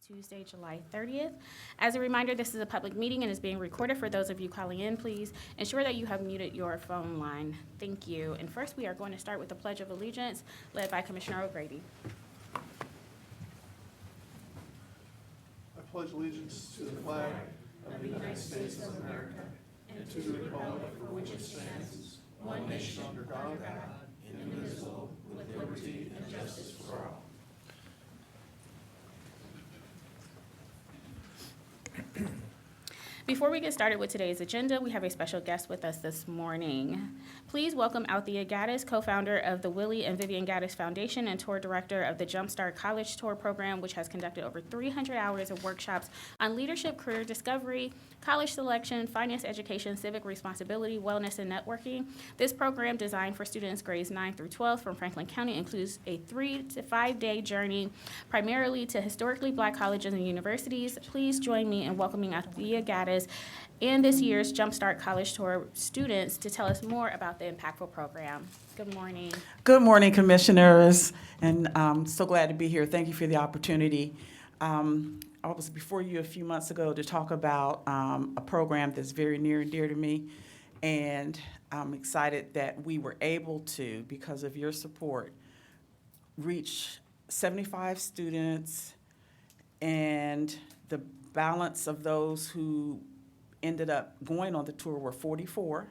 Tuesday, July 30th. As a reminder, this is a public meeting and is being recorded. For those of you calling in, please ensure that you have muted your phone line. Thank you. And first, we are going to start with the Pledge of Allegiance, led by Commissioner O'Grady. I pledge allegiance to the flag of the United States of America and to the republic for which it stands, one nation under God, indivisible, with liberty and justice for all. Before we get started with today's agenda, we have a special guest with us this morning. Please welcome Althea Gaddis, co-founder of the Willie and Vivian Gaddis Foundation and tour director of the Jumpstart College Tour Program, which has conducted over 300 hours of workshops on leadership, career discovery, college selection, finance education, civic responsibility, wellness, and networking. This program, designed for students grades 9 through 12 from Franklin County, includes a 3 to 5 day journey primarily to historically Black colleges and universities. Please join me in welcoming Althea Gaddis and this year's Jumpstart College Tour students to tell us more about the impactful program. Good morning. Good morning, commissioners, and I'm so glad to be here. Thank you for the opportunity. I was before you a few months ago to talk about a program that's very near and dear to me, and I'm excited that we were able to, because of your support, reach 75 students, and the balance of those who ended up going on the tour were 44,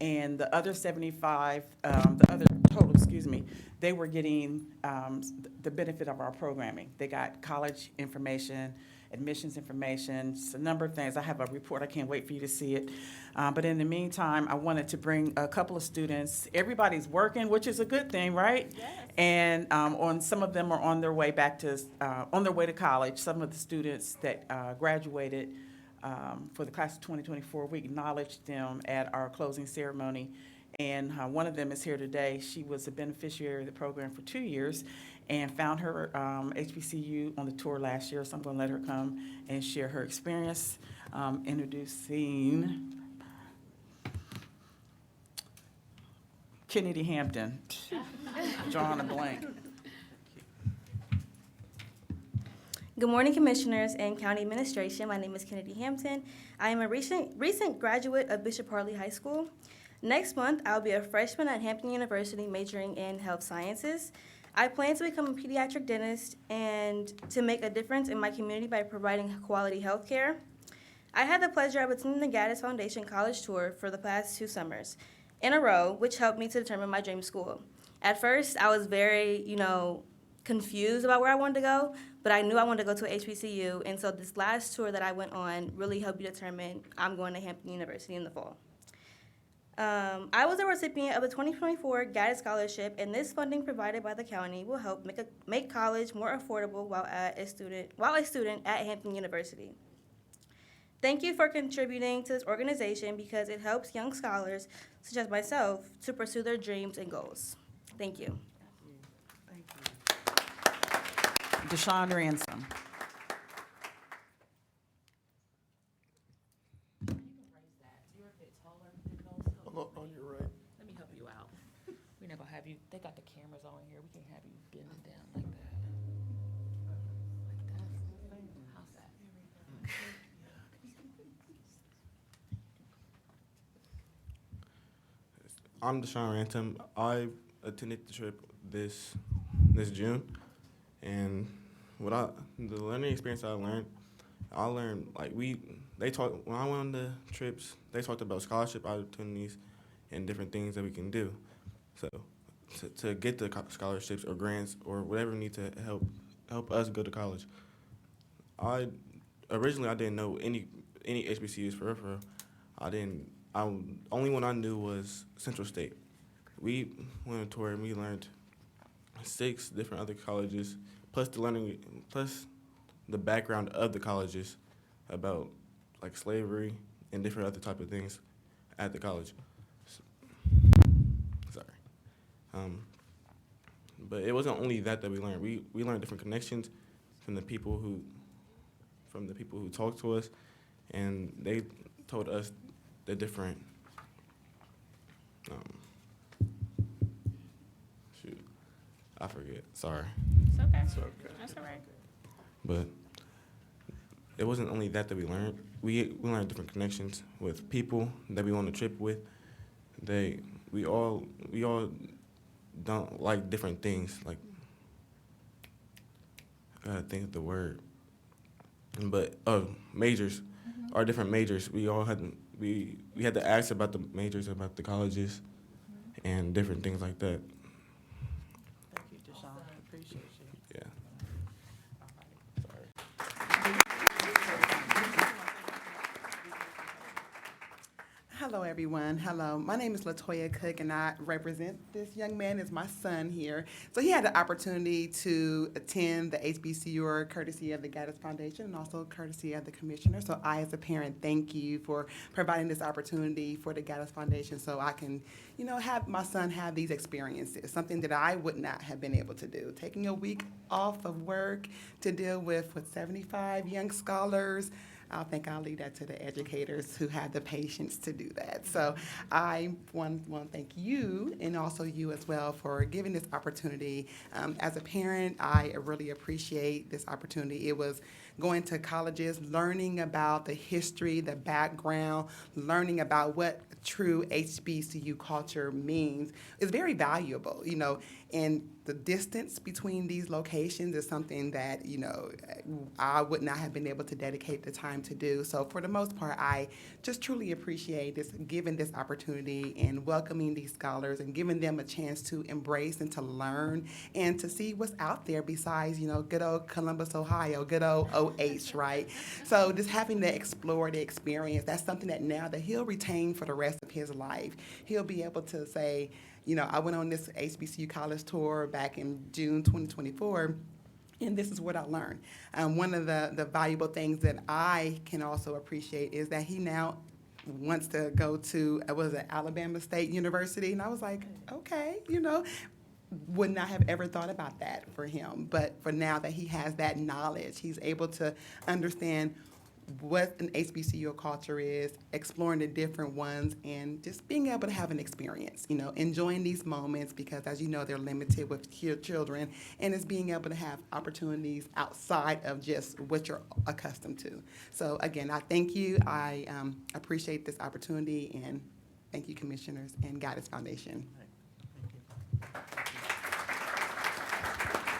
and the other 75, they were getting the benefit of our programming. They got college information, admissions information, just a number of things. I have a report. I can't wait for you to see it. But in the meantime, I wanted to bring a couple of students. Everybody's working, which is a good thing, right? Yes. And on some of them are on their way back to college. Some of the students that graduated for the class of 2024, we acknowledged them at our closing ceremony. And one of them is here today. She was a beneficiary of the program for 2 years and found her HBCU on the tour last year. So I'm going to let her come and share her experience. Introducing Kennedy Hampton. Drawing a blank. Good morning, Commissioners and County Administration. My name is Kennedy Hampton. I am a recent graduate of Bishop Harley High School. Next month, I'll be a freshman at Hampton University majoring in health sciences. I plan to become a pediatric dentist and to make a difference in my community by providing quality health care. I had the pleasure of attending the Gaddis Foundation College Tour for the past 2 summers in a row, which helped me to determine my dream school. At first, I was very, confused about where I wanted to go, but I knew I wanted to go to a HBCU, and so this last tour that I went on really helped me determine I'm going to Hampton University in the fall. I was a recipient of the 2024 Gaddis Scholarship, and this funding provided by the county will help make college more affordable while a student at Hampton University. Thank you for contributing to this organization because it helps young scholars, such as myself, to pursue their dreams and goals. Thank you. Deshaun Ransom. On your right. Let me help you out. We're not gonna have you, they got the cameras on here, we can have you bending down like that. Like that. How's that? I'm Deshaun Ransom. I attended the trip this June, and the learning experience I learned when I went on the trips, they talked about scholarship opportunities and different things that we can do. So to get the scholarships or grants or whatever we need to help us go to college. Originally I didn't know any HBCUs for real. Only one I knew was Central State. We went on a tour and we learned 6 different other colleges, plus the background of the colleges about like slavery and different other type of things at the college. But it wasn't only that we learned. We learned different connections from the people who talked to us, and they told us the different I forget. Sorry. It's okay. It's okay. That's all right. But it wasn't only that we learned. We learned different connections with people that we on the trip with. We all don't like different things. Like, I gotta think of the word. But majors, our different majors. We all had we had to ask about the majors, about the colleges, and different things like that. Thank you, Deshaun. Appreciate you. Yeah. Hello, everyone. Hello. My name is LaToya Cook, and I represent this young man as my son here. So he had the opportunity to attend the HBCU courtesy of the Gaddis Foundation and also courtesy of the commissioner. So I, as a parent, thank you for providing this opportunity for the Gaddis Foundation so I can, have my son have these experiences, something that I would not have been able to do. Taking a week off of work to deal with 75 young scholars, I think I'll leave that to the educators who have the patience to do that. So I want to thank you and also you as well for giving this opportunity. As a parent, I really appreciate this opportunity. It was going to colleges, learning about the history, the background, learning about what true HBCU culture means is very valuable, and the distance between these locations is something that, I would not have been able to dedicate the time to do. So for the most part, I just truly appreciate this, giving this opportunity and welcoming these scholars and giving them a chance to embrace and to learn and to see what's out there besides, good old Columbus, Ohio, good old OH, right? So just having to explore the experience, that's something that now that he'll retain for the rest of his life. He'll be able to say, I went on this HBCU college tour back in June 2024, and this is what I learned. One of the valuable things that I can also appreciate is that he now wants to go to, Alabama State University, and I was like, okay, would not have ever thought about that for him. But for now that he has that knowledge, he's able to understand what an HBCU culture is, exploring the different ones, and just being able to have an experience, enjoying these moments because, as you know, they're limited with children, and it's being able to have opportunities outside of just what you're accustomed to. So, again, I thank you. I appreciate this opportunity, and thank you, Commissioners and Gaddis Foundation.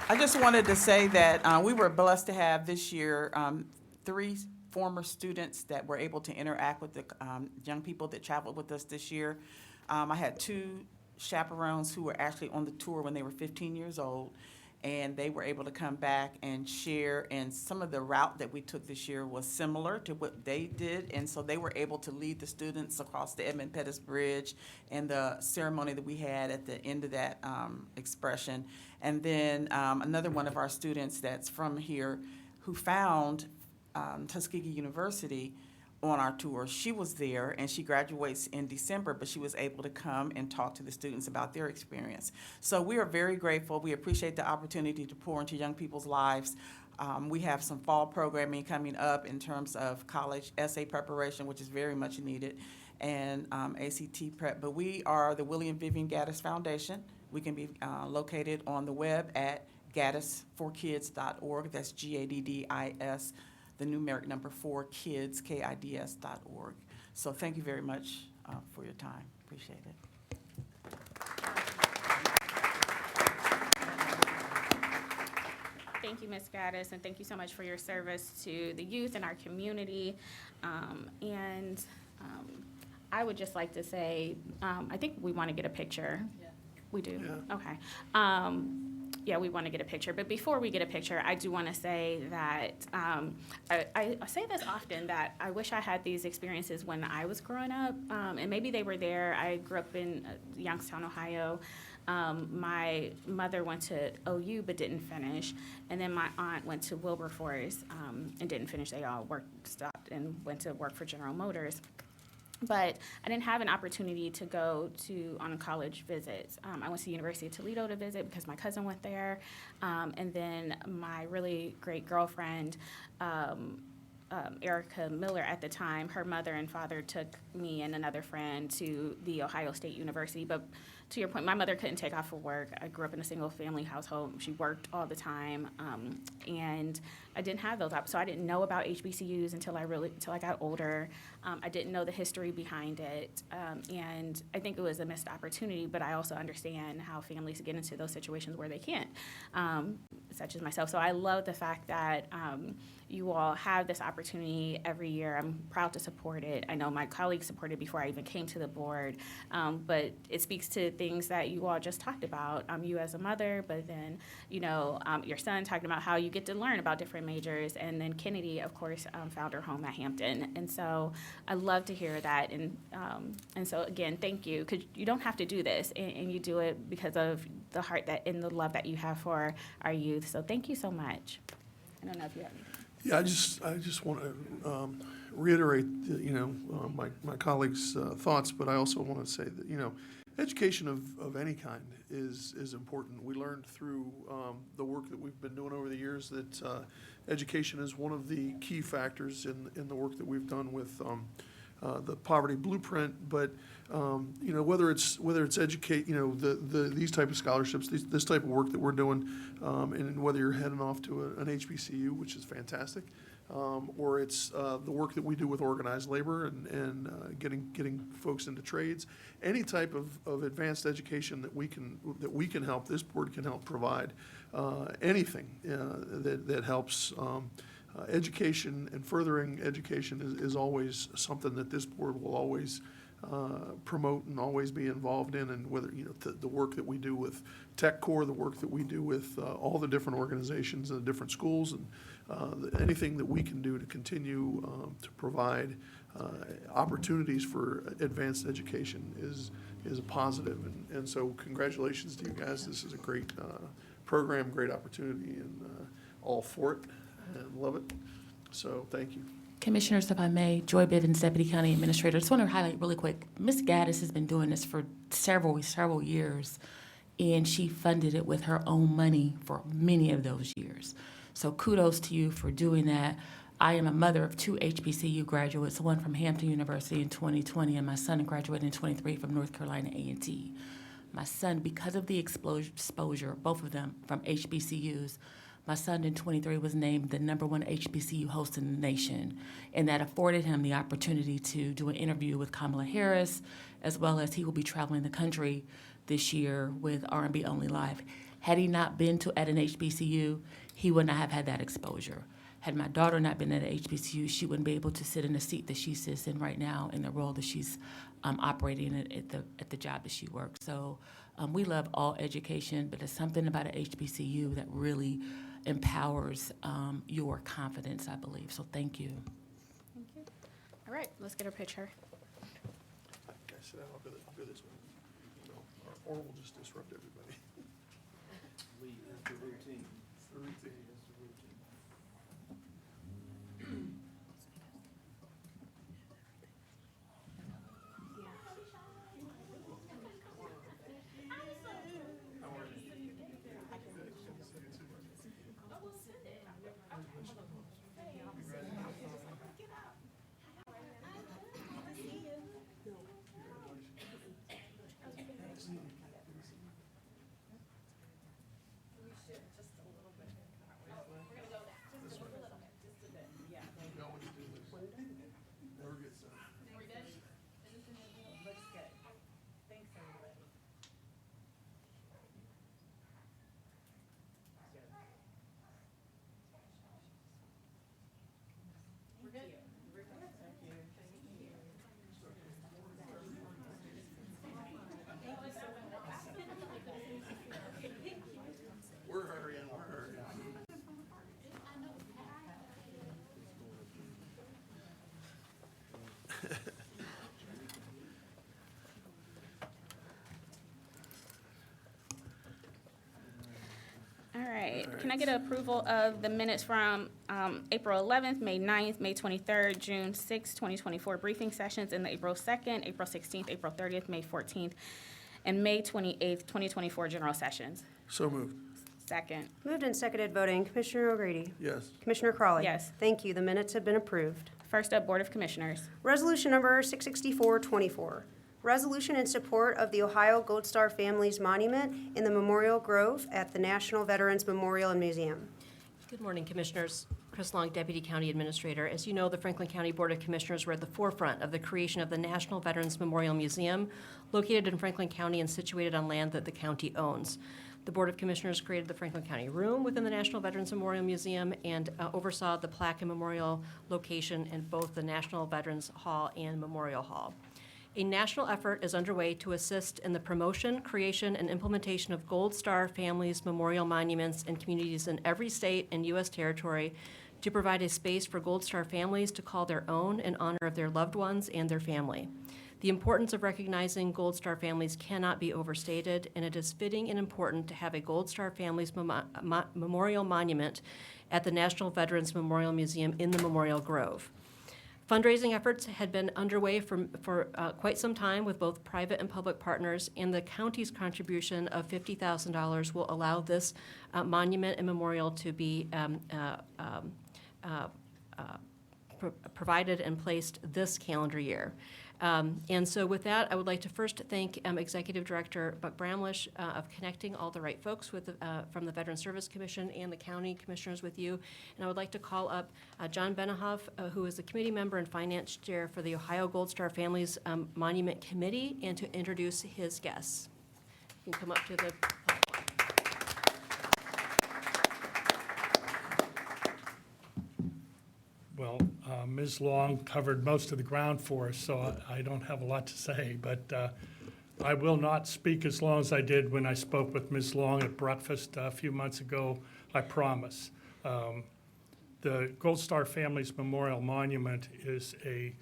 I just wanted to say that we were blessed to have this year 3 former students that were able to interact with the young people that traveled with us this year. I had 2 chaperones who were actually on the tour when they were 15 years old, and they were able to come back and share, and some of the route that we took this year was similar to what they did, and so they were able to lead the students across the Edmund Pettus Bridge and the ceremony that we had at the end of that expression. And then another one of our students that's from here who found Tuskegee University on our tour. She was there, and she graduates in December, but she was able to come and talk to the students about their experience. So we are very grateful. We appreciate the opportunity to pour into young people's lives. We have some fall programming coming up in terms of college essay preparation, which is very much needed, and ACT prep. But we are the Willie and Vivian Gaddis Foundation. We can be located on the web at gaddis4kids.org. That's GADDIS, the numeric number 4 kids, KIDS.org. So thank you very much for your time. Appreciate it. Thank you, Ms. Gaddis, and thank you so much for your service to the youth in our community. I would just like to say, I think we want to get a picture. Yeah. We do? Yeah. Okay. Yeah, we want to get a picture. But before we get a picture, I do want to say that I say this often, that I wish I had these experiences when I was growing up, and maybe they were there. I grew up in Youngstown, Ohio. My mother went to OU but didn't finish, and then my aunt went to Wilberforce and didn't finish. They all stopped and went to work for General Motors. But I didn't have an opportunity to go on college visits. I went to the University of Toledo to visit because my cousin went there. And then my really great girlfriend, Erica Miller at the time, her mother and father took me and another friend to the Ohio State University. But to your point, my mother couldn't take off for work. I grew up in a single-family household. She worked all the time, and I didn't have those options. So I didn't know about HBCUs until I got older. I didn't know the history behind it, and I think it was a missed opportunity. But I also understand how families get into those situations where they can't, such as myself. So I love the fact that you all have this opportunity every year. I'm proud to support it. I know my colleagues supported it before I even came to the board, but it speaks to things that you all just talked about. You as a mother, but then, your son talking about how you get to learn about different majors, and then Kennedy, of course, found her home at Hampton. And so I love to hear that. And so, again, thank you, because you don't have to do this, and you do it because of the heart and the love that you have for our youth. So thank you so much. I don't know if you have anything. Yeah, I just want to reiterate, my colleagues' thoughts, but I also want to say that, education of any kind is important. We learned through the work that we've been doing over the years that education is one of the key factors in the work that we've done with the poverty blueprint. But whether it's educate, these type of scholarships, this type of work that we're doing, and whether you're heading off to an HBCU, which is fantastic, or it's the work that we do with organized labor and getting folks into trades, any type of advanced education that we can help, this board can help provide, anything that helps. Education and furthering education is always something that this board will always promote and always be involved in, and whether, the work that we do with Tech Corps, the work that we do with all the different organizations and the different schools, and anything that we can do to continue to provide opportunities for advanced education is a positive. And so congratulations to you guys. This is a great program, great opportunity, and all for it. And love it. So thank you. Commissioners, if I may, Joy Bivens, Deputy County Administrator. I just want to highlight really quick, Ms. Gaddis has been doing this for several years, and she funded it with her own money for many of those years. So kudos to you for doing that. I am a mother of 2 HBCU graduates, one from Hampton University in 2020, and my son graduated in 23 from North Carolina A&T. My son, because of the exposure, both of them from HBCUs, my son in 23 was named the #1 HBCU host in the nation, and that afforded him the opportunity to do an interview with Kamala Harris, as well as he will be traveling the country this year with R&B Only Live. Had he not been at an HBCU, he would not have had that exposure. Had my daughter not been at an HBCU, she wouldn't be able to sit in the seat that she sits in right now in the role that she's operating at the job that she works. So we love all education, but there's something about an HBCU that really empowers your confidence, I believe. So thank you. Thank you. All right, let's get a picture. Guys, sit down. I'll go this way. Or we'll just disrupt everybody. It's the routine. It's the routine. We're hurrying. All right, can I get approval of the minutes from April 11th, May 9th, May 23rd, June 6th, 2024 briefing sessions, and the April 2nd, April 16th, April 30th, May 14th, and May 28th, 2024 general sessions? So moved. Second. Moved and seconded voting. Commissioner O'Grady. Yes. Commissioner Crawley. Yes. Thank you. The minutes have been approved. First up, Board of Commissioners. Resolution number 66424. Resolution in support of the Ohio Gold Star Families Monument in the Memorial Grove at the National Veterans Memorial and Museum. Good morning, Commissioners. Chris Long, Deputy County Administrator. As you know, the Franklin County Board of Commissioners were at the forefront of the creation of the National Veterans Memorial Museum, located in Franklin County and situated on land that the county owns. The Board of Commissioners created the Franklin County Room within the National Veterans Memorial Museum and oversaw the plaque and memorial location in both the National Veterans Hall and Memorial Hall. A national effort is underway to assist in the promotion, creation, and implementation of Gold Star Families Memorial Monuments in communities in every state and U.S. territory to provide a space for Gold Star families to call their own in honor of their loved ones and their family. The importance of recognizing Gold Star families cannot be overstated, and it is fitting and important to have a Gold Star Families Memorial Monument at the National Veterans Memorial Museum in the Memorial Grove. Fundraising efforts had been underway for quite some time with both private and public partners, and the county's contribution of $50,000 will allow this monument and memorial to be provided and placed this calendar year. And so with that, I would like to first thank Executive Director Buck Bramlish of connecting all the right folks with from the Veteran Service Commission and the county commissioners with you. And I would like to call up John Benehoff, who is the committee member and finance chair for the Ohio Gold Star Families Monument Committee, and to introduce his guests. You can come up to the platform. Well, Ms. Long covered most of the ground for us, so I don't have a lot to say, but I will not speak as long as I did when I spoke with Ms. Long at breakfast a few months ago, I promise. The Gold Star Families Memorial Monument is a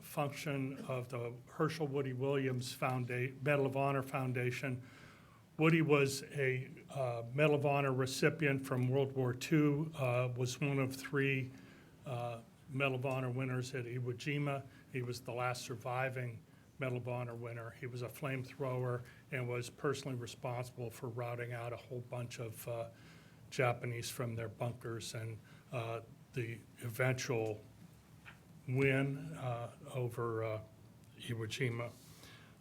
function of the Herschel Woody Williams Medal of Honor Foundation. Woody was a Medal of Honor recipient from World War II, was one of three Medal of Honor winners at Iwo Jima. He was the last surviving Medal of Honor winner. He was a flamethrower and was personally responsible for routing out a whole bunch of Japanese from their bunkers, and the eventual win over Iwo Jima.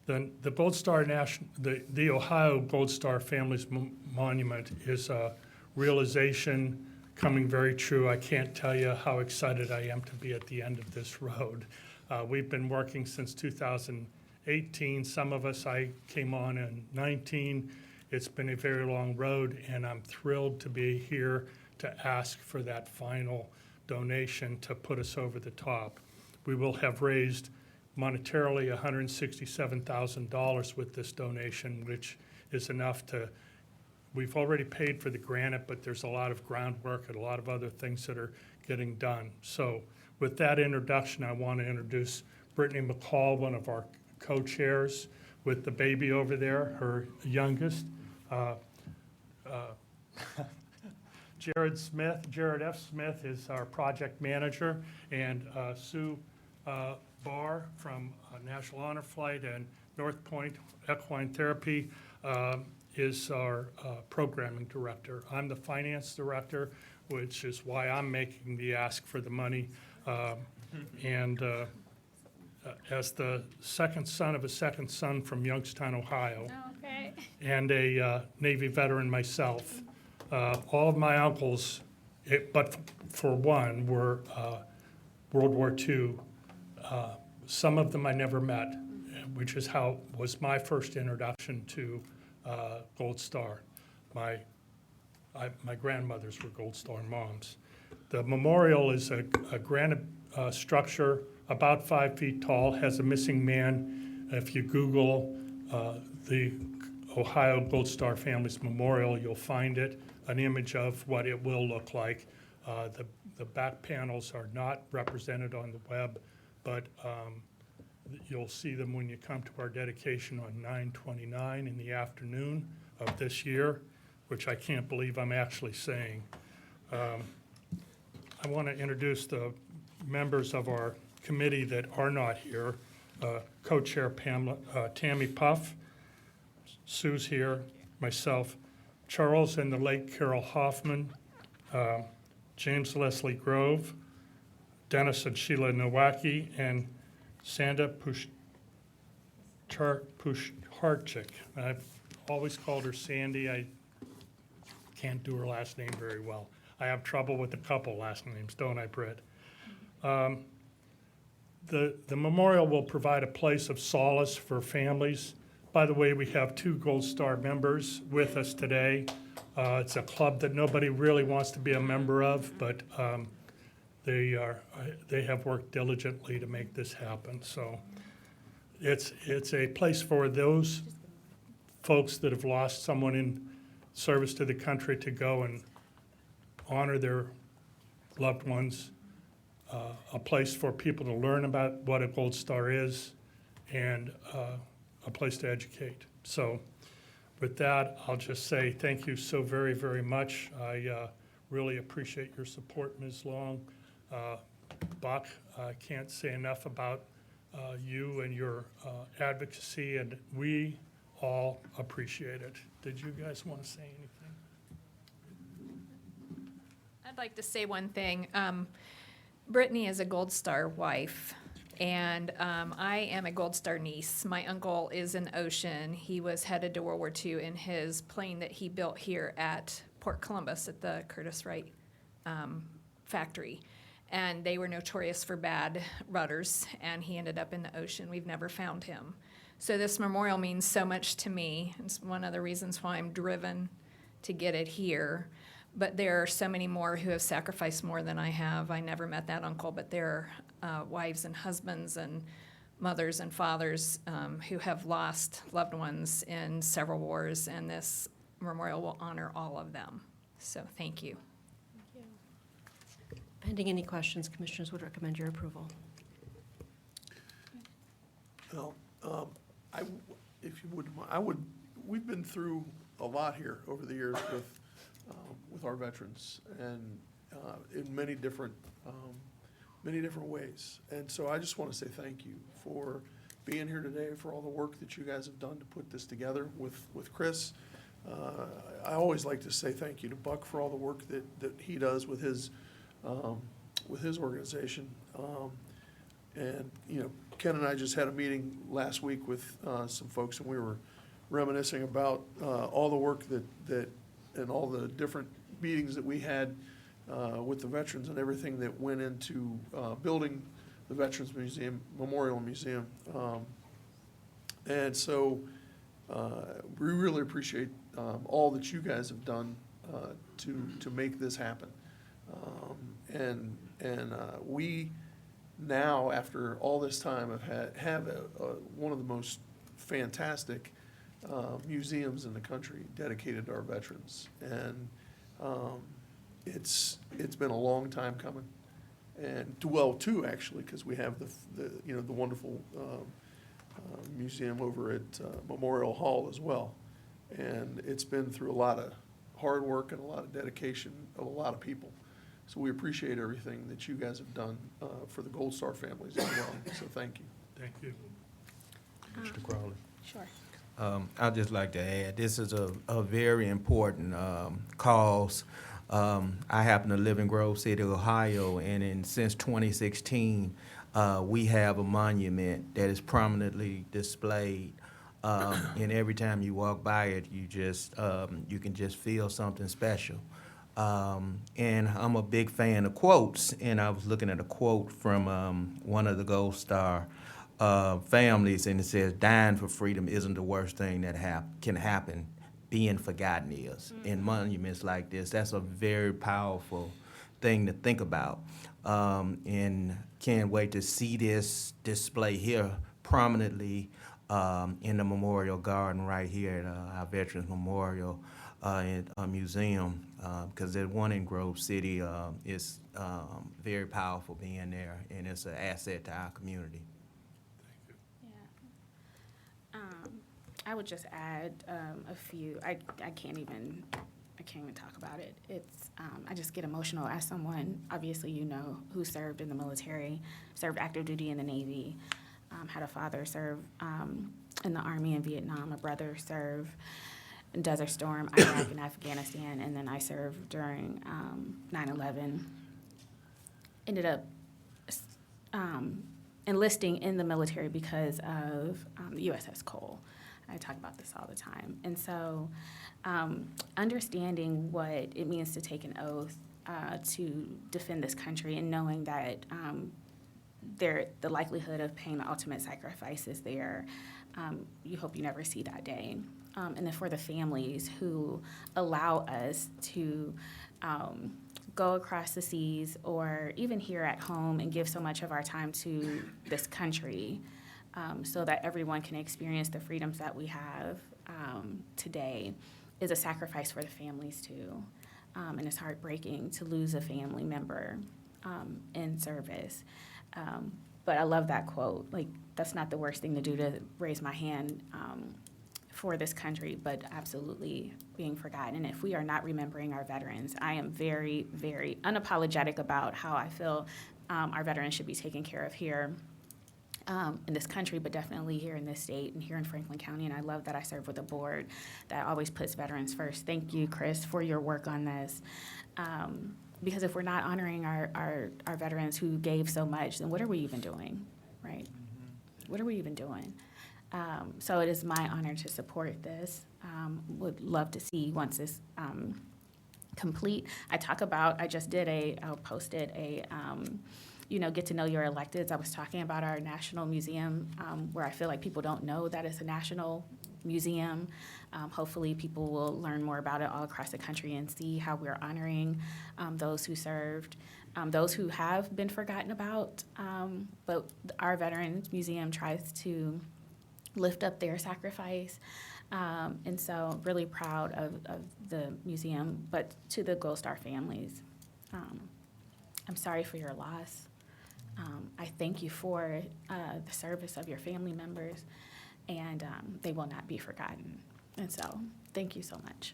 Then the Gold Star the Ohio Gold Star Families Monument is a realization coming very true. I can't tell you how excited I am to be at the end of this road. We've been working since 2018. Some of us, I came on in 19. It's been a very long road, and I'm thrilled to be here to ask for that final donation to put us over the top. We will have raised monetarily $167,000 with this donation, which is enough to we've already paid for the granite, but there's a lot of groundwork and a lot of other things that are getting done. So with that introduction, I want to introduce Brittany McCall, one of our co-chairs, with the baby over there, her youngest. Jared F. Smith is our project manager, and Sue Barr from National Honor Flight and North Point Equine Therapy is our programming director. I'm the finance director, which is why I'm making the ask for the money. And as the second son of a second son from Youngstown, Ohio, Okay. and a Navy veteran myself, all of my uncles, but for one, were World War II. Some of them I never met, which is how was my first introduction to Gold Star. My grandmothers were Gold Star moms. The memorial is a granite structure about 5 feet tall, has a missing man. If you Google the Ohio Gold Star Families Memorial, you'll find it, an image of what it will look like. The back panels are not represented on the web, but you'll see them when you come to our dedication on 9/29 in the afternoon of this year, which I can't believe I'm actually saying. I want to introduce the members of our committee that are not here. Co-chair Tammy Puff, Sue's here, myself, Charles and the late Carol Hoffman, James Leslie Grove, Dennis and Sheila Nowacki, and Sanda Pushharchik. I've always called her Sandy. I can't do her last name very well. I have trouble with a couple last names, don't I, Britt? The memorial will provide a place of solace for families. By the way, we have 2 Gold Star members with us today. It's a club that nobody really wants to be a member of, but they have worked diligently to make this happen. So it's a place for those folks that have lost someone in service to the country to go and honor their loved ones, a place for people to learn about what a Gold Star is, and a place to educate. So with that, I'll just say thank you so very, very much. I really appreciate your support, Ms. Long. Buck, I can't say enough about you and your advocacy, and we all appreciate it. Did you guys want to say anything? I'd like to say one thing. Brittany is a Gold Star wife, and I am a Gold Star niece. My uncle is an Ocean. He was headed to World War II in his plane that he built here at Port Columbus at the Curtiss Wright factory. And they were notorious for bad rudders, and he ended up in the ocean. We've never found him. So this memorial means so much to me. It's one of the reasons why I'm driven to get it here. But there are so many more who have sacrificed more than I have. I never met that uncle, but there are wives and husbands and mothers and fathers who have lost loved ones in several wars, and this memorial will honor all of them. So thank you. Pending any questions, commissioners would recommend your approval. Well, if you wouldn't mind, we've been through a lot here over the years with our veterans, and in many different ways. And so I just want to say thank you for being here today, for all the work that you guys have done to put this together with Chris. I always like to say thank you to Buck for all the work that he does with his organization. And, Ken and I just had a meeting last week with some folks, and we were reminiscing about all the work that and all the different meetings that we had with the veterans and everything that went into building the Veterans Memorial Museum. And so we really appreciate all that you guys have done to make this happen. And we now, after all this time, have one of the most fantastic museums in the country dedicated to our veterans. And it's been a long time coming. And two actually, because we have the wonderful museum over at Memorial Hall as well. And it's been through a lot of hard work and a lot of dedication of a lot of people. So we appreciate everything that you guys have done for the Gold Star families as well. So thank you. Thank you. Mr. Crowley. Sure. I'd just like to add, this is a very important cause. I happen to live in Grove City, Ohio, and since 2016, we have a monument that is prominently displayed. And every time you walk by it, you can just feel something special. And I'm a big fan of quotes, and I was looking at a quote from one of the Gold Star families, and it says, "Dying for freedom isn't the worst thing that can happen. Being forgotten is." In monuments like this, that's a very powerful thing to think about. And can't wait to see this display here prominently in the Memorial Garden right here at our Veterans Memorial Museum, because that one in Grove City is very powerful being there, and it's an asset to our community. Yeah. I would just add a few. I can't even talk about it. It's I just get emotional as someone, obviously, who served in the military, served active duty in the Navy, had a father serve in the Army in Vietnam, a brother serve in Desert Storm, Iraq, and Afghanistan, and then I served during 9/11. Ended up enlisting in the military because of the USS Cole. I talk about this all the time. And so understanding what it means to take an oath to defend this country and knowing that the likelihood of paying the ultimate sacrifice is there, you hope you never see that day. And then for the families who allow us to go across the seas or even here at home and give so much of our time to this country so that everyone can experience the freedoms that we have today is a sacrifice for the families too. And it's heartbreaking to lose a family member in service. But I love that quote. Like, that's not the worst thing to do, to raise my hand for this country, but absolutely being forgotten. And if we are not remembering our veterans, I am very, very unapologetic about how I feel our veterans should be taken care of here in this country, but definitely here in this state and here in Franklin County. And I love that I serve with a board that always puts veterans first. Thank you, Chris, for your work on this. Because if we're not honoring our veterans who gave so much, then what are we even doing, right? What are we even doing? So it is my honor to support this. Would love to see once this complete. I posted a, get to know your electeds. I was talking about our national museum, where I feel like people don't know that it's a national museum. Hopefully people will learn more about it all across the country and see how we're honoring those who served, those who have been forgotten about. But our Veterans Museum tries to lift up their sacrifice. And so really proud of the museum, but to the Gold Star families, I'm sorry for your loss. I thank you for the service of your family members, and they will not be forgotten. And so thank you so much.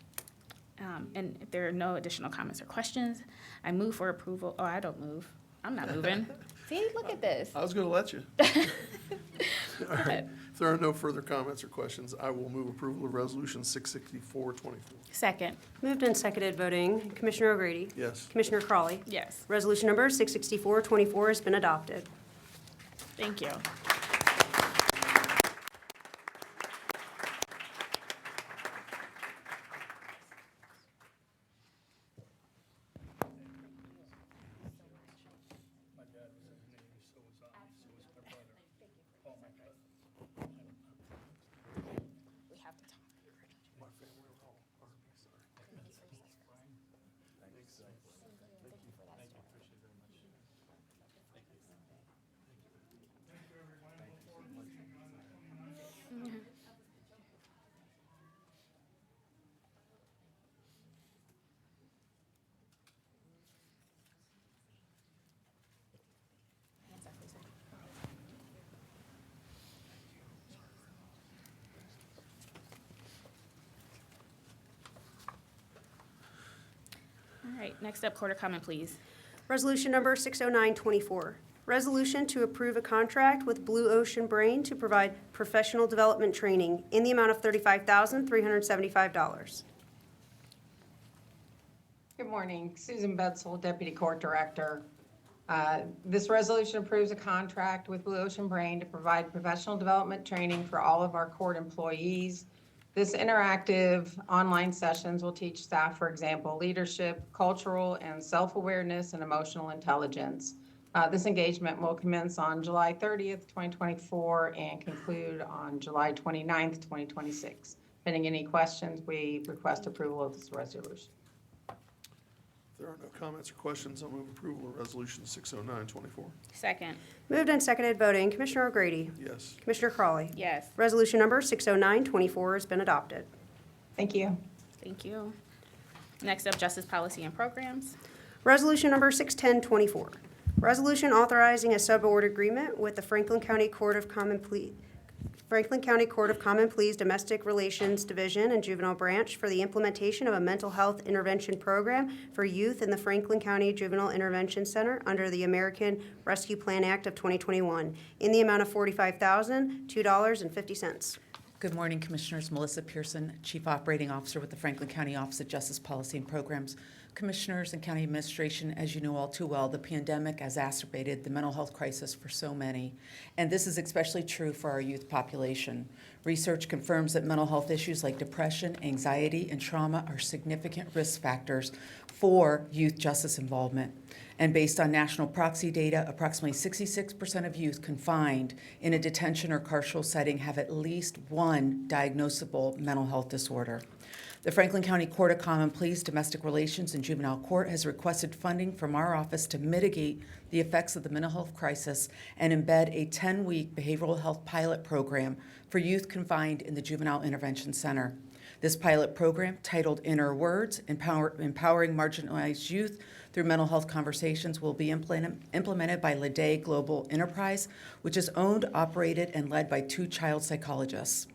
And if there are no additional comments or questions, I move for approval. Oh, I don't move. I'm not moving. See, look at this. I was going to let you. All right. ahead. If there are no further comments or questions, I will move approval of Resolution 664-24. Second. Moved and seconded voting. Commissioner O'Grady? Yes. Commissioner Crawley? Yes. Resolution number 664-24 has been adopted. Thank you. All right, next up, quarter comment, please. Resolution number 609-24. Resolution to approve a contract with Blue Ocean Brain to provide professional development training in the amount of $35,375. Good morning. Susan Betzel, Deputy Court Director. This resolution approves a contract with Blue Ocean Brain to provide professional development training for all of our court employees. This interactive online sessions will teach staff, for example, leadership, cultural and self-awareness, and emotional intelligence. This engagement will commence on July 30th, 2024 and conclude on July 29th, 2026. Pending any questions, we request approval of this resolution. If there are no comments or questions, I'll move approval of Resolution 609-24. Second. Moved and seconded voting. Commissioner O'Grady? Yes. Commissioner Crawley? Yes. Resolution number 609-24 has been adopted. Thank you. Thank you. Next up, Justice Policy and Programs. Resolution number 610-24. Resolution authorizing a subaward agreement with the Franklin County Court of Common Pleas Domestic Relations Division and Juvenile Branch for the implementation of a mental health intervention program for youth in the Franklin County Juvenile Intervention Center under the American Rescue Plan Act of 2021 in the amount of $45,002.50. Good morning, Commissioners. Melissa Pearson, Chief Operating Officer with the Franklin County Office of Justice Policy and Programs. Commissioners and County Administration, as you know all too well, the pandemic has exacerbated the mental health crisis for so many, and this is especially true for our youth population. Research confirms that mental health issues like depression, anxiety, and trauma are significant risk factors for youth justice involvement. And based on national proxy data, approximately 66% of youth confined in a detention or carceral setting have at least one diagnosable mental health disorder. The Franklin County Court of Common Pleas, Domestic Relations, and Juvenile Court has requested funding from our office to mitigate the effects of the mental health crisis and embed a 10-week behavioral health pilot program for youth confined in the Juvenile Intervention Center. This pilot program, titled Inner Words, Empowering Marginalized Youth Through Mental Health Conversations, will be implemented by Lede Global Enterprise, which is owned, operated, and led by 2 child psychologists.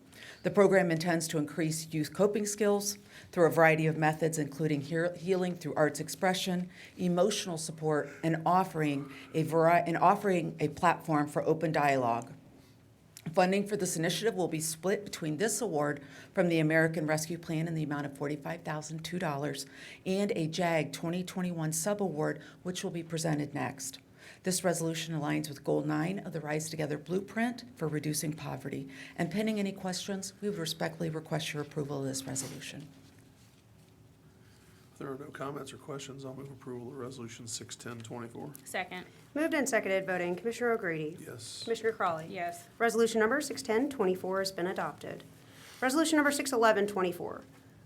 The program intends to increase youth coping skills through a variety of methods, including healing through arts expression, emotional support, and offering a platform for open dialogue. Funding for this initiative will be split between this award from the American Rescue Plan in the amount of $45,002 and a JAG 2021 Subaward, which will be presented next. This resolution aligns with Goal 9 of the Rise Together Blueprint for Reducing Poverty. And pending any questions, we would respectfully request your approval of this resolution. If there are no comments or questions, I'll move approval of Resolution 61024. Second. Moved and seconded, voting Commissioner O'Grady. Yes. Commissioner Crawley. Yes. Resolution number 61024 has been adopted. Resolution number 61124.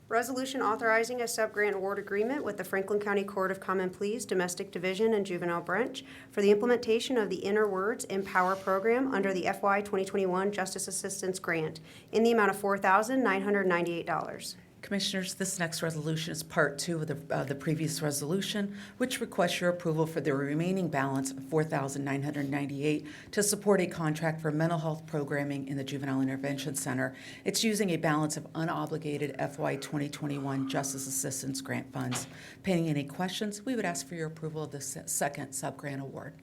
Resolution authorizing a subgrant award agreement with the Franklin County Court of Common Pleas, Domestic Division, and Juvenile Branch for the implementation of the Inner Words Empower program under the FY 2021 Justice Assistance Grant in the amount of $4,998. Commissioners, this next resolution is Part 2 of the previous resolution, which requests your approval for the remaining balance of $4,998 to support a contract for mental health programming in the Juvenile Intervention Center. It's using a balance of unobligated FY 2021 Justice Assistance Grant funds. Pending any questions, we would ask for your approval of the second subgrant award.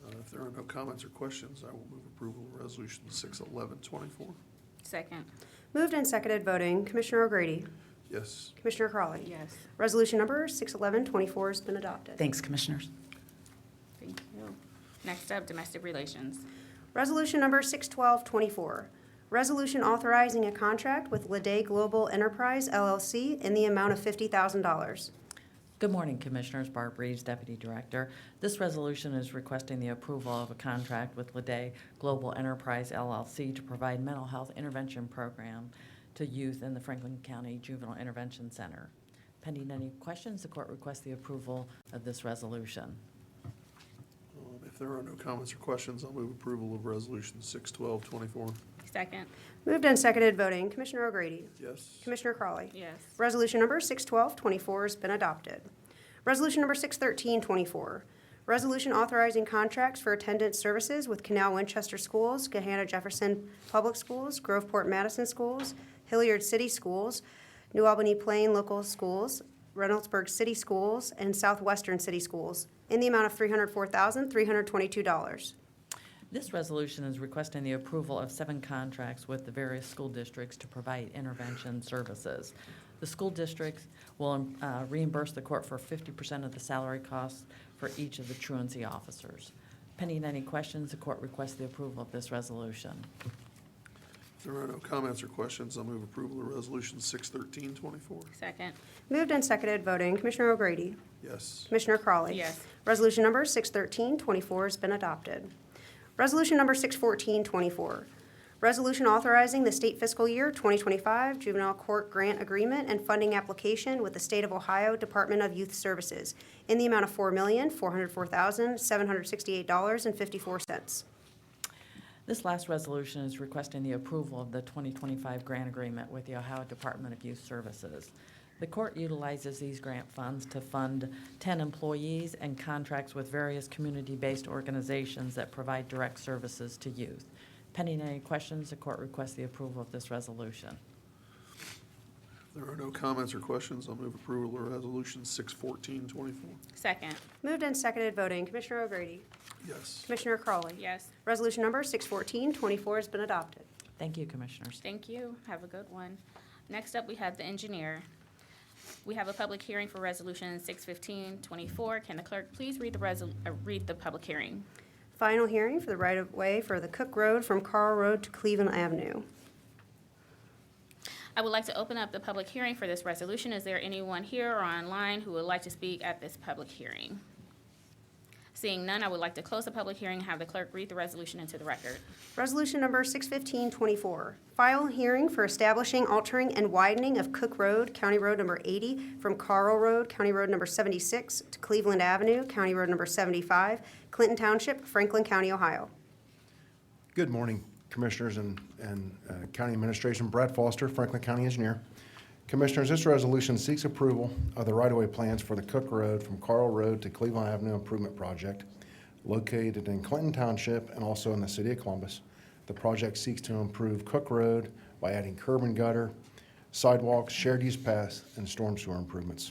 If there are no comments or questions, I will move approval of Resolution 61124. Second. Moved and seconded, voting Commissioner O'Grady. Yes. Commissioner Crawley. Yes. Resolution number 61124 has been adopted. Thanks, Commissioners. Thank you. Next up, Domestic Relations. Resolution number 61224. Resolution authorizing a contract with Lede Global Enterprise, LLC, in the amount of $50,000. Good morning, Commissioners. Barb Reeves, Deputy Director. This resolution is requesting the approval of a contract with Lede Global Enterprise, LLC, to provide mental health intervention program to youth in the Franklin County Juvenile Intervention Center. Pending any questions, the court requests the approval of this resolution. If there are no comments or questions, I'll move approval of Resolution 61224. Second. Moved and seconded, voting Commissioner O'Grady. Yes. Commissioner Crawley. Yes. Resolution number 61224 has been adopted. Resolution number 61324. Resolution authorizing contracts for attendance services with Canal Winchester Schools, Gahanna Jefferson Public Schools, Groveport Madison Schools, Hilliard City Schools, New Albany Plain Local Schools, Reynoldsburg City Schools, and Southwestern City Schools in the amount of $304,322. This resolution is requesting the approval of 7 contracts with the various school districts to provide intervention services. The school districts will reimburse the court for 50% of the salary costs for each of the truancy officers. Pending any questions, the court requests the approval of this resolution. If there are no comments or questions, I'll move approval of Resolution 61324. Second. Moved and seconded, voting Commissioner O'Grady. Yes. Commissioner Crawley. Yes. Resolution number 61324 has been adopted. Resolution number 61424. Resolution authorizing the state fiscal year 2025 juvenile court grant agreement and funding application with the State of Ohio Department of Youth Services in the amount of $4,404,768.54. This last resolution is requesting the approval of the 2025 grant agreement with the Ohio Department of Youth Services. The court utilizes these grant funds to fund 10 employees and contracts with various community-based organizations that provide direct services to youth. Pending any questions, the court requests the approval of this resolution. If there are no comments or questions, I'll move approval of Resolution 61424. Second. Moved and seconded, voting Commissioner O'Grady. Yes. Commissioner Crawley. Yes. Resolution number 61424 has been adopted. Thank you, Commissioners. Thank you. Have a good one. Next up, we have the engineer. We have a public hearing for Resolution 615-24. Can the clerk please read the public hearing? Final hearing for the right-of-way for the Cook Road from Carl Road to Cleveland Avenue. I would like to open up the public hearing for this resolution. Is there anyone here or online who would like to speak at this public hearing? Seeing none, I would like to close the public hearing and have the clerk read the resolution into the record. Resolution number 615-24, final hearing for establishing, altering, and widening of Cook Road, County Road number 80, from Carl Road, County Road number 76, to Cleveland Avenue, County Road number 75, Clinton Township, Franklin County, Ohio. Good morning, Commissioners and County Administration. Brad Foster, Franklin County Engineer. Commissioners, this resolution seeks approval of the right-of-way plans for the Cook Road from Carl Road to Cleveland Avenue Improvement Project located in Clinton Township and also in the city of Columbus. The project seeks to improve Cook Road by adding curb and gutter, sidewalks, shared use paths, and storm sewer improvements,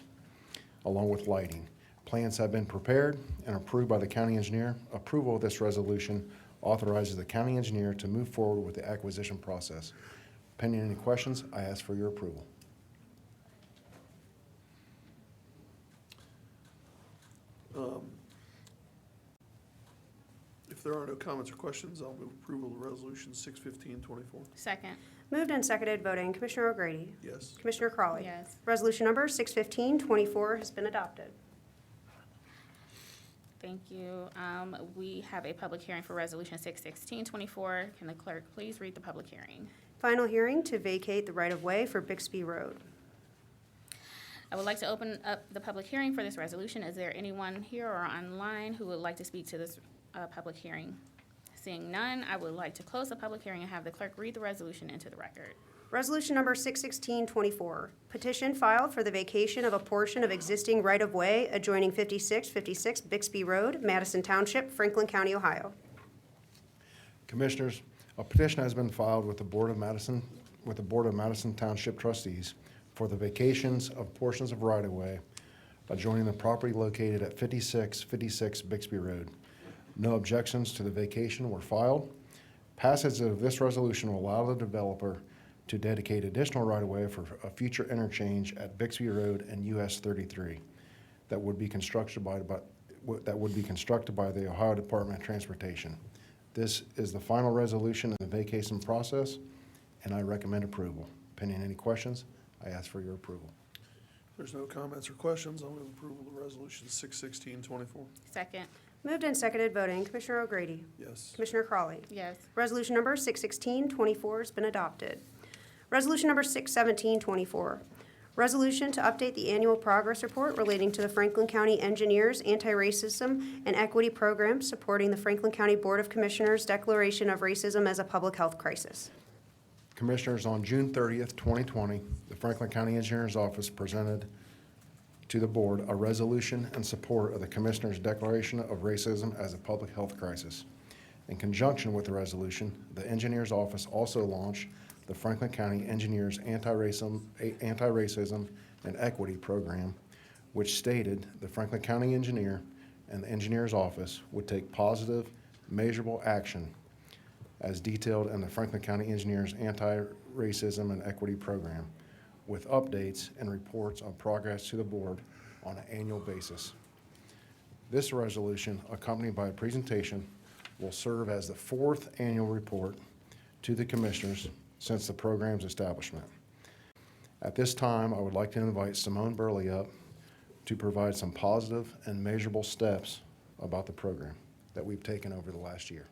along with lighting. Plans have been prepared and approved by the county engineer. Approval of this resolution authorizes the county engineer to move forward with the acquisition process. Pending any questions, I ask for your approval. If there are no comments or questions, I'll move approval of Resolution 615-24. Second. Moved and seconded, voting Commissioner O'Grady, Yes. Commissioner Crawley. Yes. Resolution number 615-24 has been adopted. Thank you. We have a public hearing for Resolution 616-24. Can the clerk please read the public hearing? Final hearing to vacate the right-of-way for Bixby Road. I would like to open up the public hearing for this resolution. Is there anyone here or online who would like to speak to this public hearing? Seeing none, I would like to close the public hearing and have the clerk read the resolution into the record. Resolution number 616-24, petition filed for the vacation of a portion of existing right-of-way adjoining 5656 Bixby Road, Madison Township, Franklin County, Ohio. Commissioners, a petition has been filed with the Board of Madison Township Trustees for the vacations of portions of right-of-way adjoining the property located at 5656 Bixby Road. No objections to the vacation were filed. Passage of this resolution will allow the developer to dedicate additional right-of-way for a future interchange at Bixby Road and US 33 that would be constructed by the Ohio Department of Transportation. This is the final resolution in the vacation process, and I recommend approval. Pending any questions, I ask for your approval. If there's no comments or questions, I'll move approval of Resolution 616-24. Second. Moved and seconded, voting Commissioner O'Grady, Yes. Commissioner Crawley. Yes. Resolution number 616-24 has been adopted. Resolution number 617-24, resolution to update the annual progress report relating to the Franklin County Engineers Anti-Racism and Equity Program supporting the Franklin County Board of Commissioners' declaration of racism as a public health crisis. Commissioners, on June 30th, 2020, the Franklin County Engineers Office presented to the board a resolution in support of the Commissioner's declaration of racism as a public health crisis. In conjunction with the resolution, the Engineers Office also launched the Franklin County Engineers Anti-Racism and Equity Program, which stated the Franklin County Engineer and the Engineers Office would take positive, measurable action as detailed in the Franklin County Engineers Anti-Racism and Equity Program, with updates and reports on progress to the board on an annual basis. This resolution, accompanied by a presentation, will serve as the fourth annual report to the Commissioners since the program's establishment. At this time, I would like to invite Simone Burley up to provide some positive and measurable steps about the program that we've taken over the last year.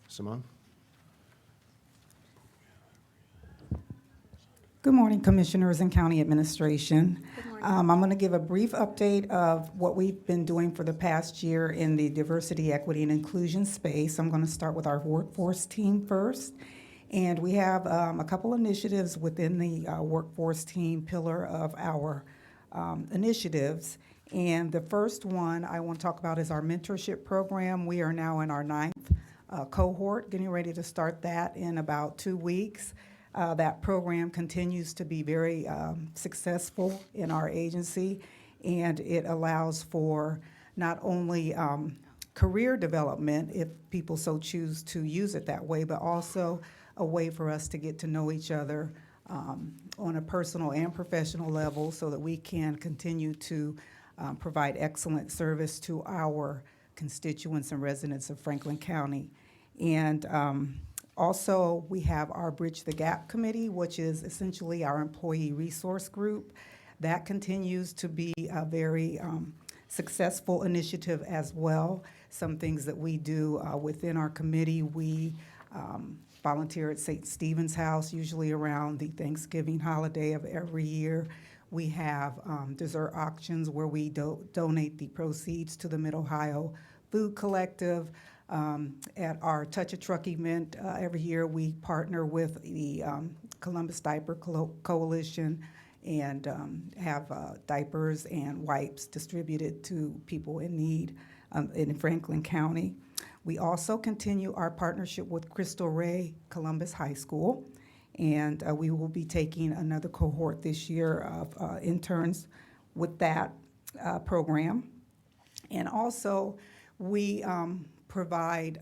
Simone? Good morning, Commissioners and County Administration. I'm going to give a brief update of what we've been doing for the past year in the diversity, equity, and inclusion space. I'm going to start with our workforce team first. And we have a couple initiatives within the workforce team pillar of our initiatives. And the first one I want to talk about is our mentorship program. We are now in our 9th cohort, getting ready to start that in about 2 weeks. That program continues to be very successful in our agency, and it allows for not only career development, if people so choose to use it that way, but also a way for us to get to know each other on a personal and professional level so that we can continue to provide excellent service to our constituents and residents of Franklin County. And also, we have our Bridge the Gap Committee, which is essentially our employee resource group. That continues to be a very successful initiative as well. Some things that we do within our committee, we volunteer at St. Stephen's House, usually around the Thanksgiving holiday of every year. We have dessert auctions where we donate the proceeds to the Mid-Ohio Food Collective. At our Touch a Truck event every year, we partner with the Columbus Diaper Coalition and have diapers and wipes distributed to people in need in Franklin County. We also continue our partnership with Crystal Ray Columbus High School, and we will be taking another cohort this year of interns with that program. And also, we provide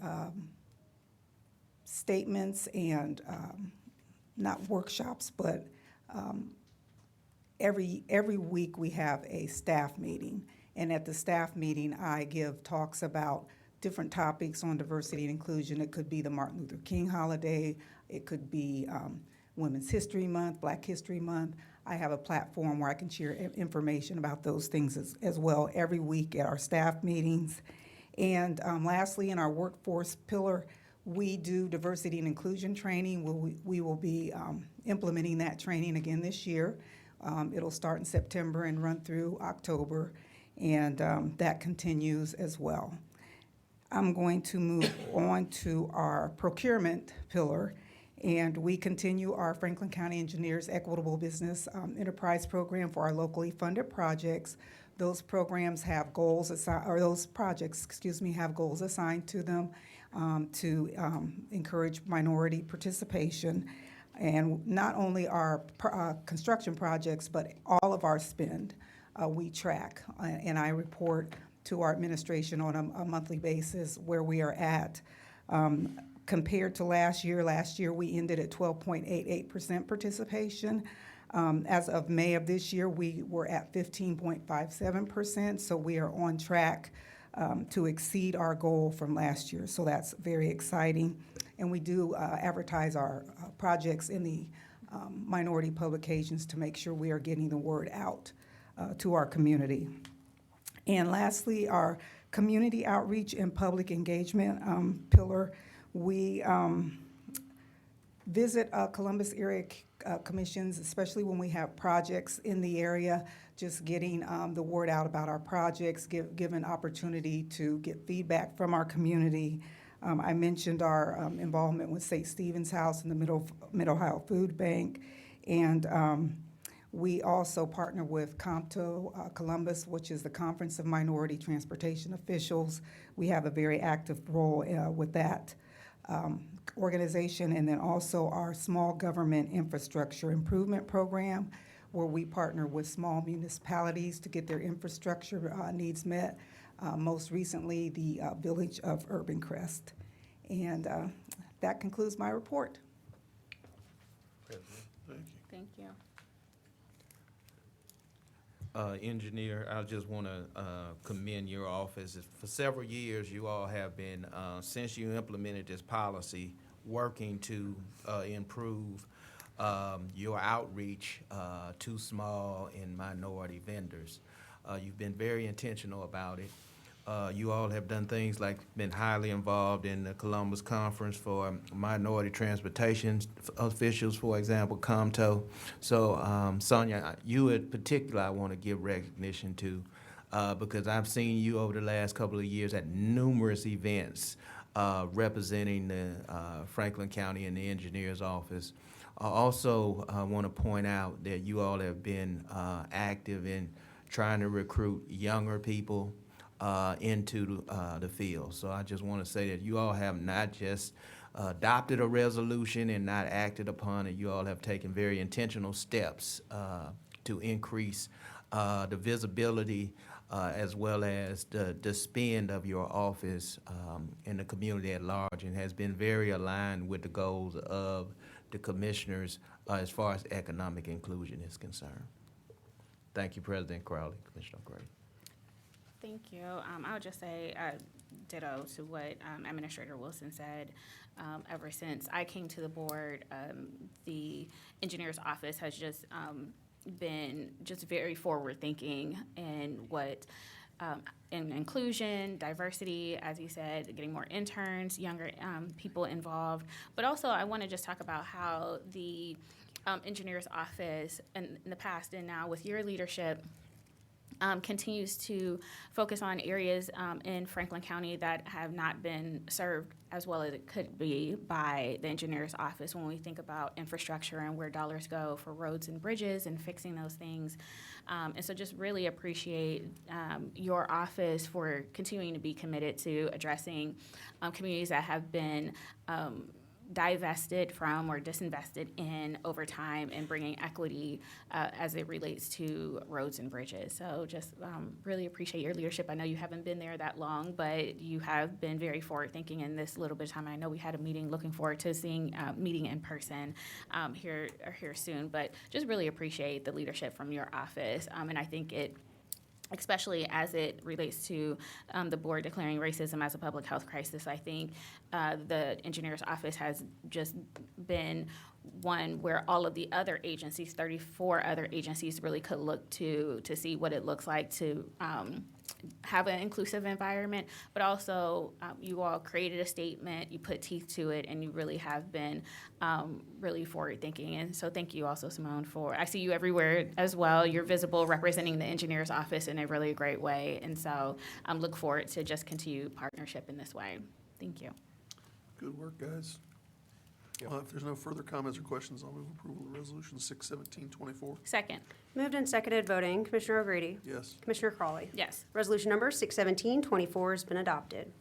statements and not workshops, but every week we have a staff meeting. And at the staff meeting, I give talks about different topics on diversity and inclusion. It could be the Martin Luther King holiday. It could be Women's History Month, Black History Month. I have a platform where I can share information about those things as well every week at our staff meetings. And lastly, in our workforce pillar, we do diversity and inclusion training. We will be implementing that training again this year. It'll start in September and run through October, and that continues as well. I'm going to move on to our procurement pillar, and we continue our Franklin County Engineers Equitable Business Enterprise Program for our locally funded projects. Those programs have goals those projects, have goals assigned to them to encourage minority participation. And not only our construction projects, but all of our spend we track, and I report to our administration on a monthly basis where we are at. Compared to last year we ended at 12.88% participation. As of May of this year, we were at 15.57%, so we are on track to exceed our goal from last year, so that's very exciting. And we do advertise our projects in the minority publications to make sure we are getting the word out to our community. And lastly, our community outreach and public engagement pillar. We visit Columbus area commissions, especially when we have projects in the area, just getting the word out about our projects, give an opportunity to get feedback from our community. I mentioned our involvement with St. Stephen's House and the Mid-Ohio Food Bank, and we also partner with COMTO Columbus, which is the Conference of Minority Transportation Officials. We have a very active role with that organization, and then also our Small Government Infrastructure Improvement Program, where we partner with small municipalities to get their infrastructure needs met. Most recently, the Village of Urban Crest. And that concludes my report. Thank you. Thank you. Engineer, I just want to commend your office. For several years, you all have been, since you implemented this policy, working to improve your outreach to small and minority vendors. You've been very intentional about it. You all have done things like been highly involved in the Columbus Conference for Minority Transportation Officials, for example, COMTO. So, Sonia, you in particular I want to give recognition to because I've seen you over the last couple of years at numerous events representing the Franklin County and the Engineer's Office. I also want to point out that you all have been active in trying to recruit younger people into the field. So I just want to say that you all have not just adopted a resolution and not acted upon it. You all have taken very intentional steps to increase the visibility as well as the spend of your office in the community at large, and has been very aligned with the goals of the commissioners as far as economic inclusion is concerned. Thank you, President Crowley, Commissioner Gray. Thank you. I would just say ditto to what Administrator Wilson said. Ever since I came to the board, the engineer's office has just been just very forward-thinking in what in inclusion, diversity, as you said, getting more interns, younger people involved. But also, I want to just talk about how the engineer's office in the past and now with your leadership continues to focus on areas in Franklin County that have not been served as well as it could be by the engineer's office when we think about infrastructure and where dollars go for roads and bridges and fixing those things. And so just really appreciate your office for continuing to be committed to addressing communities that have been divested from or disinvested in over time and bringing equity as it relates to roads and bridges. So just really appreciate your leadership. I know you haven't been there that long, but you have been very forward-thinking in this little bit of time. I know we had a meeting, looking forward to seeing meeting in person here soon, but just really appreciate the leadership from your office. And I think it, especially as it relates to the board declaring racism as a public health crisis, I think the engineer's office has just been one where all of the other agencies, 34 other agencies, really could look to see what it looks like to have an inclusive environment, but also you all created a statement, you put teeth to it, and you really have been really forward-thinking. And so thank you also, Simone, I see you everywhere as well. You're visible representing the engineer's office in a really great way. And so I look forward to just continued partnership in this way. Thank you. Good work, guys. If there's no further comments or questions, I'll move approval of Resolution 61724. Second. Moved and seconded, voting. Commissioner O'Grady. Yes. Commissioner Crawley. Yes. Resolution number 61724 has been adopted.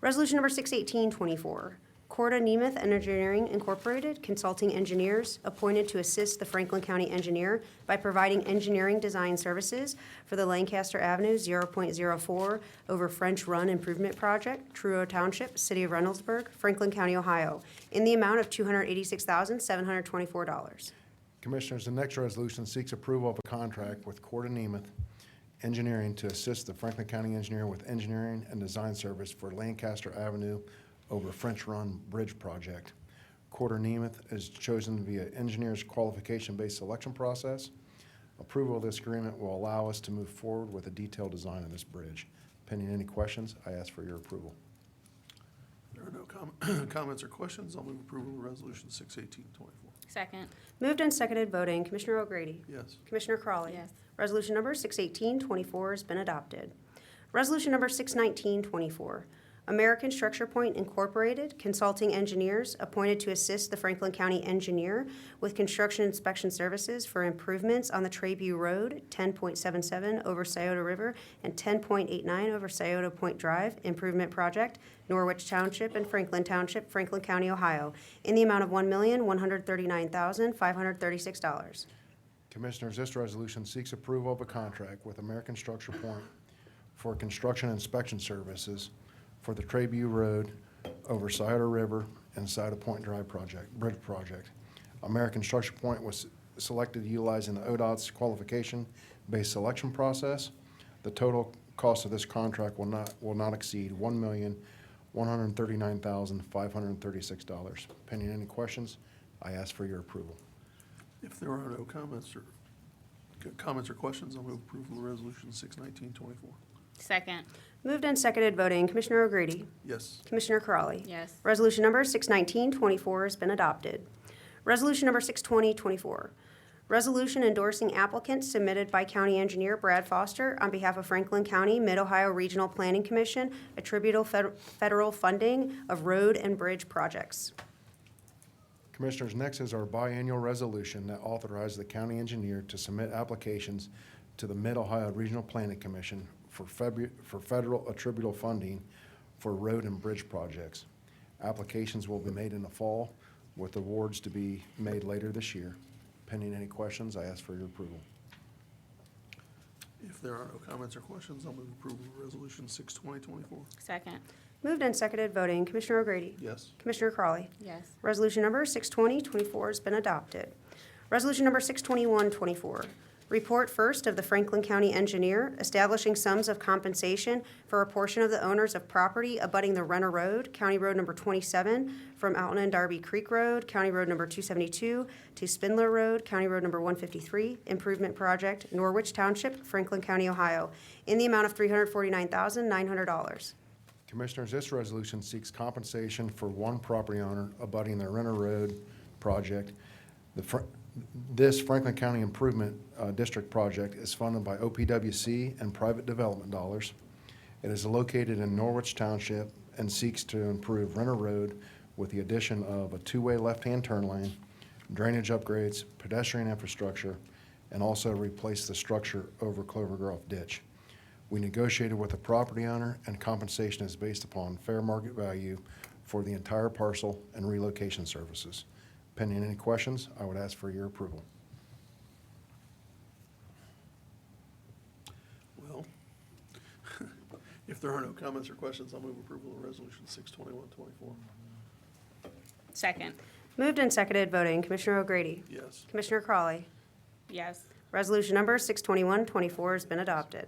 Resolution number 61824, Corda Nemeth Engineering Incorporated, consulting engineers appointed to assist the Franklin County engineer by providing engineering design services for the Lancaster Avenue 0.04 over French Run Improvement Project, Truro Township, City of Reynoldsburg, Franklin County, Ohio, in the amount of $286,724. Commissioners, the next resolution seeks approval of a contract with Corda Nemeth Engineering to assist the Franklin County engineer with engineering and design service for Lancaster Avenue over French Run Bridge Project. Corda Nemeth is chosen via engineer's qualification-based selection process. Approval of this agreement will allow us to move forward with a detailed design of this bridge. Pending any questions, I ask for your approval. There are no comments or questions. I'll move approval of Resolution 61824. Second. Moved and seconded, voting. Commissioner O'Grady. Yes. Commissioner Crawley. Yes. Resolution number 61824 has been adopted. Resolution number 61924, American Structure Point Incorporated, consulting engineers appointed to assist the Franklin County engineer with construction inspection services for improvements on the Trayview Road, 10.77 over Scioto River and 10.89 over Scioto Point Drive improvement project, Norwich Township and Franklin Township, Franklin County, Ohio, in the amount of $1,139,536. Commissioners, this resolution seeks approval of a contract with American Structure Point for construction inspection services for the Trayview Road over Scioto River and Scioto Point Drive bridge project. American Structure Point was selected utilizing the ODOT's qualification-based selection process. The total cost of this contract will not exceed $1,139,536. Pending any questions, I ask for your approval. If there are no comments or questions, I'll move approval of Resolution 61924. Second. Moved and seconded, voting. Commissioner O'Grady. Yes. Commissioner Crawley. Yes. Resolution number 61924 has been adopted. Resolution number 62024, resolution endorsing applicants submitted by County Engineer Brad Foster on behalf of Franklin County Mid-Ohio Regional Planning Commission, attributable federal funding of road and bridge projects. Commissioners, next is our biannual resolution that authorizes the county engineer to submit applications to the Mid-Ohio Regional Planning Commission for federal attributable funding for road and bridge projects. Applications will be made in the fall, with awards to be made later this year. Pending any questions, I ask for your approval. If there are no comments or questions, I'll move approval of Resolution 62024. Second. Moved and seconded, voting. Commissioner O'Grady? Yes. Commissioner Crawley? Yes. Resolution number 62024 has been adopted. Resolution number 62124, report first of the Franklin County Engineer establishing sums of compensation for a portion of the owners of property abutting the Renner Road, County Road number 27, from Alton and Darby Creek Road, County Road number 272, to Spindler Road, County Road number 153, Improvement Project, Norwich Township, Franklin County, Ohio, in the amount of $349,900. Commissioners, this resolution seeks compensation for one property owner abutting the Renner Road project. This Franklin County Improvement District project is funded by OPWC and private development dollars. It is located in Norwich Township and seeks to improve Renner Road with the addition of a two-way left-hand turn lane, drainage upgrades, pedestrian infrastructure, and also replace the structure over Clover Grove Ditch. We negotiated with the property owner, and compensation is based upon fair market value for the entire parcel and relocation services. Pending any questions, I would ask for your approval. Well, if there are no comments or questions, I'll move approval of Resolution 62124. Second. Moved and seconded, voting. Commissioner O'Grady? Yes. Commissioner Crawley? Yes. Resolution number 62124 has been adopted.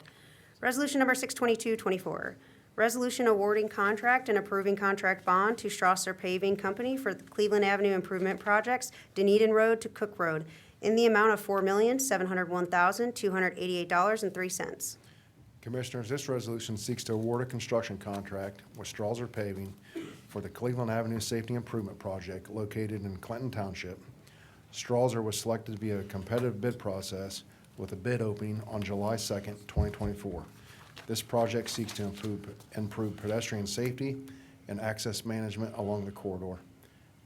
Resolution number 62224, resolution awarding contract and approving contract bond to Strasser Paving Company for the Cleveland Avenue Improvement Projects, Dunedin Road to Cook Road, in the amount of $4,701,288.03. Commissioners, this resolution seeks to award a construction contract with Strasser Paving for the Cleveland Avenue Safety Improvement Project located in Clinton Township. Strasser was selected to be a competitive bid process with a bid opening on July 2nd, 2024. This project seeks to improve pedestrian safety and access management along the corridor.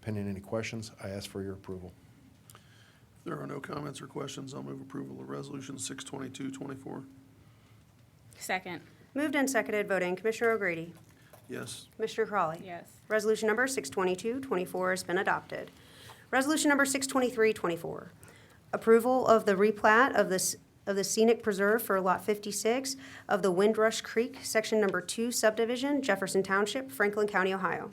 Pending any questions, I ask for your approval. If there are no comments or questions, I'll move approval of Resolution 62224. Second. Moved and seconded, voting. Commissioner O'Grady? Yes. Commissioner Crawley? Yes. Resolution number 62224 has been adopted. Resolution number 62324, approval of the replat of the scenic preserve for Lot 56 of the Windrush Creek, Section number 2 subdivision, Jefferson Township, Franklin County, Ohio.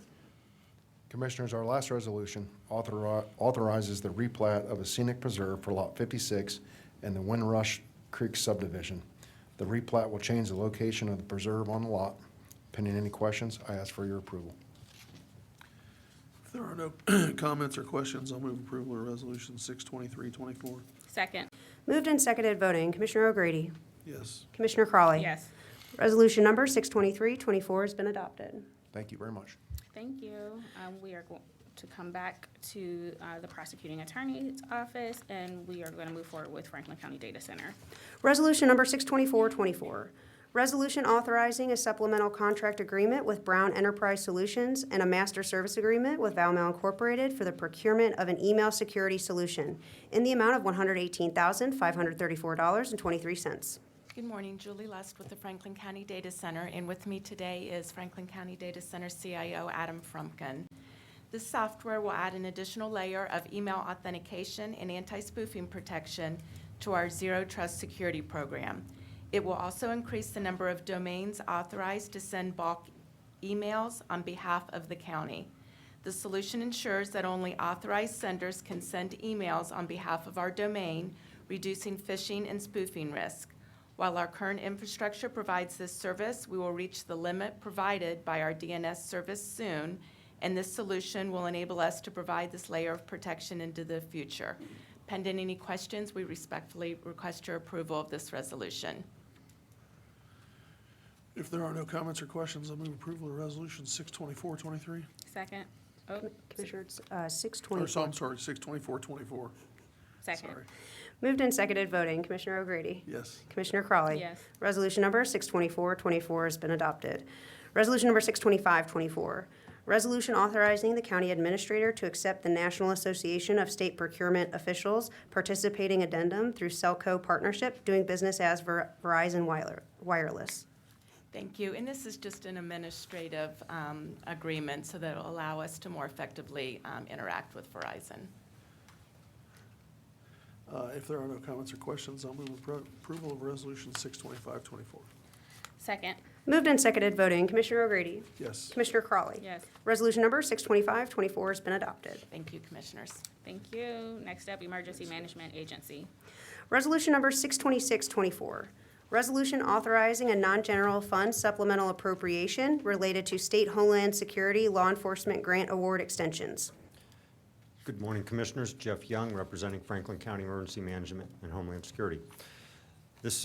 Commissioners, our last resolution authorizes the replat of a scenic preserve for Lot 56 in the Windrush Creek subdivision. The replat will change the location of the preserve on the lot. Pending any questions, I ask for your approval. If there are no comments or questions, I'll move approval of Resolution 62324. Second. Moved and seconded, voting. Commissioner O'Grady? Yes. Commissioner Crawley? Yes. Resolution number 62324 has been adopted. Thank you very much. Thank you. We are going to come back to the prosecuting attorney's office, and we are going to move forward with Franklin County Data Center. Resolution number 62424, resolution authorizing a supplemental contract agreement with Brown Enterprise Solutions and a master service agreement with Valmail Incorporated for the procurement of an email security solution in the amount of $118,534.23. Good morning, Julie Lust with the Franklin County Data Center, and with me today is Franklin County Data Center CIO Adam Frumpkin. This software will add an additional layer of email authentication and anti-spoofing protection to our Zero Trust security program. It will also increase the number of domains authorized to send bulk emails on behalf of the county. The solution ensures that only authorized senders can send emails on behalf of our domain, reducing phishing and spoofing risk. While our current infrastructure provides this service, we will reach the limit provided by our DNS service soon, and this solution will enable us to provide this layer of protection into the future. Pending any questions, we respectfully request your approval of this resolution. If there are no comments or questions, I'll move approval of Resolution 62423. Second. Oh, Commissioner, Or, 624. I'm sorry, 62424. second. Sorry. Moved and seconded, voting. Commissioner O'Grady? Yes. Commissioner Crawley? Yes. Resolution number 62424 has been adopted. Resolution number 62524, resolution authorizing the county administrator to accept the National Association of State Procurement Officials participating addendum through Cellco Partnership, doing business as Verizon Wireless. Thank you. And this is just an administrative agreement so that it will allow us to more effectively interact with Verizon. If there are no comments or questions, I'll move approval of Resolution 62524. Second. Moved and seconded voting. Commissioner O'Grady? Yes. Commissioner Crawley? Yes. Resolution number 62524 has been adopted. Thank you, Commissioners. Thank you. Next up, Emergency Management Agency. Resolution number 62624, resolution authorizing a non-general fund supplemental appropriation related to State Homeland Security Law Enforcement Grant Award extensions. Good morning, Commissioners. Jeff Young, representing Franklin County Emergency Management and Homeland Security. This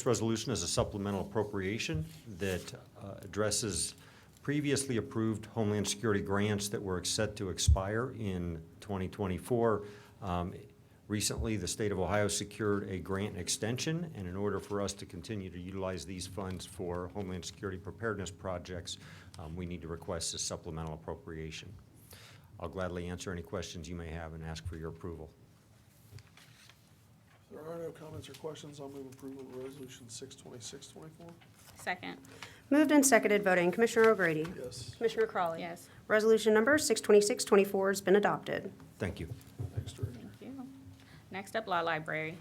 resolution is a supplemental appropriation that addresses previously approved Homeland Security grants that were set to expire in 2024. Recently, the state of Ohio secured a grant extension, and in order for us to continue to utilize these funds for Homeland Security preparedness projects, we need to request a supplemental appropriation. I'll gladly answer any questions you may have and ask for your approval. If there are no comments or questions, I'll move approval of Resolution 62624. Second. Moved and seconded voting. Commissioner O'Grady? Yes. Commissioner Crawley? Yes. Resolution number 62624 has been adopted. Thank you. Thanks, Director. Thank you. Next up, Law Library.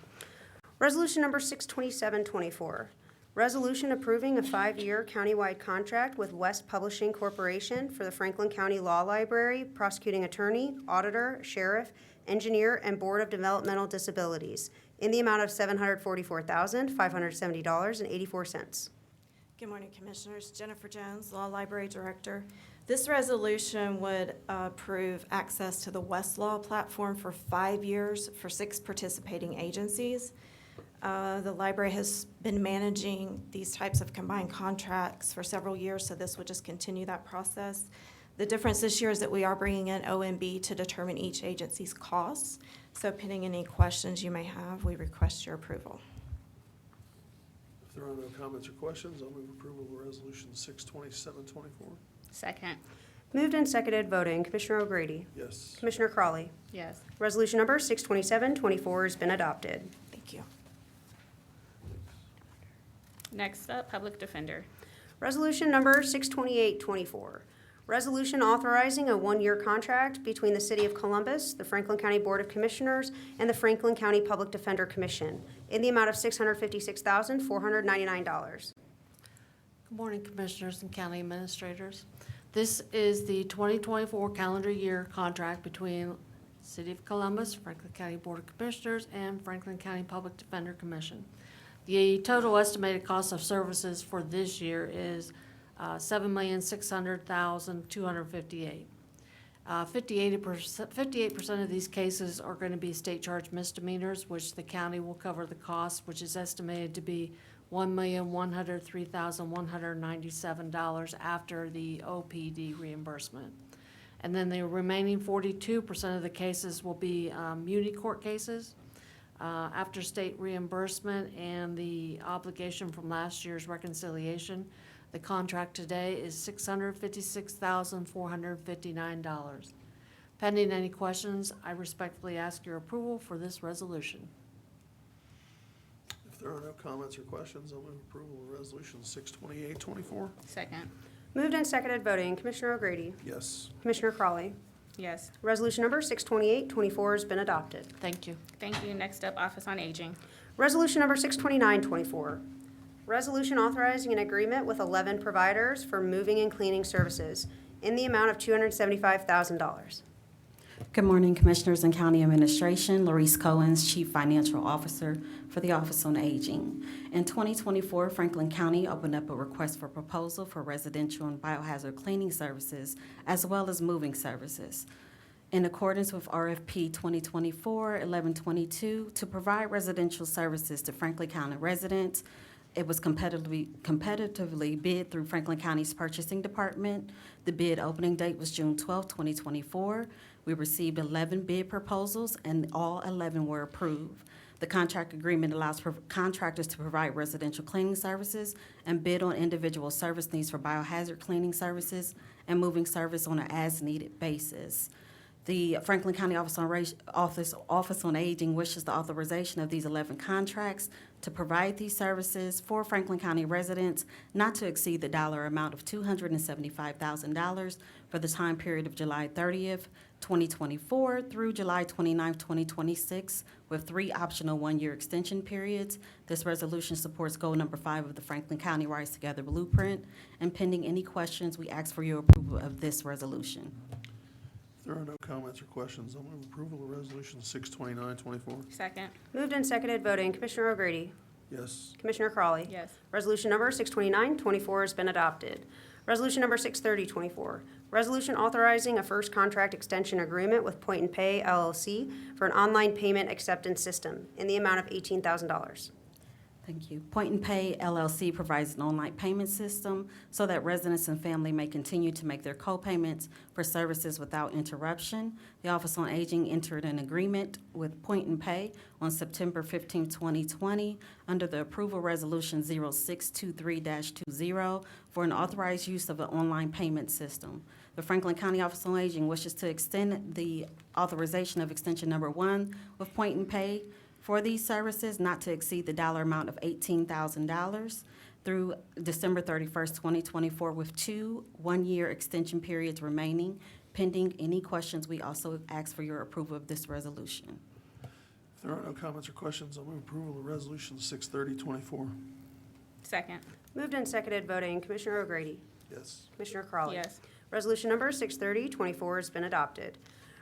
Resolution number 62724, resolution approving a 5-year countywide contract with West Publishing Corporation for the Franklin County Law Library, prosecuting attorney, auditor, sheriff, engineer, and Board of Developmental Disabilities in the amount of $744,570.84. Good morning, Commissioners. Jennifer Jones, Law Library Director. This resolution would approve access to the Westlaw platform for 5 years for 6 participating agencies. The library has been managing these types of combined contracts for several years, so this would just continue that process. The difference this year is that we are bringing in OMB to determine each agency's costs. So pending any questions you may have, we request your approval. If there are no comments or questions, I'll move approval of Resolution 62724. Second. Moved and seconded voting. Commissioner O'Grady? Yes. Commissioner Crawley? Yes. Resolution number 62724 has been adopted. Thank you. Next up, Public Defender. Resolution number 62824, resolution authorizing a 1-year contract between the City of Columbus, the Franklin County Board of Commissioners, and the Franklin County Public Defender Commission in the amount of $656,499. Good morning, Commissioners and County Administrators. This is the 2024 calendar year contract between City of Columbus, Franklin County Board of Commissioners, and Franklin County Public Defender Commission. The total estimated cost of services for this year is $7,600,258. 58% of these cases are going to be state charge misdemeanors, which the county will cover the cost, which is estimated to be $1,103,197 after the OPD reimbursement. And then the remaining 42% of the cases will be muni court cases. After state reimbursement and the obligation from last year's reconciliation, the contract today is $656,459. Pending any questions, I respectfully ask your approval for this resolution. If there are no comments or questions, I'll move approval of Resolution 62824. Second. Moved and seconded voting. Commissioner O'Grady? Yes. Commissioner Crawley? Yes. Resolution number 62824 has been adopted. Thank you. Thank you. Next up, Office on Aging. Resolution number 62924, resolution authorizing an agreement with 11 providers for moving and cleaning services in the amount of $275,000. Good morning, Commissioners and County Administration. Larice Cohen's Chief Financial Officer for the Office on Aging. In 2024, Franklin County opened up a request for proposal for residential and biohazard cleaning services, as well as moving services. In accordance with RFP 2024-1122, to provide residential services to Franklin County residents, it was competitively bid through Franklin County's Purchasing Department. The bid opening date was June 12, 2024. We received 11 bid proposals, and all 11 were approved. The contract agreement allows contractors to provide residential cleaning services and bid on individual service needs for biohazard cleaning services and moving service on an as-needed basis. The Franklin County Office on Aging wishes the authorization of these 11 contracts to provide these services for Franklin County residents not to exceed the dollar amount of $275,000 for the time period of July 30th 2024 through July 29, 2026, with 3 optional 1-year extension periods. This resolution supports goal number 5 of the Franklin County Rise Together Blueprint. And pending any questions, we ask for your approval of this resolution. If there are no comments or questions, I'll move approval of Resolution 62924. Second. Moved and seconded, voting. Commissioner O'Grady? Yes. Commissioner Crawley? Yes. Resolution number 62924 has been adopted. Resolution number 63024, resolution authorizing a first contract extension agreement with Point and Pay LLC for an online payment acceptance system in the amount of $18,000. Thank you. Point and Pay LLC provides an online payment system so that residents and family may continue to make their co-payments for services without interruption. The Office on Aging entered an agreement with Point and Pay on September 15, 2020, under the Approval Resolution 0623-20 for an authorized use of an online payment system. The Franklin County Office on Aging wishes to extend the authorization of extension number 1 with Point and Pay for these services not to exceed the dollar amount of $18,000 through December 31st, 2024, with 2 1-year extension periods remaining. Pending any questions, we also ask for your approval of this resolution. If there are no comments or questions, I'll move approval of Resolution 63024. Second. Moved and seconded, voting. Commissioner O'Grady? Yes. Commissioner Crawley? Yes. Resolution number 63024 has been adopted.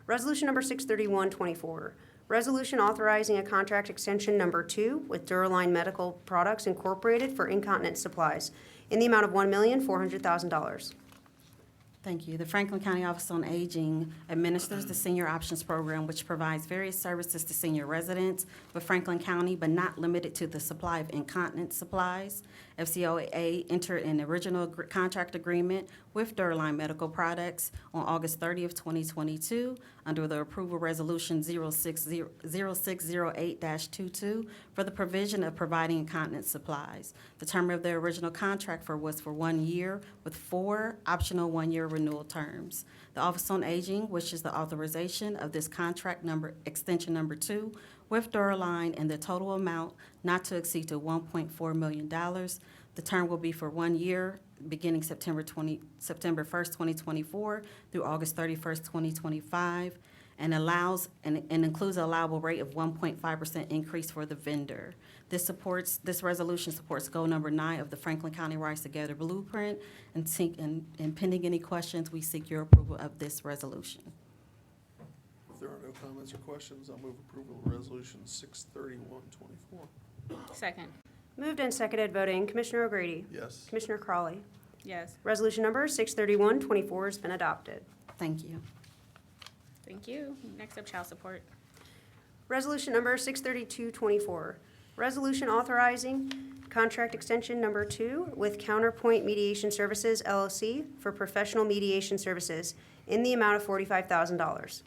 Resolution number 63124, resolution authorizing a contract extension number 2 with Duraline Medical Products Incorporated for incontinence supplies in the amount of $1,400,000. Thank you. The Franklin County Office on Aging administers the Senior Options Program, which provides various services to senior residents with Franklin County, but not limited to the supply of incontinence supplies. FCOA entered an original contract agreement with Duraline Medical Products on August 30th, 2022, under the Approval Resolution 0608-22 for the provision of providing incontinence supplies. The term of the original contract was for 1 year with 4 optional 1-year renewal terms. The Office on Aging wishes the authorization of this contract extension number 2 with Duraline in the total amount not to exceed to $1.4 million. The term will be for 1 year, beginning September 1st, 2024 through August 31st, 2025, and includes an allowable rate of 1.5% increase for the vendor. This resolution supports goal number 9 of the Franklin County Rise Together Blueprint, and pending any questions, we seek your approval of this resolution. If there are no comments or questions, I'll move approval of Resolution 63124. Second. Moved and seconded, voting. Commissioner O'Grady? Yes. Commissioner Crawley? Yes. Resolution number 63124 has been adopted. Thank you. Thank you. Next up, child support. Resolution number 63224, resolution authorizing contract extension number 2 with Counterpoint Mediation Services LLC for professional mediation services in the amount of $45,000.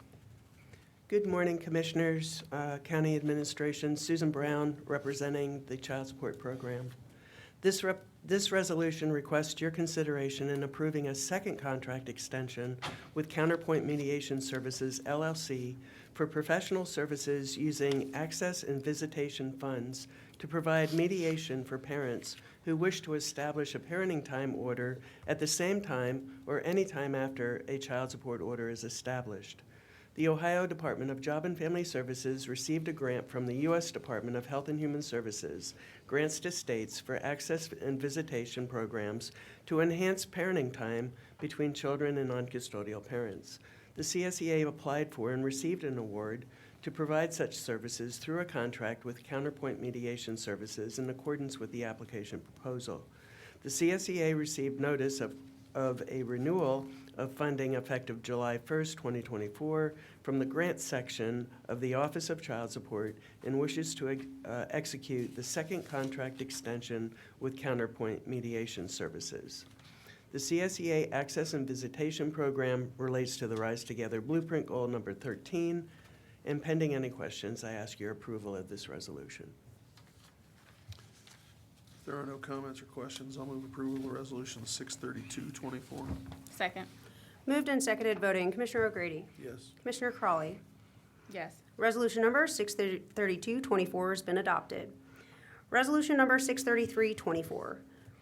Good morning, Commissioners, County Administration, Susan Brown, representing the Child Support Program. This resolution requests your consideration in approving a second contract extension with Counterpoint Mediation Services, LLC, for professional services using access and visitation funds to provide mediation for parents who wish to establish a parenting time order at the same time or any time after a child support order is established. The Ohio Department of Job and Family Services received a grant from the U.S. Department of Health and Human Services, grants to states for access and visitation programs to enhance parenting time between children and non-custodial parents. The CSEA applied for and received an award to provide such services through a contract with Counterpoint Mediation Services in accordance with the application proposal. The CSEA received notice of a renewal of funding effective July 1st, 2024 from the grant section of the Office of Child Support and wishes to execute the second contract extension with Counterpoint Mediation Services. The CSEA Access and Visitation Program relates to the Rise Together Blueprint Goal number 13, and pending any questions, I ask your approval of this resolution. If there are no comments or questions, I'll move approval of Resolution 63224. Second. Moved and seconded, voting. Commissioner O'Grady? Yes. Commissioner Crawley? Yes. Resolution number 63224 has been adopted. Resolution number 63324,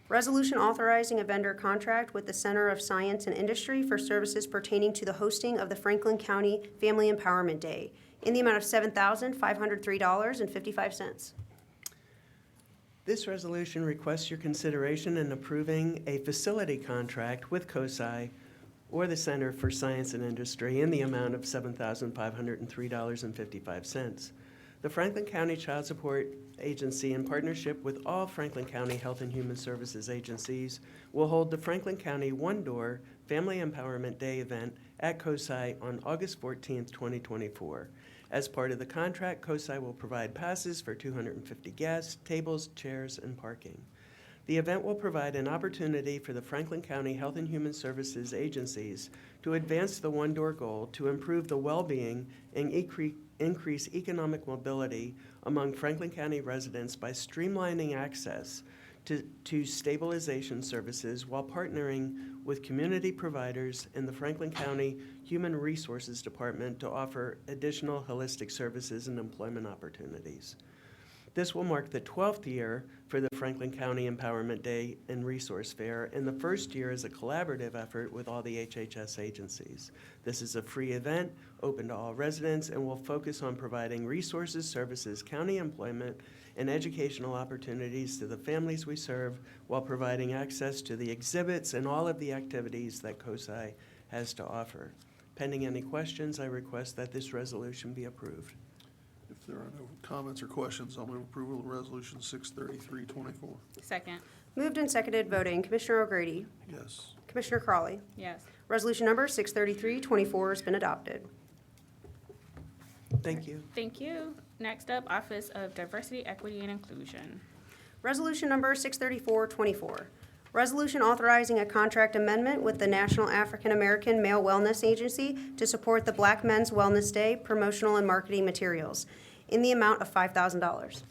Resolution authorizing a vendor contract with the Center of Science and Industry for services pertaining to the hosting of the Franklin County Family Empowerment Day in the amount of $7,503.55. This resolution requests your consideration in approving a facility contract with COSI or the Center for Science and Industry in the amount of $7,503.55. The Franklin County Child Support Agency, in partnership with all Franklin County Health and Human Services agencies, will hold the Franklin County One Door Family Empowerment Day event at COSI on August 14th, 2024. As part of the contract, COSI will provide passes for 250 guests, tables, chairs, and parking. The event will provide an opportunity for the Franklin County Health and Human Services agencies to advance the One Door goal to improve the well-being and increase economic mobility among Franklin County residents by streamlining access to stabilization services while partnering with community providers and the Franklin County Human Resources Department to offer additional holistic services and employment opportunities. This will mark the 12th year for the Franklin County Empowerment Day and Resource Fair, and the first year is a collaborative effort with all the HHS agencies. This is a free event, open to all residents, and will focus on providing resources, services, county employment, and educational opportunities to the families we serve while providing access to the exhibits and all of the activities that COSI has to offer. Pending any questions, I request that this resolution be approved. If there are no comments or questions, I'll move approval of Resolution 633-24. Second. Moved and seconded voting. Commissioner O'Grady. Yes. Commissioner Crawley. Yes. Resolution number 633-24 has been adopted. Thank you. Thank you. Next up, Office of Diversity, Equity, and Inclusion. Resolution number 634-24. Resolution authorizing a contract amendment with the National African American Male Wellness Agency to support the Black Men's Wellness Day promotional and marketing materials in the amount of $5,000.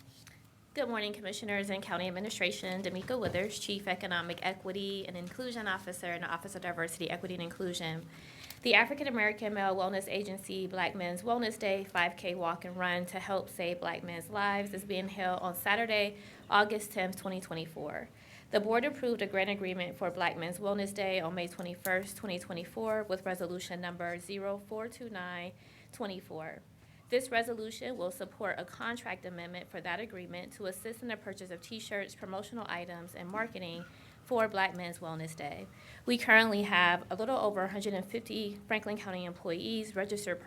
Good morning, Commissioners and County Administration. D'Amica Withers, Chief Economic Equity and Inclusion Officer in the Office of Diversity, Equity, and Inclusion. The African American Male Wellness Agency Black Men's Wellness Day 5K Walk and Run to help save Black men's lives is being held on Saturday, August 10th, 2024. The board approved a grant agreement for Black Men's Wellness Day on May 21st, 2024 with resolution number 042924. This resolution will support a contract amendment for that agreement to assist in the purchase of t-shirts, promotional items, and marketing for Black Men's Wellness Day. We currently have a little over 150 Franklin County employees registered to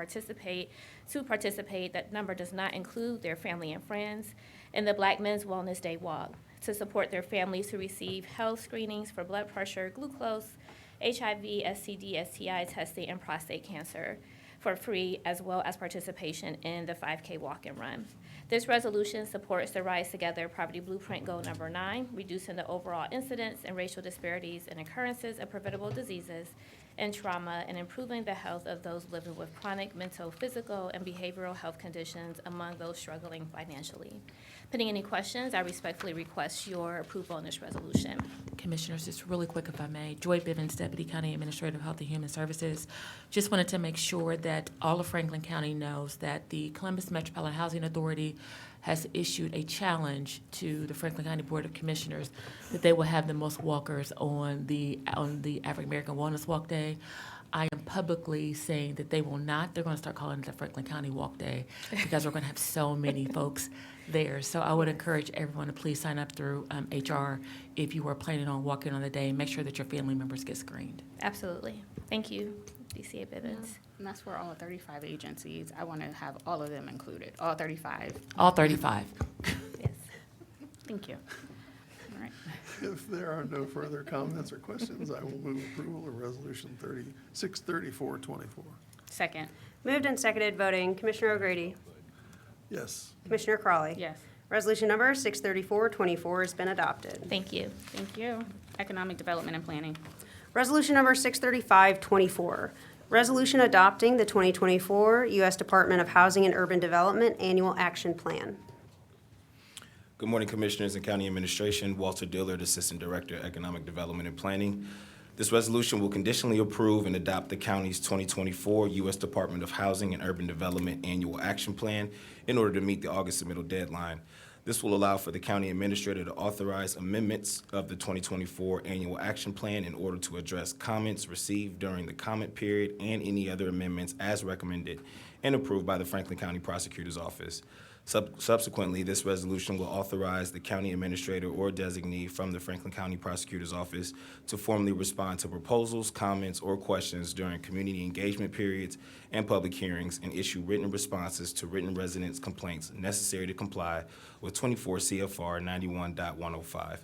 participate. That number does not include their family and friends in the Black Men's Wellness Day Walk to support their families who receive health screenings for blood pressure, glucose, HIV, STD, STI testing, and prostate cancer for free, as well as participation in the 5K Walk and Run. This resolution supports the Rise Together Poverty Blueprint Goal number 9, reducing the overall incidence and racial disparities and occurrences of preventable diseases and trauma, and improving the health of those living with chronic mental, physical, and behavioral health conditions among those struggling financially. Pending any questions, I respectfully request your approval on this resolution. Commissioners, just really quick if I may. Joy Bivens, Deputy County Administrator of Health and Human Services. Just wanted to make sure that all of Franklin County knows that the Columbus Metropolitan Housing Authority has issued a challenge to the Franklin County Board of Commissioners that they will have the most walkers on the African American Wellness Walk Day. I am publicly saying that they will not. They're going to start calling it the Franklin County Walk Day because we're going to have so many folks there. So I would encourage everyone to please sign up through HR if you are planning on walking on the day, and make sure that your family members get screened. Absolutely. Thank you, DCA Bivens. And that's for all 35 agencies. I want to have all of them included, all 35. All 35. Yes. Thank you. All right. If there are no further comments or questions, I will move approval of Resolution 634-24. Second. Moved and seconded voting. Commissioner O'Grady. Yes. Commissioner Crawley. Yes. Resolution number 634-24 has been adopted. Thank you. Thank you. Economic Development and Planning. Resolution number 635-24. Resolution adopting the 2024 U.S. Department of Housing and Urban Development Annual Action Plan. Good morning, Commissioners and County Administration. Walter Dillard, Assistant Director, Economic Development and Planning. This resolution will conditionally approve and adopt the county's 2024 U.S. Department of Housing and Urban Development Annual Action Plan in order to meet the August submittal deadline. This will allow for the county administrator to authorize amendments of the 2024 Annual Action Plan in order to address comments received during the comment period and any other amendments as recommended and approved by the Franklin County Prosecutor's Office. Subsequently, this resolution will authorize the county administrator or designee from the Franklin County Prosecutor's Office to formally respond to proposals, comments, or questions during community engagement periods and public hearings and issue written responses to written residents' complaints necessary to comply with 24 CFR 91.105.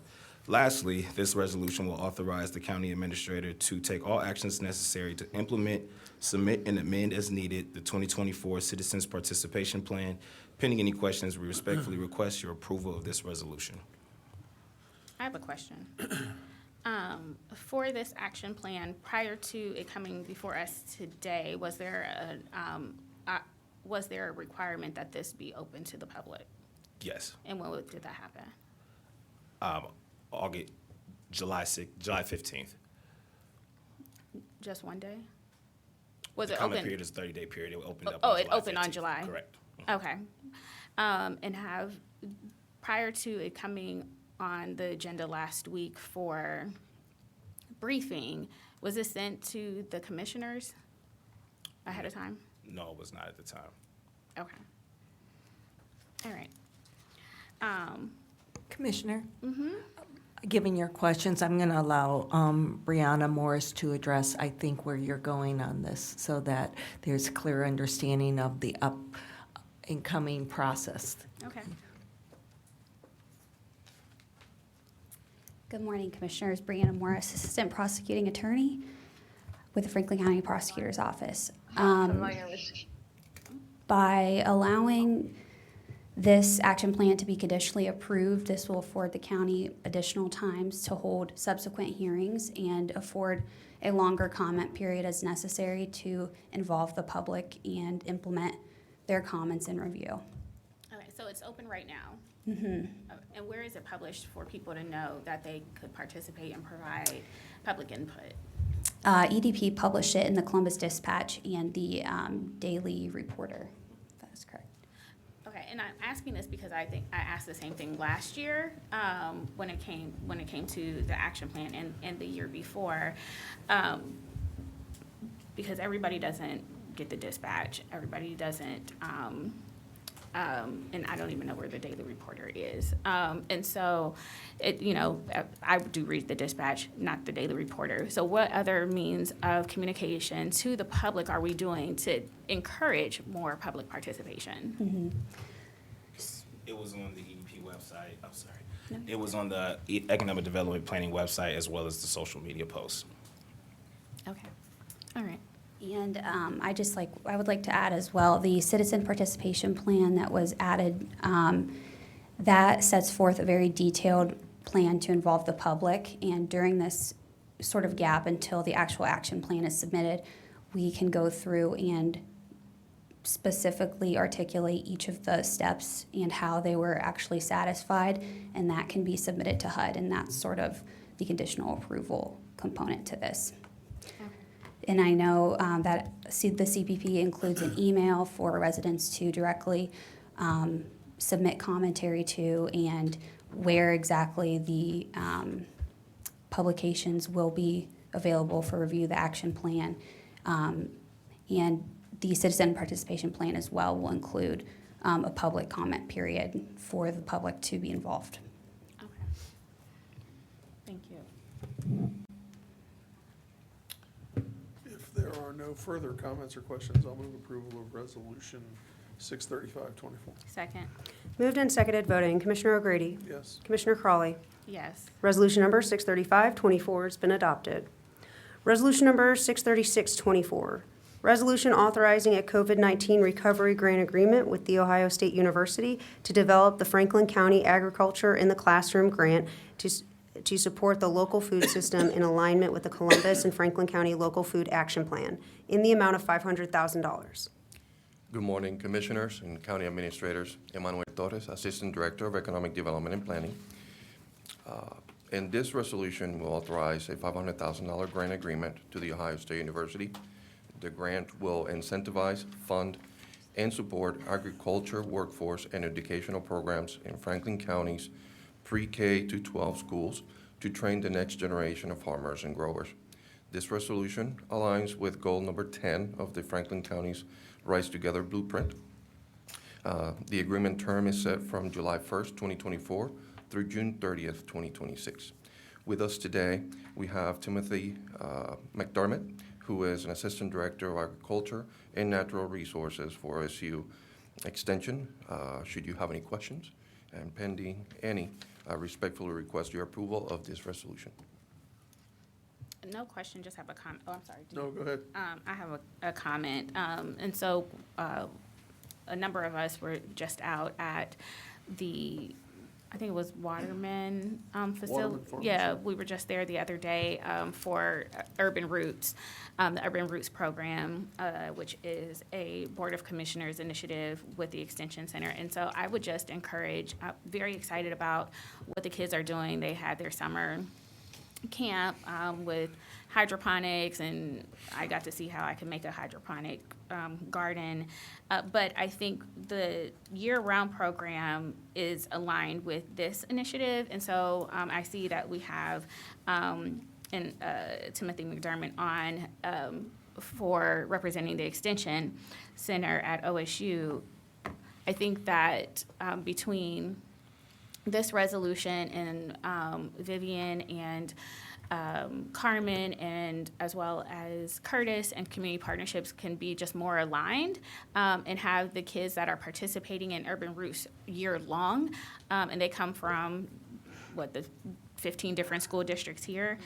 Lastly, this resolution will authorize the county administrator to take all actions necessary to implement, submit, and amend as needed the 2024 Citizens Participation Plan. Pending any questions, we respectfully request your approval of this resolution. I have a question. For this action plan, prior to it coming before us today, was there a requirement that this be open to the public? Yes. And when did that happen? July 15th. Just one day? Was The it comment open? period is a 30-day period. It opened up Oh, on it July opened on 15th. July? Correct. Okay. And prior to it coming on the agenda last week for briefing, was it sent to the commissioners ahead of time? No, it was not at the time. Okay. All right. Commissioner? Given your questions, I'm going to allow Brianna Morris to address, I think, where you're going on this so that there's a clear understanding of the incoming process. Okay. Good morning, Commissioners. Brianna Morris, Assistant Prosecuting Attorney with the Franklin County Prosecutor's Office. By allowing this action plan to be conditionally approved, this will afford the county additional times to hold subsequent hearings and afford a longer comment period as necessary to involve the public and implement their comments and review. Okay, so it's open right now? Mm-hmm. And where is it published for people to know that they could participate and provide public input? EDP published it in the Columbus Dispatch and the Daily Reporter. That is correct. Okay, and I'm asking this because I think I asked the same thing last year when it came to the action plan and the year before, because everybody doesn't get the dispatch. Everybody doesn't, and I don't even know where the Daily Reporter is. And so, I do read the dispatch, not the Daily Reporter. So what other means of communication to the public are we doing to encourage more public participation? Mm-hmm. It was on the EDP website. I'm sorry. No. It was on the Economic Development Planning website as well as the social media posts. Okay, all right. And I would like to add as well, the citizen participation plan that was added, that sets forth a very detailed plan to involve the public. And during this sort of gap until the actual action plan is submitted, we can go through and specifically articulate each of the steps and how they were actually satisfied, and that can be submitted to HUD, and that's sort of the conditional approval component to this. And I know that the CPP includes an email for residents to directly submit commentary to, and where exactly the publications will be available for review, the action plan. And the citizen participation plan as well will include a public comment period for the public to be involved. Okay. Thank you. If there are no further comments or questions, I'll move approval of Resolution 63524. Second. Moved and seconded voting. Commissioner O'Grady? Yes. Commissioner Crawley? Yes. Resolution number 63524 has been adopted. Resolution number 63624, resolution authorizing a COVID-19 recovery grant agreement with The Ohio State University to develop the Franklin County Agriculture in the Classroom grant to support the local food system in alignment with the Columbus and Franklin County Local Food Action Plan in the amount of $500,000. Good morning, Commissioners and County Administrators. Emmanuel Torres, Assistant Director of Economic Development and Planning. And this resolution will authorize a $500,000 grant agreement to The Ohio State University. The grant will incentivize, fund, and support agriculture, workforce, and educational programs in Franklin County's pre-K to 12 schools to train the next generation of farmers and growers. This resolution aligns with goal number 10 of the Franklin County's Rise Together Blueprint. The agreement term is set from July 1st, 2024 through June 30th, 2026. With us today, we have Timothy McDermott, who is an Assistant Director of Agriculture and Natural Resources for OSU Extension. Should you have any questions, and pending any, I respectfully request your approval of this resolution. No question, just have a comment. Oh, I'm sorry. No, go ahead. I have a comment. And so a number of us were just out at the, I think it was Waterman facility. Waterman Farms, Yeah, yeah. we were just there the other day for Urban Roots, the Urban Roots program, which is a Board of Commissioners initiative with the Extension Center. And so I would just encourage, I'm very excited about what the kids are doing. They had their summer camp with hydroponics, and I got to see how I can make a hydroponic garden. But I think the year-round program is aligned with this initiative, and so I see that we have Timothy McDermott on for representing the Extension Center at OSU. I think that between this resolution and Vivian and Carmen, and as well as Curtis and community partnerships can be just more aligned and have the kids that are participating in Urban Roots year long, and they come from the 15 different school districts here.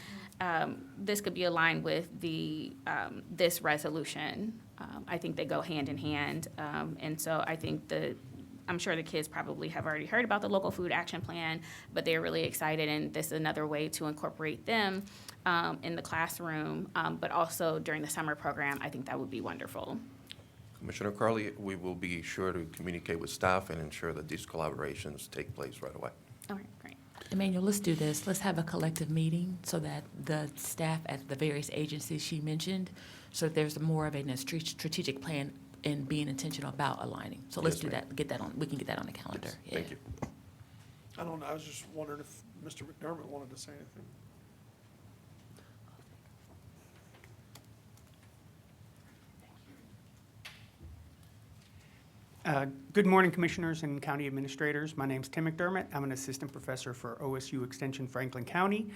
This could be aligned with the this resolution. I think they go hand in hand, and so I think I'm sure the kids probably have already heard about the local food action plan, but they're really excited, and this is another way to incorporate them in the classroom, but also during the summer program. I think that would be wonderful. Commissioner Carley, we will be sure to communicate with staff and ensure that these collaborations take place right away. All right, great. Emmanuel, let's do this. Let's have a collective meeting so that the staff at the various agencies she mentioned, so that there's more of a strategic plan and being intentional about aligning. So let's Yes, do ma'am. that, get that on, we can get that on the calendar. Yes, Yeah. thank you. I don't know, I was just wondering if Mr. McDermott wanted to say anything. Good morning, Commissioners and County Administrators. My name's Tim McDermott. I'm an Assistant Professor for OSU Extension Franklin County.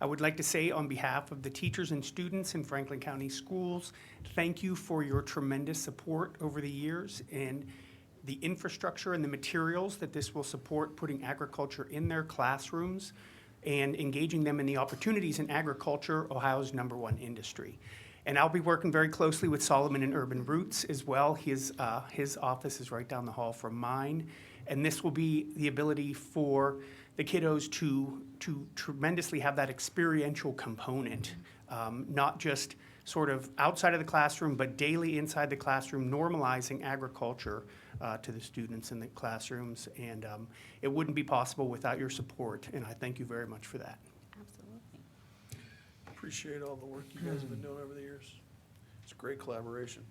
I would like to say on behalf of the teachers and students in Franklin County Schools, thank you for your tremendous support over the years and the infrastructure and the materials that this will support putting agriculture in their classrooms and engaging them in the opportunities in agriculture, Ohio's #1 industry. And I'll be working very closely with Solomon and Urban Roots as well. His office is right down the hall from mine. And this will be the ability for the kiddos to tremendously have that experiential component, not just sort of outside of the classroom, but daily inside the classroom, normalizing agriculture to the students in the classrooms. And it wouldn't be possible without your support, and I thank you very much for that. Absolutely. Appreciate all the work you guys have been doing over the years. It's a great collaboration.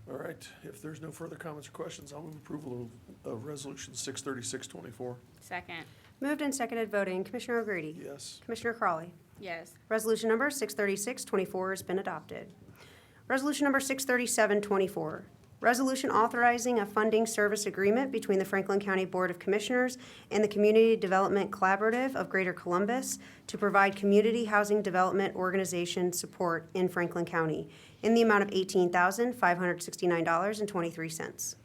All right, if there's no further comments or questions, I'll move approval of Resolution 636-24. Second, Moved and seconded voting. Commissioner O'Grady? Yes. Commissioner Crawley? yes. Resolution number 636-24 has been adopted. Resolution number 637-24, resolution authorizing a funding service agreement between the Franklin County Board of Commissioners and the Community Development Collaborative of Greater Columbus to provide community housing development organization support in Franklin County in the amount of $18,569.23.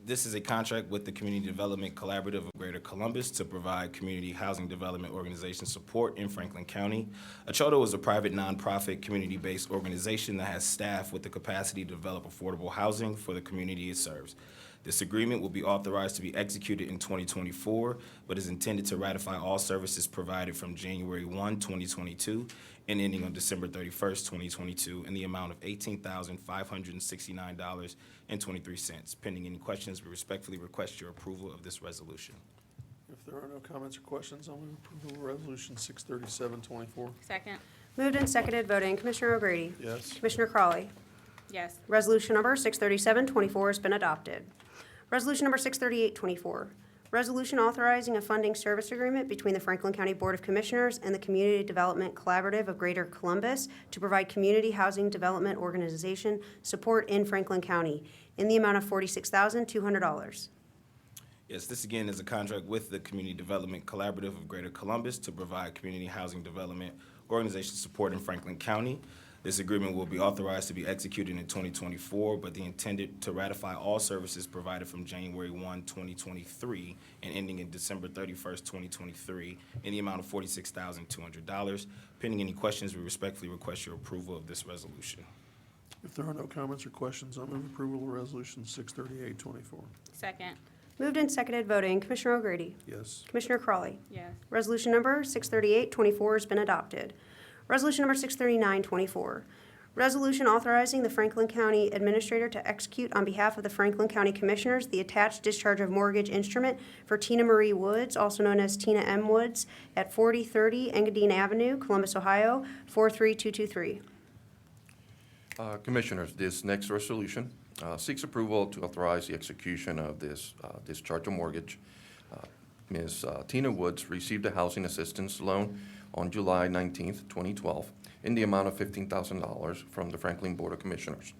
This is a contract with the Community Development Collaborative of Greater Columbus to provide community housing development organization support in Franklin County. ACHODO is a private nonprofit community-based organization that has staff with the capacity to develop affordable housing for the community it serves. This agreement will be authorized to be executed in 2024, but is intended to ratify all services provided from January 1, 2022 and ending on December 31st, 2022 in the amount of $18,569.23. Pending any questions, we respectfully request your approval of this resolution. If there are no comments or questions, I'll move approval of Resolution 637-24. Second, Moved and seconded voting. Commissioner O'Grady? Yes. Commissioner Crawley? Yes. Resolution number 63724 has been adopted. Resolution number 63824, resolution authorizing a funding service agreement between the Franklin County Board of Commissioners and the Community Development Collaborative of Greater Columbus to provide community housing development organization support in Franklin County in the amount of $46,200. Yes, this again is a contract with the Community Development Collaborative of Greater Columbus to provide community housing development organization support in Franklin County. This agreement will be authorized to be executed in 2024, but the intended to ratify all services provided from January 1, 2023, and ending in December 31st, 2023, in the amount of $46,200. Pending any questions, we respectfully request your approval of this resolution. If there are no comments or questions, I'll move approval of Resolution 63824. Second. Moved and seconded, voting. Commissioner O'Grady. Yes. Commissioner Crawley. Yes. Resolution number 63824 has been adopted. Resolution number 63924, resolution authorizing the Franklin County Administrator to execute on behalf of the Franklin County Commissioners the attached discharge of mortgage instrument for Tina Marie Woods, also known as Tina M. Woods, at 4030 Engadine Avenue, Columbus, Ohio, 43223. Commissioners, this next resolution seeks approval to authorize the execution of this discharge of mortgage. Ms. Tina Woods received a housing assistance loan on July 19th, 2012, in the amount of $15,000 from the Franklin Board of Commissioners.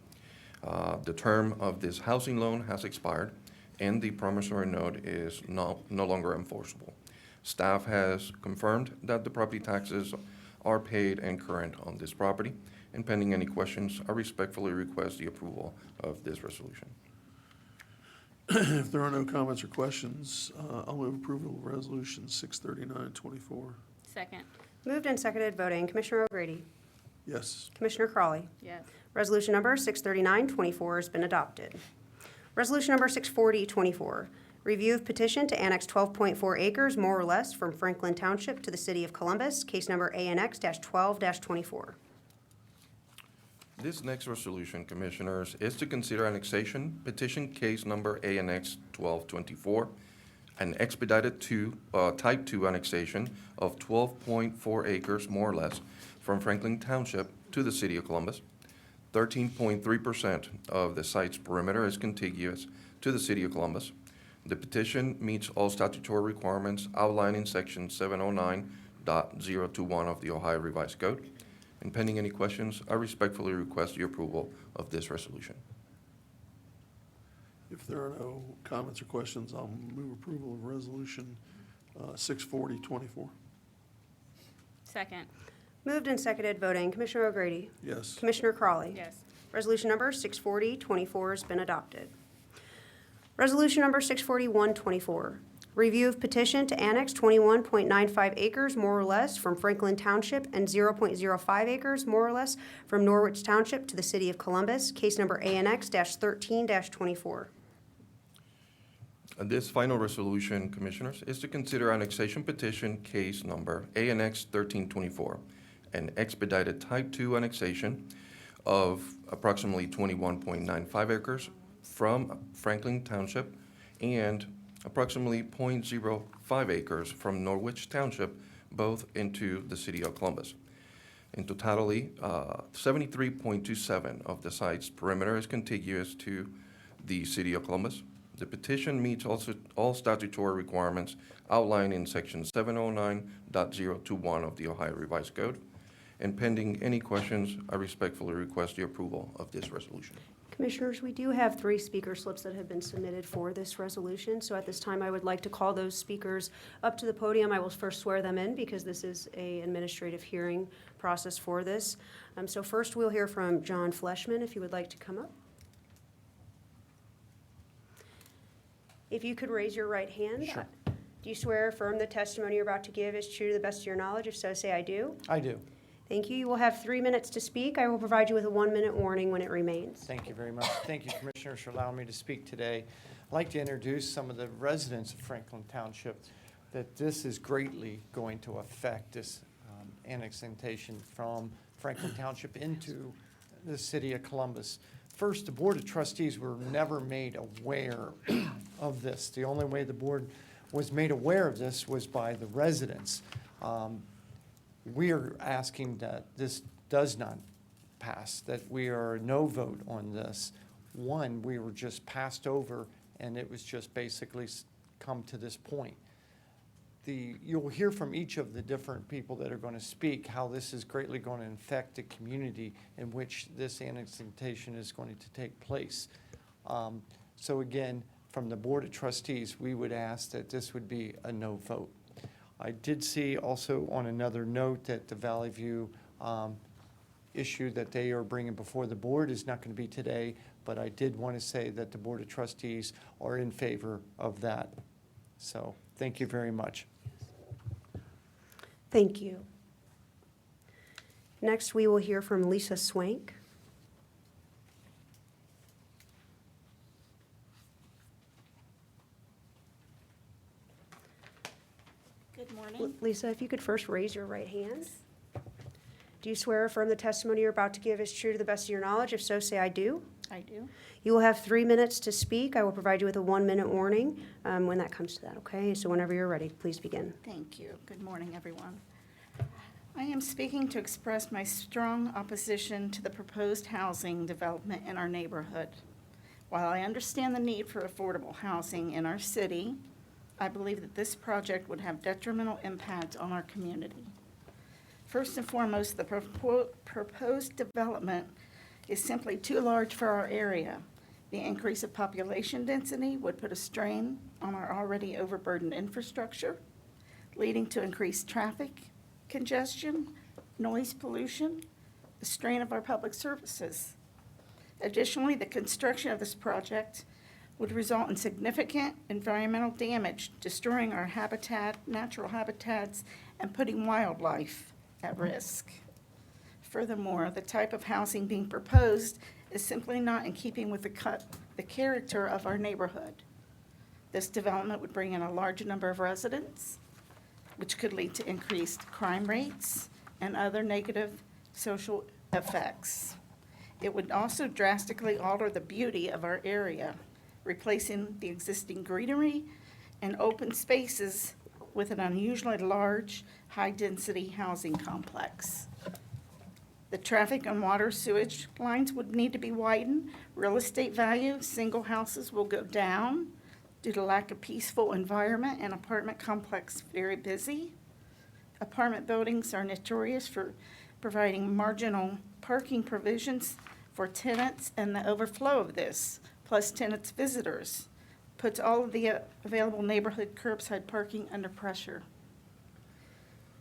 The term of this housing loan has expired, and the promissory note is no longer enforceable. Staff has confirmed that the property taxes are paid and current on this property, and pending any questions, I respectfully request the approval of this resolution. If there are no comments or questions, I'll move approval of Resolution 63924. Second. Moved and seconded, voting. Commissioner O'Grady. Yes. Commissioner Crawley. Yes. Resolution number 63924 has been adopted. Resolution number 64024, review of petition to annex 12.4 acres, more or less, from Franklin Township to the City of Columbus, case number ANX-12-24. This next resolution, Commissioners, is to consider annexation petition case number ANX 1224, an expedited type 2 annexation of 12.4 acres, more or less, from Franklin Township to the City of Columbus. 13.3% of the site's perimeter is contiguous to the City of Columbus. The petition meets all statutory requirements outlined in Section 709.021 of the Ohio Revised Code. And pending any questions, I respectfully request your approval of this resolution. If there are no comments or questions, I'll move approval of Resolution 64024. Second. Moved and seconded, voting. Commissioner O'Grady. Yes. Commissioner Crawley. Yes. Resolution number 64024 has been adopted. Resolution number 64124, review of petition to annex 21.95 acres, more or less, from Franklin Township and 0.05 acres, more or less, from Norwich Township to the City of Columbus, case number ANX-13-24. This final resolution, Commissioners, is to consider annexation petition case number ANX 1324, an expedited type 2 annexation of approximately 21.95 acres from Franklin Township and approximately 0.05 acres from Norwich Township, both into the City of Columbus. In totality, 73.27 of the site's perimeter is contiguous to the City of Columbus. The petition meets also all statutory requirements outlined in Section 709.021 of the Ohio Revised Code. And pending any questions, I respectfully request your approval of this resolution. Commissioners, we do have 3 speaker slips that have been submitted for this resolution. So at this time, I would like to call those speakers up to the podium. I will first swear them in because this is an administrative hearing process for this. So first, we'll hear from John Fleshman, if you would like to come up. If you could raise your right hand. Sure. Do you swear or affirm the testimony you're about to give is true to the best of your knowledge? If so, say I do. I do. Thank you. You will have 3 minutes to speak. I will provide you with a 1-minute warning when it remains. Thank you very much. Thank you, Commissioners, for allowing me to speak today. I'd like to introduce some of the residents of Franklin Township that this is greatly going to affect, this annexation from Franklin Township into the City of Columbus. First, the Board of Trustees were never made aware of this. The only way the board was made aware of this was by the residents. We are asking that this does not passed, that we are a no vote on this. One, we were just passed over, and it was just basically come to this point. You'll hear from each of the different people that are going to speak how this is greatly going to affect the community in which this annexation is going to take place. So again, from the Board of Trustees, we would ask that this would be a no vote. I did see also on another note that the Valley View issue that they are bringing before the board is not going to be today, but I did want to say that the Board of Trustees are in favor of that. So thank you very much. Thank you. Next, we will hear from Lisa Swank. Good morning. Lisa, if you could first raise your right hand. Do you swear or affirm the testimony you're about to give is true to the best of your knowledge? If so, say I do. I do. You will have 3 minutes to speak. I will provide you with a 1-minute warning when that comes to that, okay? So whenever you're ready, please begin. Thank you. Good morning, everyone. I am speaking to express my strong opposition to the proposed housing development in our neighborhood. While I understand the need for affordable housing in our city, I believe that this project would have detrimental impact on our community. First and foremost, the proposed development is simply too large for our area. The increase of population density would put a strain on our already overburdened infrastructure, leading to increased traffic congestion, noise pollution, the strain of our public services. Additionally, the construction of this project would result in significant environmental damage, destroying our habitat, natural habitats, and putting wildlife at risk. Furthermore, the type of housing being proposed is simply not in keeping with the character of our neighborhood. This development would bring in a large number of residents, which could lead to increased crime rates and other negative social effects. It would also drastically alter the beauty of our area, replacing the existing greenery and open spaces with an unusually large, high-density housing complex. The traffic and water sewage lines would need to be widened. Real estate value, single houses will go down due to lack of peaceful environment and apartment complex very busy. Apartment buildings are notorious for providing marginal parking provisions for tenants, and the overflow of this, plus tenants' visitors, puts all of the available neighborhood curbside parking under pressure.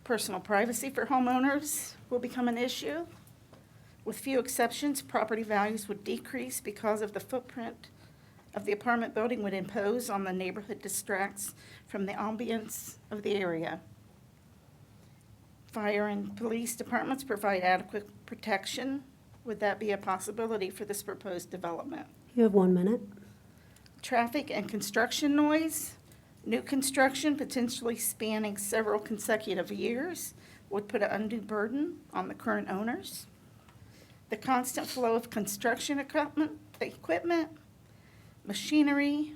Personal privacy for homeowners will become an issue. With few exceptions, property values would decrease because of the footprint of the apartment building would impose on the neighborhood distracts from the ambience of the area. Fire and police departments provide adequate protection. Would that be a possibility for this proposed development? You have 1 minute. Traffic and construction noise. New construction, potentially spanning several consecutive years, would put an undue burden on the current owners. The constant flow of construction equipment, machinery,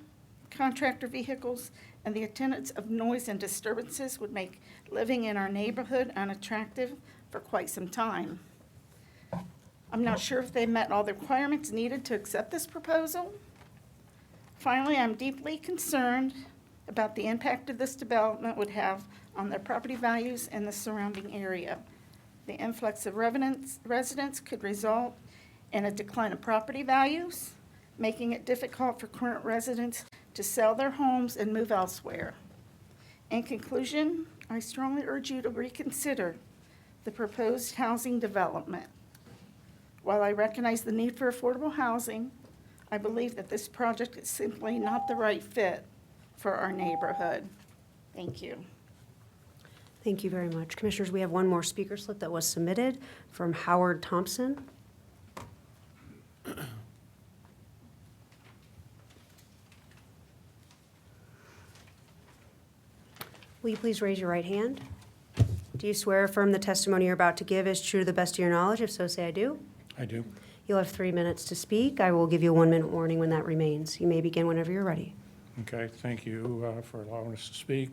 contractor vehicles, and the attendance of noise and disturbances would make living in our neighborhood unattractive for quite some time. I'm not sure if they met all the requirements needed to accept this proposal. Finally, I'm deeply concerned about the impact of this development would have on their property values in the surrounding area. The influx of residents could result in a decline of property values, making it difficult for current residents to sell their homes and move elsewhere. In conclusion, I strongly urge you to reconsider the proposed housing development. While I recognize the need for affordable housing, I believe that this project is simply not the right fit for our neighborhood. Thank you. Thank you very much. Commissioners, we have one more speaker slip that was submitted from Howard Thompson. Will you please raise your right hand? Do you swear or affirm the testimony you're about to give is true to the best of your knowledge? If so, say I do. I do. You'll have 3 minutes to speak. I will give you a 1-minute warning when that remains. You may begin whenever you're ready. Okay, thank you for allowing us to speak.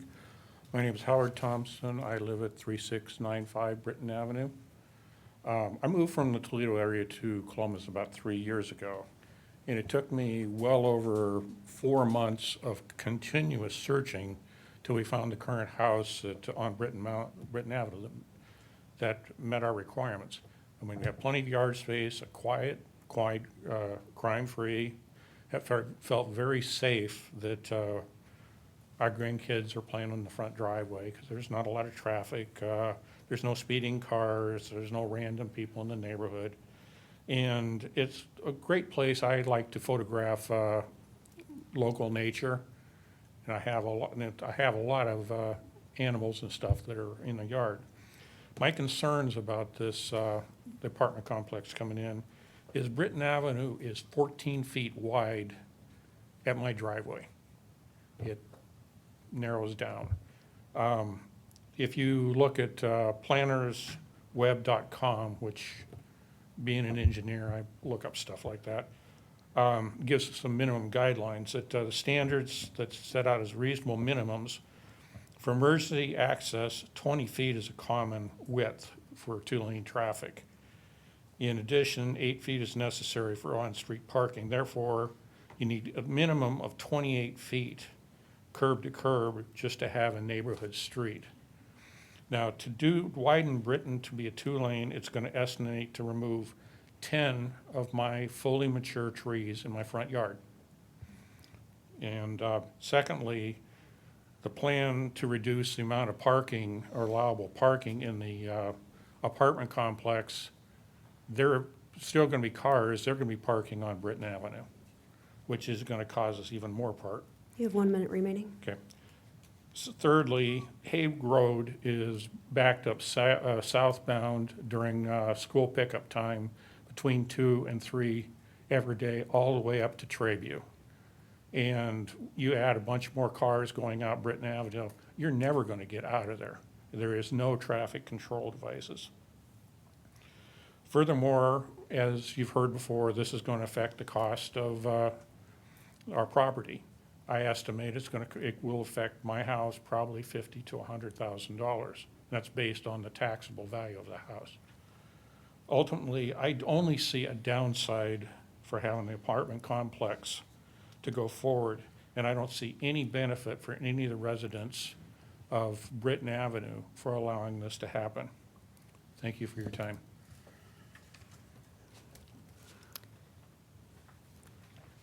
My name is Howard Thompson. I live at 3695 Britton Avenue. I moved from the Toledo area to Columbus about 3 years ago, and it took me well over 4 months of continuous searching till we found the current house on Britton Avenue that met our requirements. I mean, we have plenty of yard space, a quiet, crime-free, felt very safe that our grandkids are playing on the front driveway because there's not a lot of traffic. There's no speeding cars. There's no random people in the neighborhood. And it's a great place. I like to photograph local nature. And I have a lot of animals and stuff that are in the yard. My concerns about this the apartment complex coming in is Britton Avenue is 14 feet wide at my driveway. It narrows down. If you look at plannersweb.com, which being an engineer, I look up stuff like that, gives us some minimum guidelines that the standards that's set out as reasonable minimums for emergency access, 20 feet is a common width for two-lane traffic. In addition, 8 feet is necessary for on-street parking. Therefore, you need a minimum of 28 feet curb to curb just to have a neighborhood street. Now, to widen Britton to be a two-lane, it's going to estimate to remove 10 of my fully mature trees in my front yard. And secondly, the plan to reduce the amount of parking or allowable parking in the apartment complex, there are still going to be cars. They're going to be parking on Britton Avenue, which is going to cause us even more You have 1 minute remaining. Okay. So thirdly, Hague Road is backed up southbound during school pickup time between 2 and 3 every day, all the way up to Treview. And you add a bunch more cars going out Britton Avenue, you're never going to get out of there. There is no traffic control devices. Furthermore, as you've heard before, this is going to affect the cost of our property. I estimate it will affect my house probably $50,000 to $100,000. That's based on the taxable value of the house. Ultimately, I only see a downside for having the apartment complex to go forward, and I don't see any benefit for any of the residents of Britton Avenue for allowing this to happen. Thank you for your time.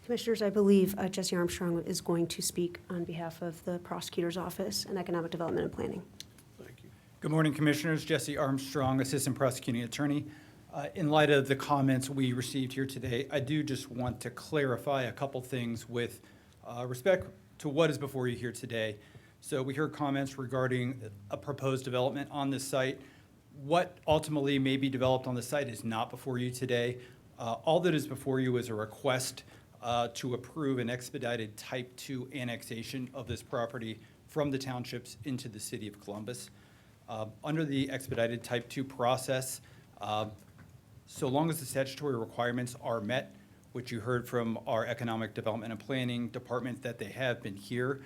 Commissioners, I believe Jesse Armstrong is going to speak on behalf of the Prosecutor's Office and Economic Development and Planning. Thank you. Good morning, Commissioners. Jesse Armstrong, Assistant Prosecuting Attorney. In light of the comments we received here today, I do just want to clarify a couple things with respect to what is before you here today. So we heard comments regarding a proposed development on this site. What ultimately may be developed on the site is not before you today. All that is before you is a request to approve an expedited Type 2 annexation of this property from the townships into the city of Columbus. Under the expedited Type 2 process, so long as the statutory requirements are met, which you heard from our Economic Development and Planning Department that they have been here,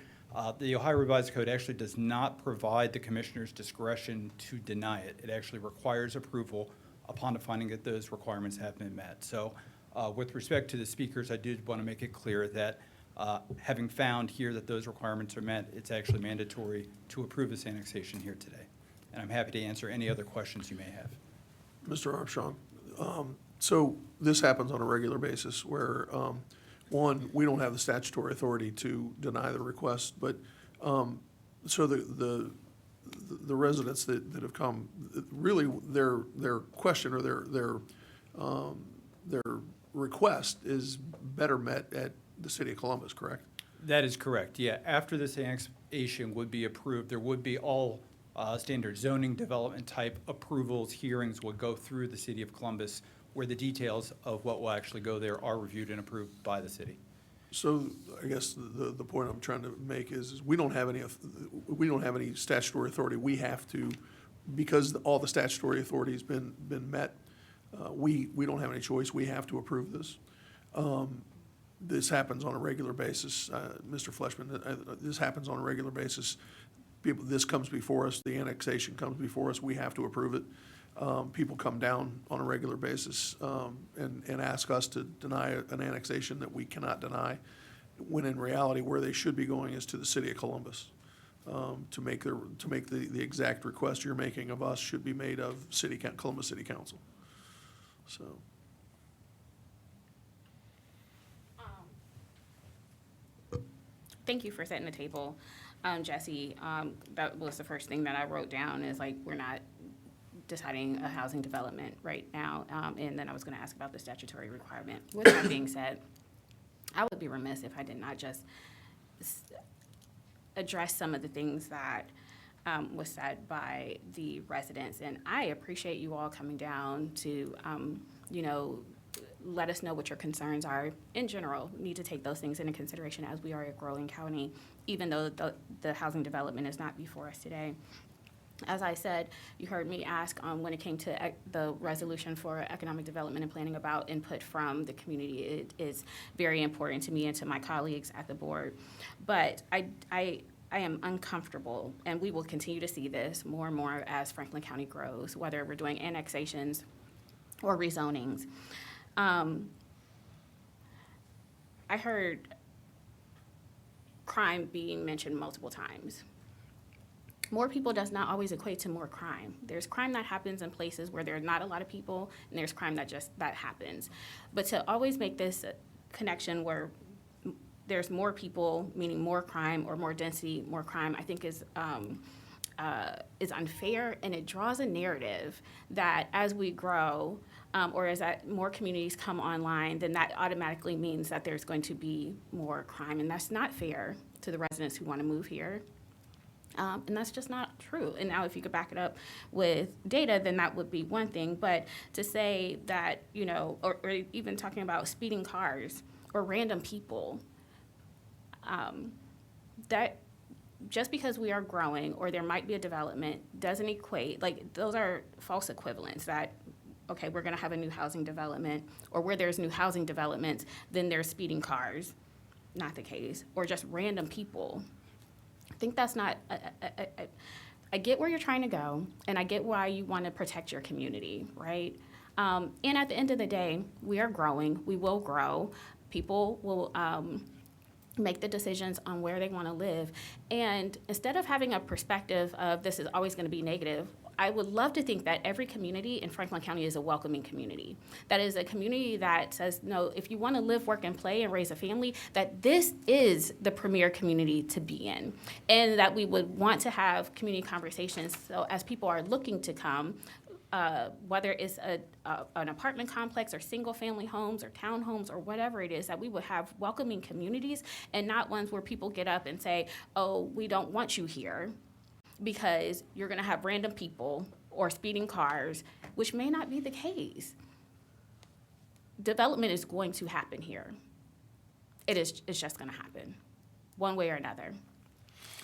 the Ohio Revised Code actually does not provide the Commissioner's discretion to deny it. It actually requires approval upon the finding that those requirements have been met. So with respect to the speakers, I did want to make it clear that having found here that those requirements are met, it's actually mandatory to approve this annexation here today. And I'm happy to answer any other questions you may have. Mr. Armstrong, so this happens on a regular basis where, one, we don't have the statutory authority to deny the request, but so the residents that have come, really their question or their request is better met at the city of Columbus, correct? That is correct, yeah. After this annexation would be approved, there would be all standard zoning development type approvals, hearings would go through the city of Columbus, where the details of what will actually go there are reviewed and approved by the city. So I guess the point I'm trying to make is we don't have any statutory authority. We have to, because all the statutory authority has been met, we don't have any choice. We have to approve this. This happens on a regular basis, Mr. Fleshman. This happens on a regular basis. this comes before us, the annexation comes before us, we have to approve it. People come down on a regular basis and ask us to deny an annexation that we cannot deny, when in reality, where they should be going is to the city of Columbus. To make the exact request you're making of us should be made of Columbus City Council. So. Thank you for setting the table, Jesse. That was the first thing that I wrote down, is like, we're not deciding a housing development right now. And then I was gonna ask about the statutory requirement. With that being said, I would be remiss if I did not just address some of the things that was said by the residents. And I appreciate you all coming down to, let us know what your concerns are. In general, we need to take those things into consideration as we are a growing county, even though the housing development is not before us today. As I said, you heard me ask when it came to the resolution for economic development and planning about input from the community. It is very important to me and to my colleagues at the board. But I am uncomfortable, and we will continue to see this more and more as Franklin County grows, whether we're doing annexations or rezonings. I heard crime being mentioned multiple times. More people does not always equate to more crime. There's crime that happens in places where there are not a lot of people, and there's crime that happens. But to always make this connection where there's more people, meaning more crime, or more density, more crime, I think is unfair, and it draws a narrative that as we grow, or as that more communities come online, then that automatically means that there's going to be more crime, and that's not fair to the residents who want to move here. And that's just not true. And now if you could back it up with data, then that would be one thing. But to say that, or even talking about speeding cars or random people, that just because we are growing or there might be a development doesn't equate, like those are false equivalents that, okay, we're gonna have a new housing development, or where there's new housing developments, then there's speeding cars. Not the case. Or just random people. I think that's not, I get where you're trying to go, and I get why you want to protect your community, right? And at the end of the day, we are growing. We will grow. People will make the decisions on where they want to live. And instead of having a perspective of this is always going to be negative, I would love to think that every community in Franklin County is a welcoming community. That is a community that says, no, if you want to live, work, and play and raise a family, that this is the premier community to be in. And that we would want to have community conversations. So as people are looking to come, whether it's an apartment complex or single-family homes or townhomes or whatever it is, that we would have welcoming communities and not ones where people get up and say, oh, we don't want you here, because you're going to have random people or speeding cars, which may not be the case. Development is going to happen here. It's just going to happen, one way or another.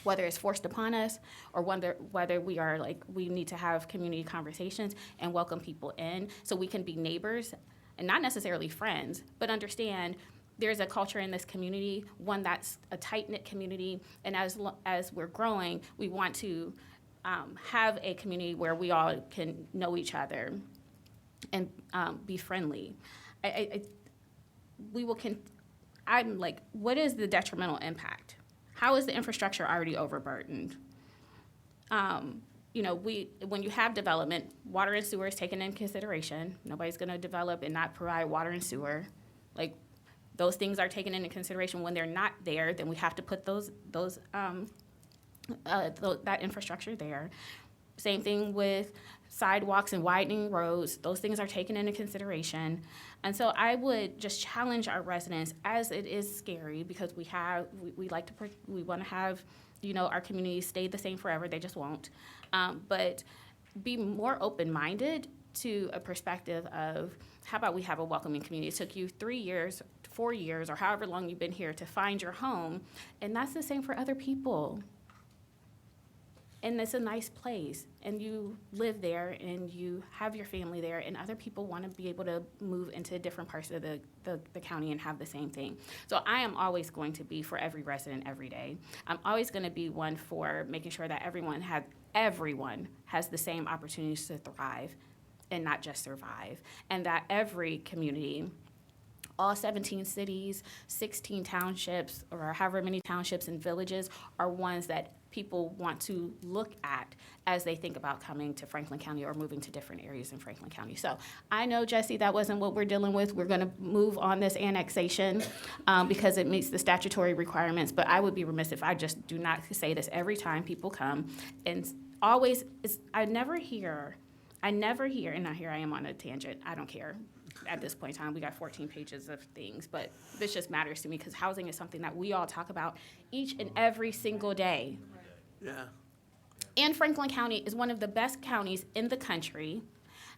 Whether it's forced upon us, or whether we are we need to have community conversations and welcome people in so we can be neighbors, and not necessarily friends, but understand there's a culture in this community, one that's a tight-knit community, and as we're growing, we want to have a community where we all can know each other and be friendly. I'm like, what is the detrimental impact? How is the infrastructure already overburdened? When you have development, water and sewer is taken into consideration. Nobody's going to develop and not provide water and sewer. Those things are taken into consideration. When they're not there, then we have to put that infrastructure there. Same thing with sidewalks and widening roads. Those things are taken into consideration. And so I would just challenge our residents, as it is scary, because we want to have, our communities stay the same forever. They just won't. But be more open-minded to a perspective of, how about we have a welcoming community? It took you 3 years, 4 years, or however long you've been here to find your home, and that's the same for other people. and it's a nice place, and you live there, and you have your family there, and other people want to be able to move into different parts of the county and have the same thing. So I am always going to be for every resident every day. I'm always going to be one for making sure that everyone has the same opportunities to thrive and not just survive, and that every community, all 17 cities, 16 townships, or however many townships and villages, are ones that people want to look at as they think about coming to Franklin County or moving to different areas in Franklin County. So I know, Jesse, that wasn't what we're dealing with. We're going to move on this annexation because it meets the statutory requirements, but I would be remiss if I just do not say this every time people come. And always, I never hear, and now here I am on a tangent, I don't care. At this point in time, we got 14 pages of things, but this just matters to me because housing is something that we all talk about each and every single day. Yeah. And Franklin County is one of the best counties in the country,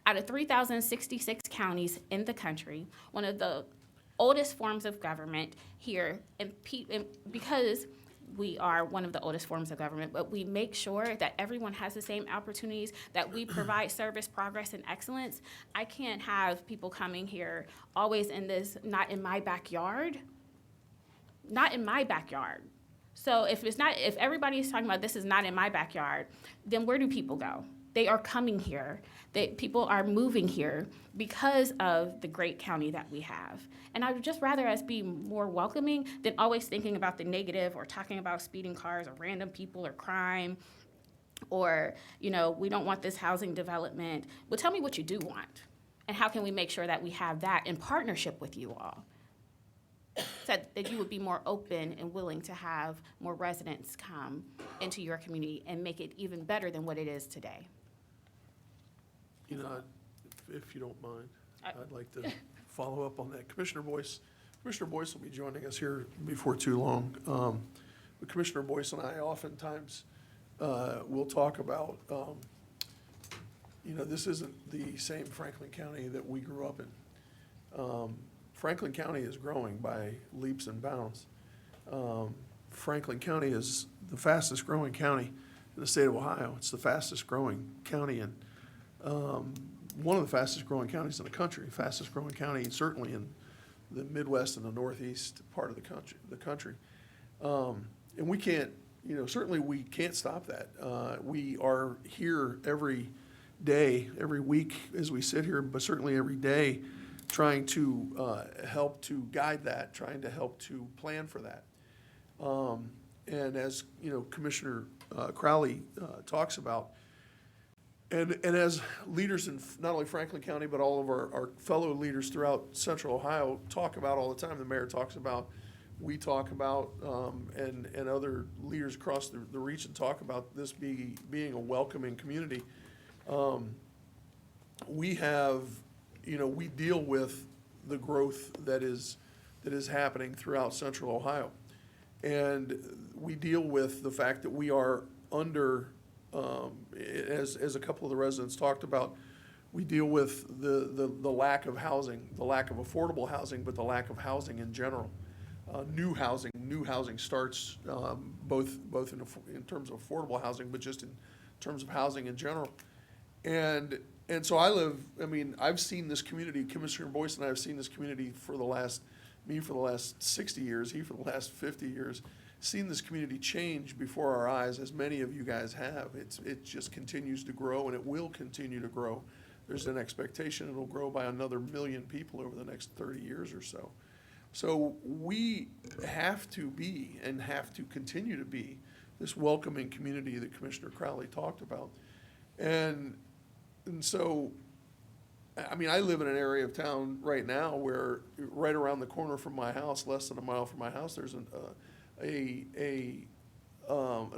out of 3,066 counties in the country, one of the oldest forms of government here, and because we are one of the oldest forms of government, but we make sure that everyone has the same opportunities, that we provide service, progress, and excellence. I can't have people coming here always in this, not in my backyard. So if everybody is talking about this is not in my backyard, then where do people go? They are coming here. People are moving here because of the great county that we have. And I would just rather us be more welcoming than always thinking about the negative or talking about speeding cars or random people or crime or, we don't want this housing development. Well, tell me what you do want. And how can we make sure that we have that in partnership with you all? So that you would be more open and willing to have more residents come into your community and make it even better than what it is today. If you don't mind, I'd like to follow up on that. Commissioner Boyce will be joining us here before too long. But Commissioner Boyce and I oftentimes will talk about, this isn't the same Franklin County that we grew up in. Franklin County is growing by leaps and bounds. Franklin County is the fastest growing county in the state of Ohio. It's the fastest growing county and one of the fastest growing counties in the country, fastest growing county certainly in the Midwest and the Northeast part of the country. And we can't, certainly we can't stop that. We are here every day, every week as we sit here, but certainly every day trying to help to guide that, trying to help to plan for that. And as, Commissioner Crowley talks about, and as leaders in not only Franklin County, but all of our fellow leaders throughout Central Ohio talk about all the time, the mayor talks about, we talk about, and other leaders across the region talk about this being a welcoming community. We have, we deal with the growth that is happening throughout Central Ohio. And we deal with the fact that we are under, as a couple of the residents talked about, we deal with the lack of housing, the lack of affordable housing, but the lack of housing in general. New housing starts both in terms of affordable housing, but just in terms of housing in general. And so I've seen this community, Commissioner Boyce and I have seen this community for the last 60 years, he for the last 50 years, seen this community change before our eyes, as many of you guys have. It just continues to grow, and it will continue to grow. There's an expectation it'll grow by another 1 million people over the next 30 years or so. So we have to be and have to continue to be this welcoming community that Commissioner Crowley talked about. And so, I live in an area of town right now where right around the corner from my house, less than a mile from my house, there's an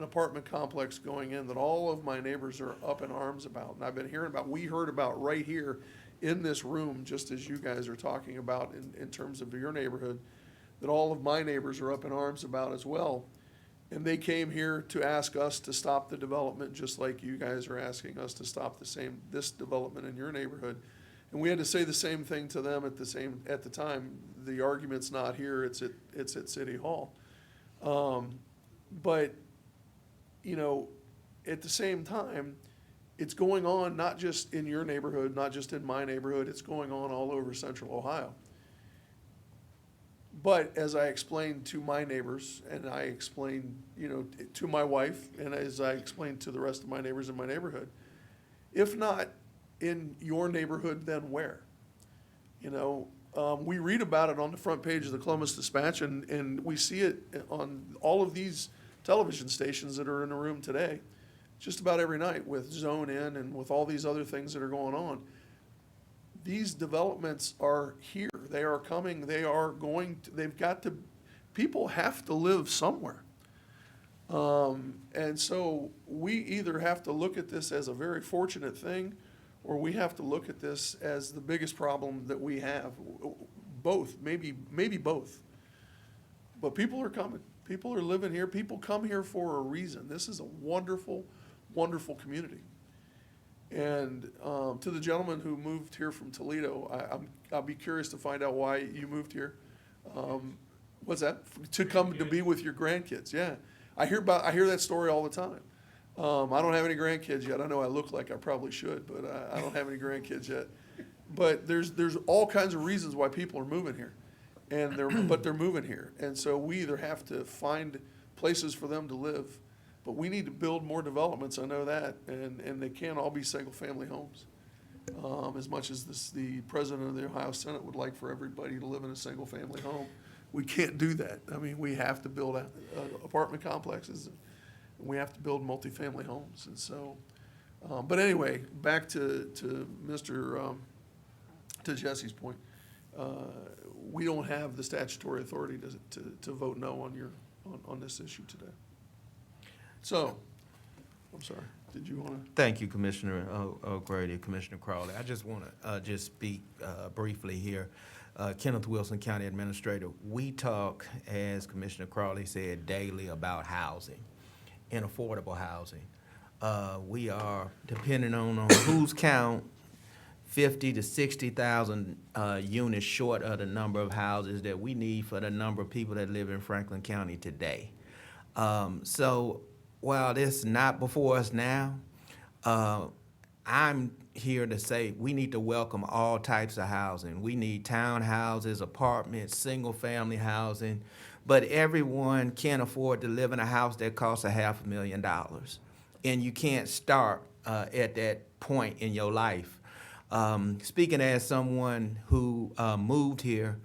apartment complex going in that all of my neighbors are up in arms about. And I've been hearing about, we heard about right here in this room, just as you guys are talking about in terms of your neighborhood, that all of my neighbors are up in arms about as well. And they came here to ask us to stop the development, just like you guys are asking us to stop this development in your neighborhood. And we had to say the same thing to them at the time. The argument's not here, it's at City Hall. But, at the same time, it's going on not just in your neighborhood, not just in my neighborhood, it's going on all over central Ohio. But as I explained to my neighbors, and I explained, to my wife, and as I explained to the rest of my neighbors in my neighborhood, if not in your neighborhood, then where? We read about it on the front page of the Columbus Dispatch, and we see it on all of these television stations that are in the room today, just about every night with Zone In and with all these other things that are going on. These developments are here. They are coming. People have to live somewhere. And so we either have to look at this as a very fortunate thing, or we have to look at this as the biggest problem that we have. Both, maybe both. But people are coming. People are living here. People come here for a reason. This is a wonderful, wonderful community. And to the gentleman who moved here from Toledo, I'll be curious to find out why you moved here. What's that? To come to be with your grandkids. Yeah, I hear that story all the time. I don't have any grandkids yet. I know I look like I probably should, but I don't have any grandkids yet. But there's all kinds of reasons why people are moving here, and they're moving here. And so we either have to find places for them to live, but we need to build more developments. I know that, and they can't all be single-family homes. As much as the president of the Ohio Senate would like for everybody to live in a single-family home, we can't do that. I mean, we have to build apartment complexes, and we have to build multifamily homes. And so, but anyway, back to Jesse's point. We don't have the statutory authority to vote no on this issue today. So, I'm sorry, did you want to? Thank you, Commissioner O'Grady, Commissioner Crawley. I just want to just speak briefly here. Kenneth Wilson, County Administrator. We talk, as Commissioner Crawley said, daily about housing and affordable housing. We are, depending on whose count, 50 to 60,000 units short of the number of houses that we need for the number of people that live in Franklin County today. So while this is not before us now, I'm here to say we need to welcome all types of housing. We need townhouses, apartments, single-family housing, but everyone can't afford to live in a house that costs $500,000. And you can't start at that point in your life. Speaking as someone who moved here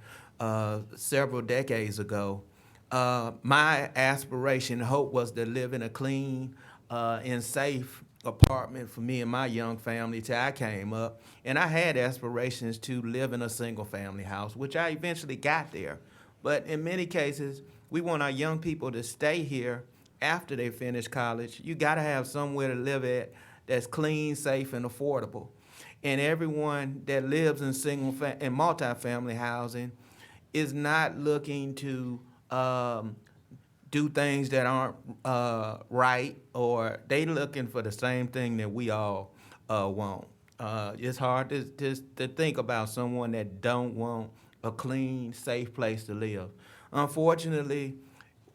several decades ago, my aspiration and hope was to live in a clean and safe apartment for me and my young family till I came up. And I had aspirations to live in a single-family house, which I eventually got there. But in many cases, we want our young people to stay here after they finish college. You got to have somewhere to live at that's clean, safe, and affordable. And everyone that lives in in multifamily housing is not looking to do things that aren't right, or they looking for the same thing that we all want. It's hard to think about someone that don't want a clean, safe place to live. Unfortunately,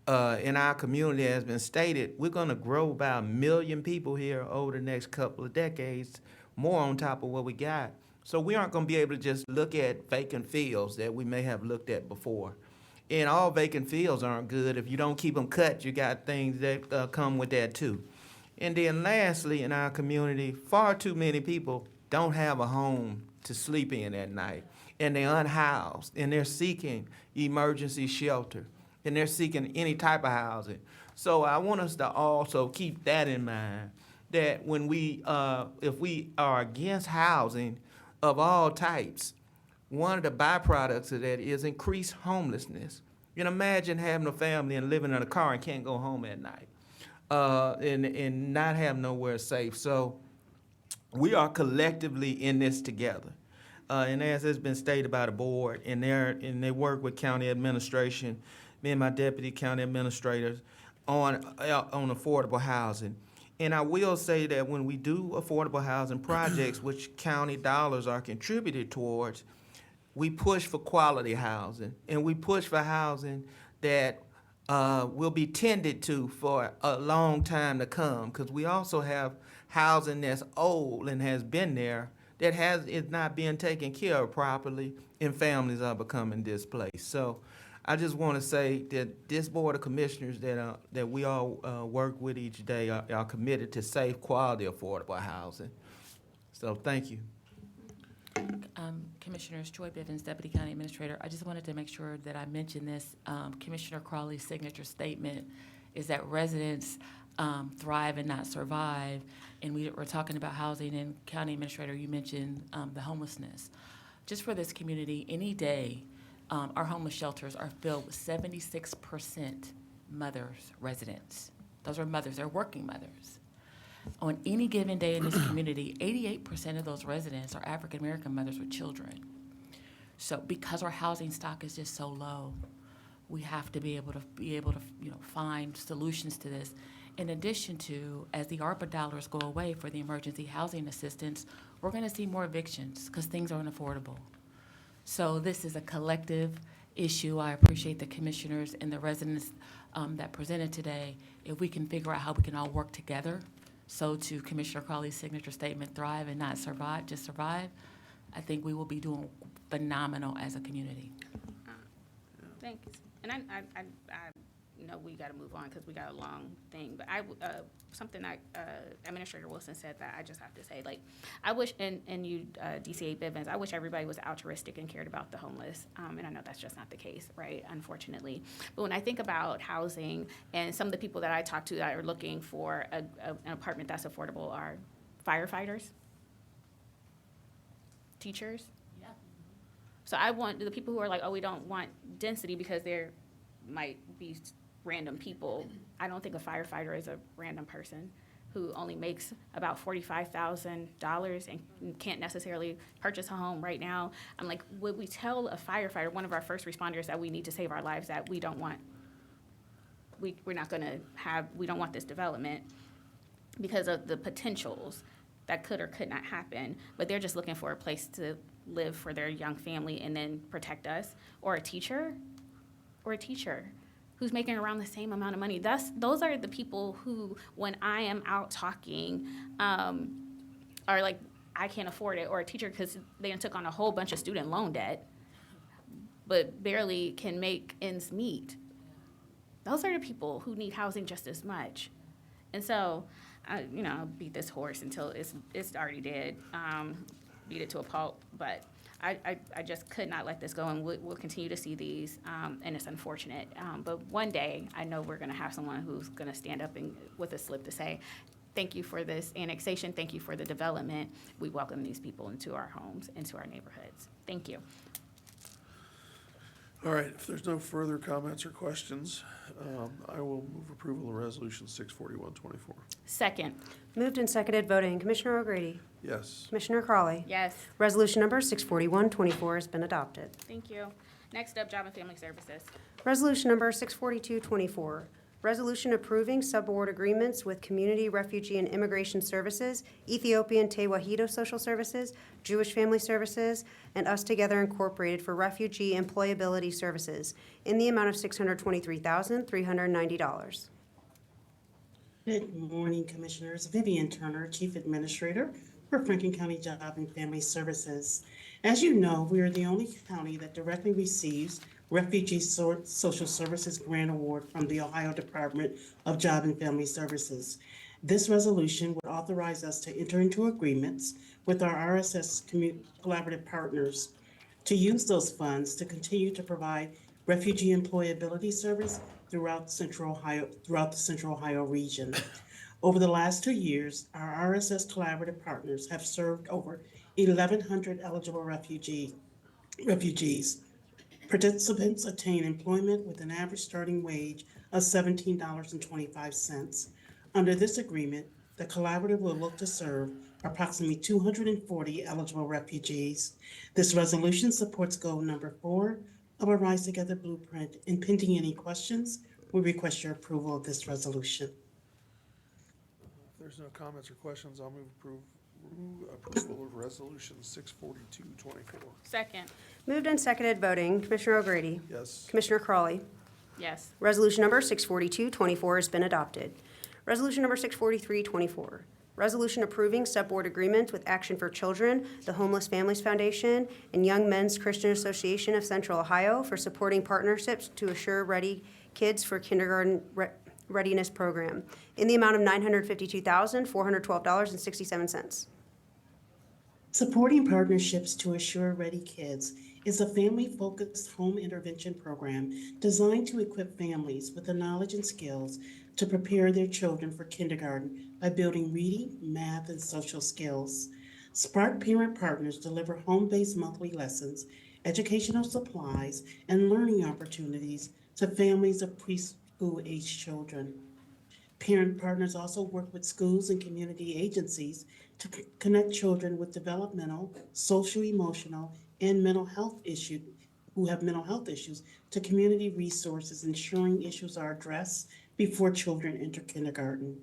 in our community, as has been stated, we're going to grow about 1 million people here over the next couple of decades, more on top of what we got. So we aren't going to be able to just look at vacant fields that we may have looked at before. And all vacant fields aren't good. If you don't keep them cut, you got things that come with that too. And then lastly, in our community, far too many people don't have a home to sleep in at night. And they're unhoused, and they're seeking emergency shelter, and they're seeking any type of housing. So I want us to also keep that in mind, that when if we are against housing of all types, one of the byproducts of that is increased homelessness. You can imagine having a family and living in a car and can't go home at night, and not have nowhere safe. So we are collectively in this together. And as has been stated by the board, and they work with county administration, me and my deputy county administrators, on affordable housing. And I will say that when we do affordable housing projects, which county dollars are contributed towards, we push for quality housing, and we push for housing that will be tended to for a long time to come, because we also have housing that's old and has been there that is not being taken care of properly, and families are becoming displaced. So I just want to say that this Board of Commissioners that we all work with each day are committed to safe, quality, affordable housing. So thank you. Commissioners, Joy Bivens, Deputy County Administrator. I just wanted to make sure that I mentioned this. Commissioner Crawley's signature statement is that residents thrive and not survive. And we're talking about housing, and County Administrator, you mentioned the homelessness. Just for this community, any day, our homeless shelters are filled with 76% mothers, residents. Those are mothers, they're working mothers. On any given day in this community, 88% of those residents are African-American mothers with children. So because our housing stock is just so low, we have to be able to find solutions to this. In addition to, as the ARPA dollars go away for the emergency housing assistance, we're gonna see more evictions because things are unaffordable. So this is a collective issue. I appreciate the commissioners and the residents that presented today. If we can figure out how we can all work together, so to Commissioner Crawley's signature statement, thrive and not survive, just survive, I think we will be doing phenomenal as a community. Thanks. And I know we got to move on because we got a long thing, but something that Administrator Wilson said that I just have to say, like, I wish, and you, DCA Bivens, I wish everybody was altruistic and cared about the homeless, and I know that's just not the case, right, unfortunately. But when I think about housing and some of the people that I talk to that are looking for an apartment that's affordable are firefighters, teachers. Yeah. So I want the people who are like, oh, we don't want density because there might be random people. I don't think a firefighter is a random person who only makes about $45,000 and can't necessarily purchase a home right now. I'm like, would we tell a firefighter, one of our first responders, that we need to save our lives, that we don't want, we don't want this development because of the potentials that could or could not happen, but they're just looking for a place to live for their young family and then protect us, or a teacher who's making around the same amount of money. Those are the people who, when I am out talking, are like, I can't afford it, or a teacher because they took on a whole bunch of student loan debt, but barely can make ends meet. Those are the people who need housing just as much. And so, I'll beat this horse until it's already dead, beat it to a pulp, but I just could not let this go, and we'll continue to see these, and it's unfortunate. But one day, I know we're going to have someone who's going to stand up and with a slip to say, thank you for this annexation, thank you for the development. We welcome these people into our homes, into our neighborhoods. Thank you. All right, if there's no further comments or questions, I will move approval of Resolution 64124. Second. Moved and seconded, voting. Commissioner O'Grady? Yes. Commissioner Crawley? Yes. Resolution number 64124 has been adopted. Thank you. Next up, Job and Family Services. Resolution number 64224, resolution approving subaward agreements with Community, Refugee, and Immigration Services, Ethiopian Tewahedo Social Services, Jewish Family Services, and Us Together Incorporated for refugee employability services in the amount of $623,390. Good morning, Commissioners. Vivian Turner, Chief Administrator for Franklin County Job and Family Services. As you know, we are the only county that directly receives Refugee Social Services Grant Award from the Ohio Department of Job and Family Services. This resolution would authorize us to enter into agreements with our RSS collaborative partners to use those funds to continue to provide refugee employability service throughout the Central Ohio region. Over the last 2 years, our RSS collaborative partners have served over 1,100 eligible refugees. Participants attain employment with an average starting wage of $17.25. Under this agreement, the collaborative will look to serve approximately 240 eligible refugees. This resolution supports goal number 4 of our Rise Together blueprint. And pending any questions, we request your approval of this resolution. If there's no comments or questions, I'll move approval of Resolution 64224. Second. Moved and seconded, voting. Commissioner O'Grady? Yes. Commissioner Crawley? Yes. Resolution number 64224 has been adopted. Resolution number 64324, resolution approving subboard agreement with Action for Children, the Homeless Families Foundation, and Young Men's Christian Association of Central Ohio for supporting partnerships to assure ready kids for kindergarten readiness program in the amount of $952,412.67. Supporting Partnerships to Assure Ready Kids is a family-focused home intervention program designed to equip families with the knowledge and skills to prepare their children for kindergarten by building reading, math, and social skills. Spark Parent Partners deliver home-based monthly lessons, educational supplies, and learning opportunities to families of preschool-age children. Parent Partners also work with schools and community agencies to connect children with developmental, social, emotional, and mental health issues who have mental health issues to community resources, ensuring issues are addressed before children enter kindergarten.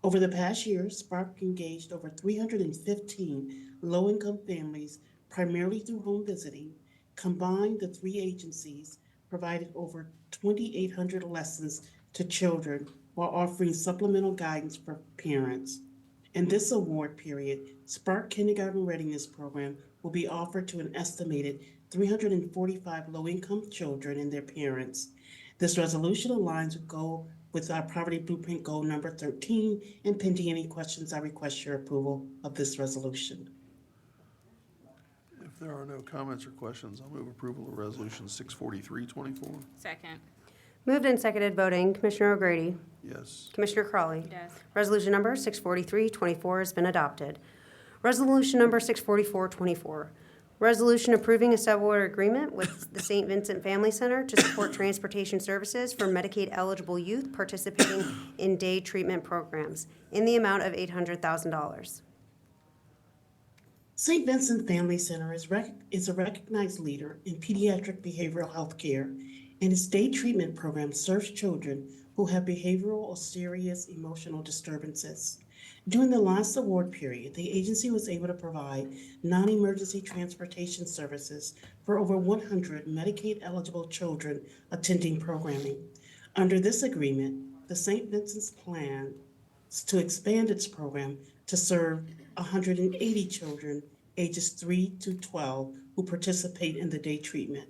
Over the past year, Spark engaged over 315 low-income families, primarily through home visiting. Combined, the three agencies provided over 2,800 lessons to children while offering supplemental guidance for parents. In this award period, Spark Kindergarten Readiness Program will be offered to an estimated 345 low-income children and their parents. This resolution aligns with our Poverty Blueprint Goal number 13, and pending any questions, I request your approval of this resolution. If there are no comments or questions, I'll move approval of Resolution 64324. Second. Moved and seconded voting, Commissioner O'Grady, Yes. Commissioner Crawley. Yes. Resolution number 64324 has been adopted. Resolution number 64424, resolution approving a subaward agreement with the St. Vincent Family Center to support transportation services for Medicaid-eligible youth participating in day treatment programs in the amount of $800,000. St. Vincent Family Center is a recognized leader in pediatric behavioral health care, and its day treatment program serves children who have behavioral or serious emotional disturbances. During the last award period, the agency was able to provide non-emergency transportation services for over 100 Medicaid-eligible children attending programming. Under this agreement, the St. Vincent's plans to expand its program to serve 180 children ages 3 to 12 who participate in the day treatment.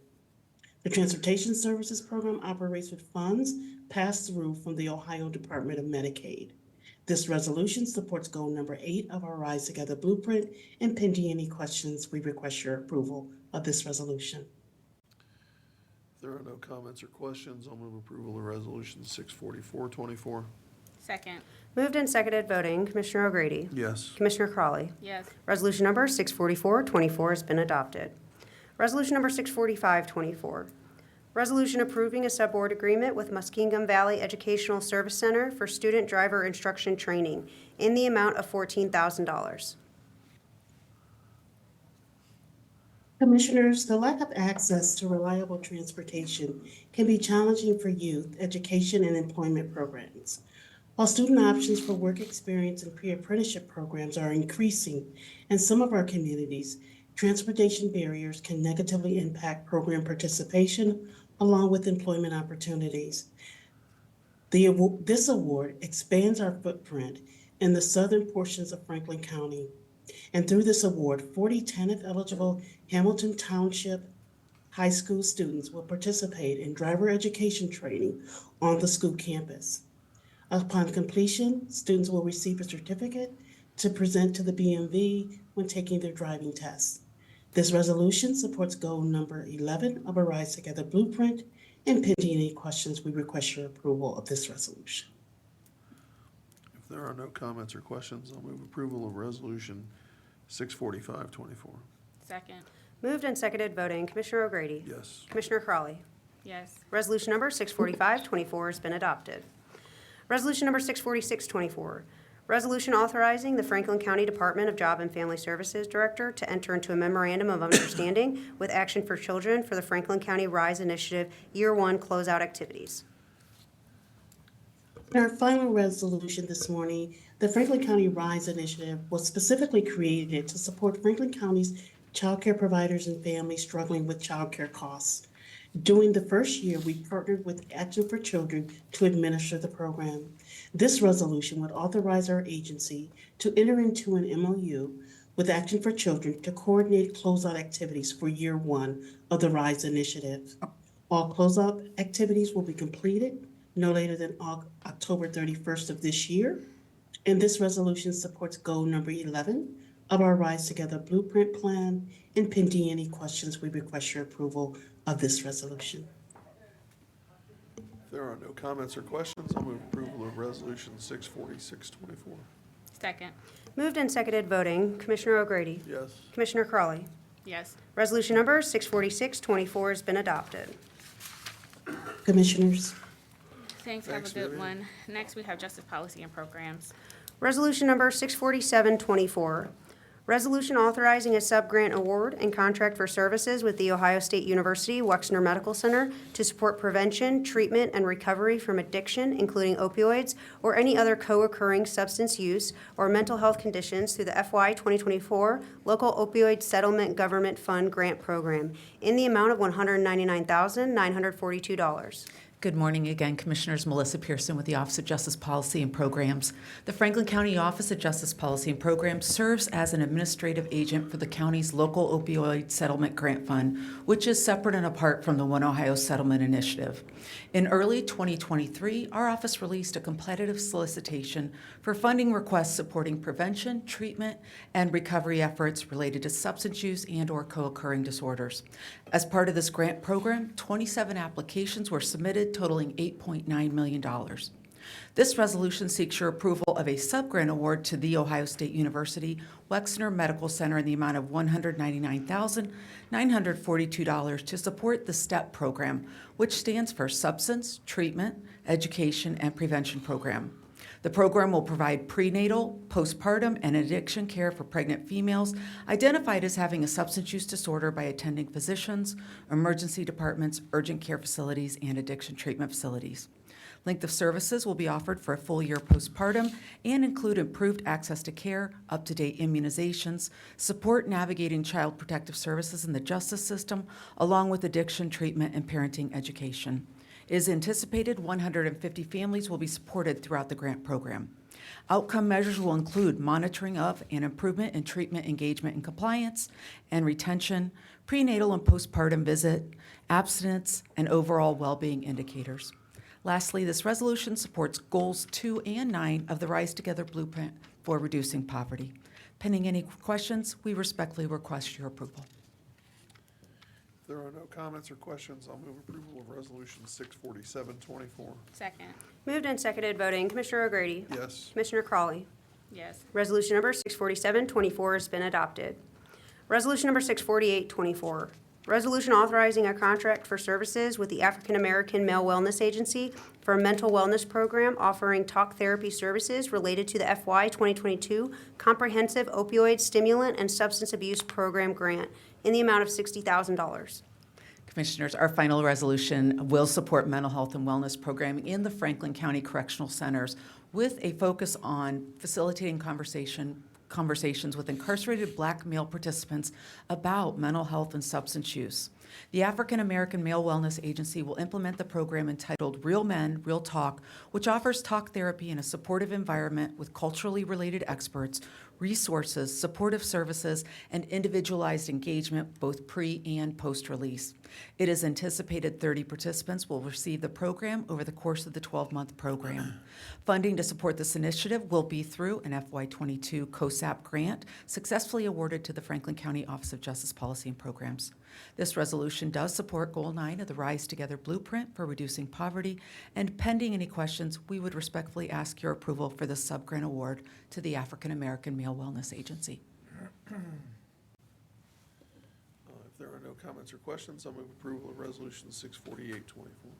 The Transportation Services Program operates with funds passed through from the Ohio Department of Medicaid. This resolution supports goal number 8 of our Rise Together Blueprint, and pending any questions, we request your approval of this resolution. If there are no comments or questions, I'll move approval of Resolution 64424. Second. Moved and seconded voting, Commissioner O'Grady, Yes. Commissioner Crawley. Yes. Resolution number 64424 has been adopted. Resolution number 64524, resolution approving a subboard agreement with Muskingum Valley Educational Service Center for student driver instruction training in the amount of $14,000. Commissioners, the lack of access to reliable transportation can be challenging for youth, education, and employment programs. While student options for work experience and pre-apprenticeship programs are increasing in some of our communities, transportation barriers can negatively impact program participation along with employment opportunities. This award expands our footprint in the southern portions of Franklin County. And through this award, 40 TANF-eligible Hamilton Township high school students will participate in driver education training on the school campus. Upon completion, students will receive a certificate to present to the BMV when taking their driving tests. This resolution supports goal number 11 of a Rise Together Blueprint, and pending any questions, we request your approval of this resolution. If there are no comments or questions, I'll move approval of Resolution 64524. Second. Moved and seconded voting, Commissioner O'Grady, Yes. Commissioner Crawley. Yes. Resolution number 64524 has been adopted. Resolution number 64624, resolution authorizing the Franklin County Department of Job and Family Services Director to enter into a memorandum of understanding with Action for Children for the Franklin County RISE Initiative Year 1 closeout activities. In our final resolution this morning, the Franklin County RISE Initiative was specifically created to support Franklin County's child care providers and families struggling with child care costs. During the first year, we partnered with Action for Children to administer the program. This resolution would authorize our agency to enter into an MOU with Action for Children to coordinate closeout activities for year one of the RISE initiative. All closeout activities will be completed no later than October 31st of this year. And this resolution supports goal number 11 of our Rise Together Blueprint Plan. And pending any questions, we request your approval of this resolution. If there are no comments or questions, I'll move approval of Resolution 64624. Second. Moved and seconded voting, Commissioner O'Grady. Yes. Commissioner Crawley. Yes. Resolution number 64624 has been adopted. Commissioners, Thanks, have a good one. Next, we have Justice Policy and Programs. Resolution number 64724, resolution authorizing a subgrant award and contract for services with The Ohio State University Wexner Medical Center to support prevention, treatment, and recovery from addiction, including opioids or any other co-occurring substance use or mental health conditions through the FY 2024 Local Opioid Settlement Government Fund Grant Program in the amount of $199,942. Good morning again, Commissioners. Melissa Pearson with the Office of Justice Policy and Programs. The Franklin County Office of Justice Policy and Programs serves as an administrative agent for the county's local opioid settlement grant fund, which is separate and apart from the One Ohio Settlement Initiative. In early 2023, our office released a competitive solicitation for funding requests supporting prevention, treatment, and recovery efforts related to substance use and/or co-occurring disorders. As part of this grant program, 27 applications were submitted, totaling $8.9 million. This resolution seeks your approval of a subgrant award to The Ohio State University Wexner Medical Center in the amount of $199,942 to support the STEP program, which stands for Substance, Treatment, Education, and Prevention Program. The program will provide prenatal, postpartum, and addiction care for pregnant females identified as having a substance use disorder by attending physicians, emergency departments, urgent care facilities, and addiction treatment facilities. Length of services will be offered for a full year postpartum and include improved access to care, up-to-date immunizations, support navigating child protective services in the justice system, along with addiction treatment and parenting education. It is anticipated 150 families will be supported throughout the grant program. Outcome measures will include monitoring of and improvement in treatment engagement and compliance and retention, prenatal and postpartum visit, abstinence, and overall well-being indicators. Lastly, this resolution supports Goals 2 and 9 of the Rise Together Blueprint for reducing poverty. Pending any questions, we respectfully request your approval. If there are no comments or questions, I'll move approval of Resolution 64724. Second. Moved and seconded voting, Commissioner O'Grady. Yes. Commissioner Crawley. Yes. Resolution number 64724 has been adopted. Resolution number 64824, resolution authorizing a contract for services with the African American Male Wellness Agency for a mental wellness program offering talk therapy services related to the FY 2022 Comprehensive Opioid Stimulant and Substance Abuse Program Grant in the amount of $60,000. Commissioners, our final resolution will support mental health and wellness programming in the Franklin County Correctional Centers with a focus on facilitating conversations with incarcerated Black male participants about mental health and substance use. The African American Male Wellness Agency will implement the program entitled Real Men, Real Talk, which offers talk therapy in a supportive environment with culturally related experts, resources, supportive services, and individualized engagement both pre- and post-release. It is anticipated 30 participants will receive the program over the course of the 12-month program. Funding to support this initiative will be through an FY22 COSAP grant successfully awarded to the Franklin County Office of Justice Policy and Programs. This resolution does support Goal 9 of the Rise Together Blueprint for reducing poverty, and pending any questions, we would respectfully ask your approval for the subgrant award to the African American Male Wellness Agency. If there are no comments or questions, I'll move approval of Resolution 64824.